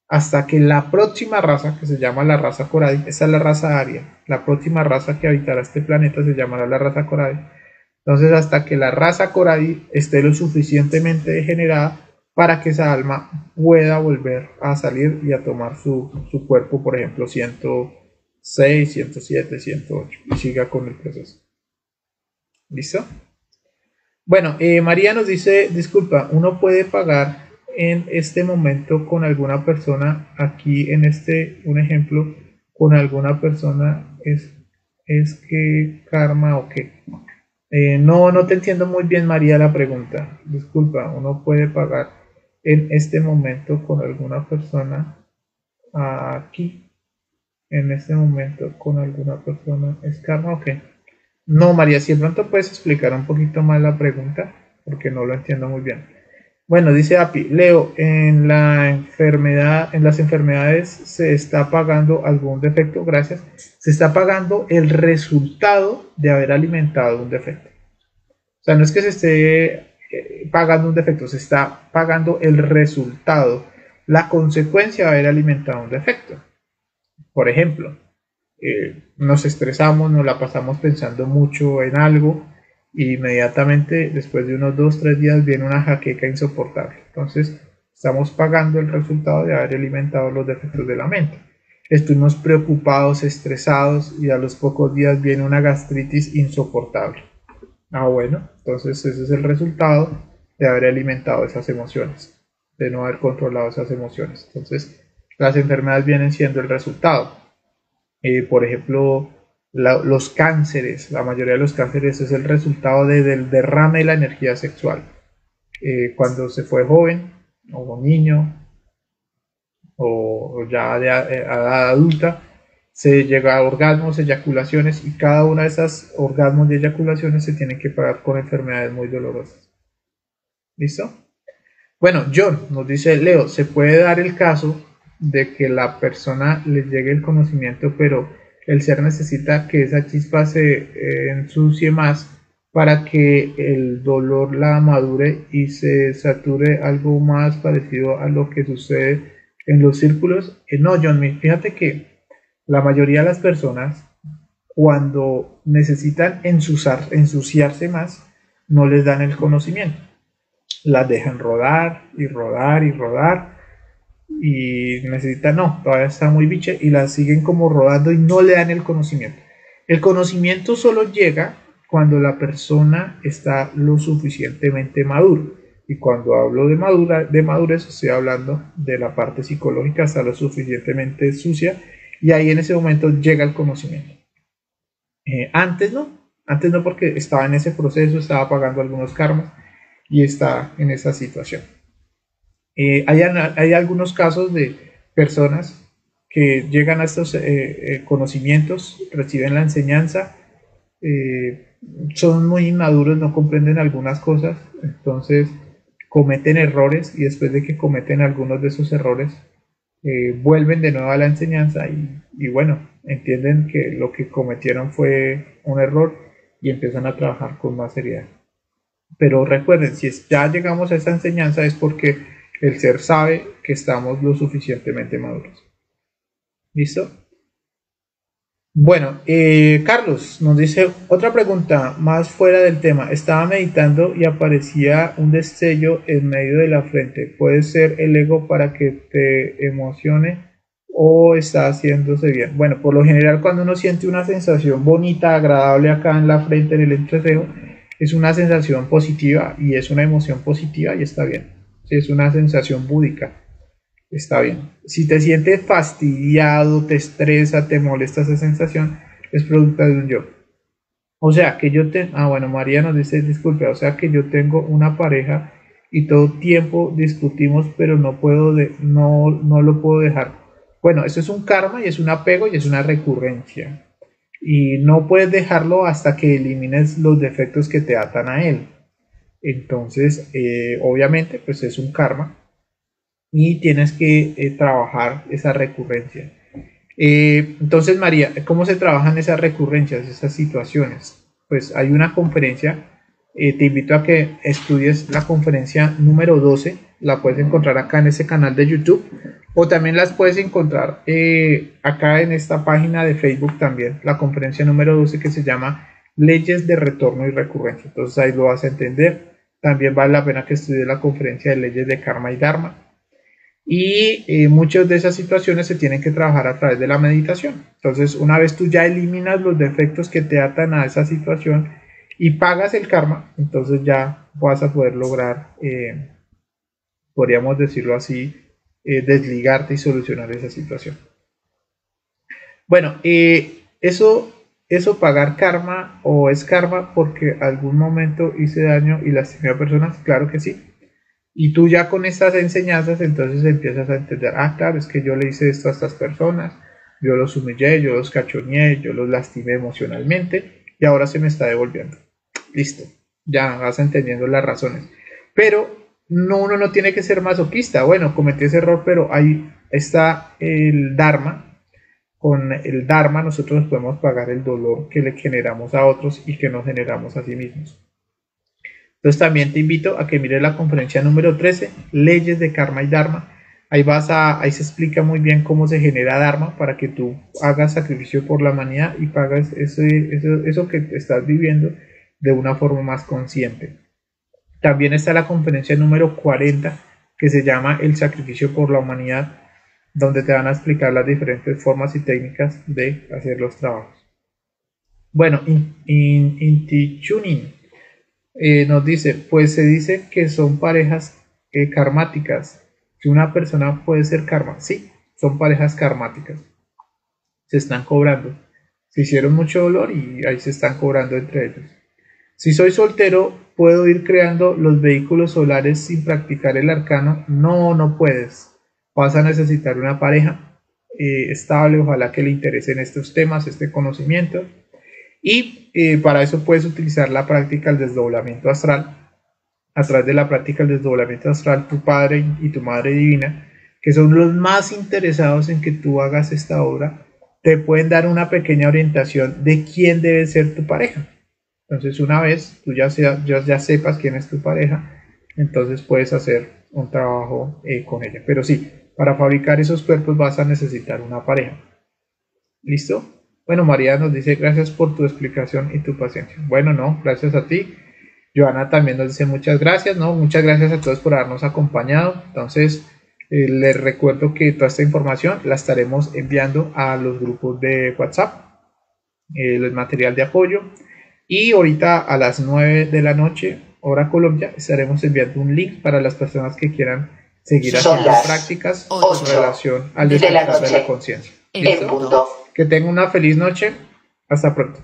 hasta que la próxima raza, que se llama la raza Coradi, esa es la raza aria, la próxima raza que habitará este planeta se llamará la raza Coradi. Entonces, hasta que la raza Coradi esté lo suficientemente degenerada para que esa alma pueda volver a salir y a tomar su cuerpo, por ejemplo, 106, 107, 108, y siga con el proceso. ¿Listo? Bueno, María nos dice, disculpa, uno puede pagar en este momento con alguna persona, aquí en un ejemplo, con alguna persona, es que karma o qué. No te entiendo muy bien, María, la pregunta. Disculpa, uno puede pagar en este momento con alguna persona aquí, en este momento con alguna persona, ¿es karma o qué? No, María, si de pronto puedes explicar un poquito más la pregunta, porque no lo entiendo muy bien. Bueno, dice Api, Leo, en las enfermedades se está pagando algún defecto, gracias. Se está pagando el resultado de haber alimentado un defecto. O sea, no es que se esté pagando un defecto, se está pagando el resultado, la consecuencia de haber alimentado un defecto. Por ejemplo, nos estresamos, nos la pasamos pensando mucho en algo y inmediatamente después de unos 2-3 días viene una jaqueca insoportable. Entonces estamos pagando el resultado de haber alimentado los defectos de la mente. Estuvimos preocupados, estresados y a los pocos días viene una gastritis insoportable. Bueno, entonces ese es el resultado de haber alimentado esas emociones, de no haber controlado esas emociones. Entonces las enfermedades vienen siendo el resultado. Por ejemplo, los cánceres, la mayoría de los cánceres es el resultado del derrame de la energía sexual. Cuando se fue joven o niño o ya de edad adulta, se llega a orgasmos, eyaculaciones, y cada una de esas orgasmos y eyaculaciones se tienen que pagar con enfermedades muy dolorosas. ¿Listo? Bueno, John nos dice, Leo, ¿se puede dar el caso de que la persona le llegue el conocimiento, pero el ser necesita que esa chispa se ensucie más para que el dolor la madure y se sature algo más parecido a lo que sucede en los círculos? No, John, fíjate que la mayoría de las personas, cuando necesitan ensuciarse más, no les dan el conocimiento. Las dejan rodar y rodar y rodar y necesitan, no, todavía está muy biche, y las siguen como rodando y no le dan el conocimiento. El conocimiento solo llega cuando la persona está lo suficientemente maduro. Y cuando hablo de madurez, estoy hablando de la parte psicológica, está lo suficientemente sucia, y ahí en ese momento llega el conocimiento. Antes no, porque estaba en ese proceso, estaba pagando algunos karmas y está en esa situación. Hay algunos casos de personas que llegan a estos conocimientos, reciben la enseñanza, son muy inmaduros, no comprenden algunas cosas, entonces cometen errores, y después de que cometen algunos de esos errores, vuelven de nuevo a la enseñanza y bueno, entienden que lo que cometieron fue un error y empiezan a trabajar con más seriedad. Pero recuerden, si ya llegamos a esta enseñanza es porque el ser sabe que estamos lo suficientemente maduros. ¿Listo? Bueno, Carlos nos dice otra pregunta más fuera del tema. Estaba meditando y aparecía un destello en medio de la frente. ¿Puede ser el ego para que te emocione o está haciéndose bien? Bueno, por lo general cuando uno siente una sensación bonita, agradable acá en la frente, en el entrecejo, es una sensación positiva y es una emoción positiva y está bien. Es una sensación búdica. Está bien. Si te sientes fastidiado, te estresa, te molesta esa sensación, es producto de un yo. O sea, que yo bueno, María nos dice, disculpe, o sea que yo tengo una pareja y todo tiempo discutimos, pero no lo puedo dejar. Bueno, eso es un karma y es un apego y es una recurrencia. Y no puedes dejarlo hasta que elimines los defectos que te atan a él. Entonces, obviamente, pues es un karma y tienes que trabajar esa recurrencia. Entonces, María, ¿cómo se trabajan esas recurrencias, esas situaciones? Pues hay una conferencia, te invito a que estudies la conferencia número 12, la puedes encontrar acá en ese canal de YouTube, o también las puedes encontrar acá en esta página de Facebook también, la conferencia número 12 que se llama Leyes de Retorno y Recurrencia. Entonces ahí lo vas a entender. También vale la pena que estudies la conferencia de Leyes de Karma y Dharma. Y muchas de esas situaciones se tienen que trabajar a través de la meditación. Entonces, una vez tú ya eliminas los defectos que te atan a esa situación y pagas el karma, entonces ya vas a poder lograr, podríamos decirlo así, desligarte y solucionar esa situación. Bueno, eso pagar karma, o es karma porque algún momento hice daño y lastimé a personas, claro que sí. Y tú ya con estas enseñanzas entonces empiezas a entender, claro, es que yo le hice esto a estas personas, yo los humillé, yo los cachoneé, yo los lastimé emocionalmente y ahora se me está devolviendo. Listo, ya vas entendiendo las razones. Pero uno no tiene que ser masoquista. Bueno, cometí ese error, pero ahí está el Dharma. Con el Dharma nosotros podemos pagar el dolor que le generamos a otros y que nos generamos a sí mismos. Entonces también te invito a que mires la conferencia número 13, Leyes de Karma y Dharma. Ahí se explica muy bien cómo se genera Dharma para que tú hagas sacrificio por la humanidad y pagas eso que estás viviendo de una forma más consciente. También está la conferencia número 40 que se llama El sacrificio por la humanidad, donde te van a explicar las diferentes formas y técnicas de hacer los trabajos. Bueno, Inti Chunin nos dice, pues se dice que son parejas karmáticas, que una persona puede ser karma. Sí, son parejas karmáticas. Se están cobrando. Se hicieron mucho dolor y ahí se están cobrando entre ellos. Si soy soltero, ¿puedo ir creando los vehículos solares sin practicar el arcano? No, no puedes. Vas a necesitar una pareja estable, ojalá que le interesen estos temas, este conocimiento. Y para eso puedes utilizar la práctica del desdoblamiento astral. A través de la práctica del desdoblamiento astral, tu padre y tu madre divina, que son los más interesados en que tú hagas esta obra, te pueden dar una pequeña orientación de quién debe ser tu pareja. Entonces, una vez tú ya sepas quién es tu pareja, entonces puedes hacer un trabajo con ella. Pero sí, para fabricar esos cuerpos vas a necesitar una pareja. ¿Listo? Bueno, María nos dice gracias por tu explicación y tu paciencia. Bueno, no, gracias a ti. Joana también nos dice muchas gracias, ¿no? Muchas gracias a todos por habernos acompañado. Entonces, les recuerdo que toda esta información la estaremos enviando a los grupos de WhatsApp, el material de apoyo. Y ahorita a las 9 de la noche, hora Colombia, estaremos enviando un link para las personas que quieran seguir haciendo prácticas en relación al despertar de la conciencia. ¿Listo? Que tengan una feliz noche. Hasta pronto.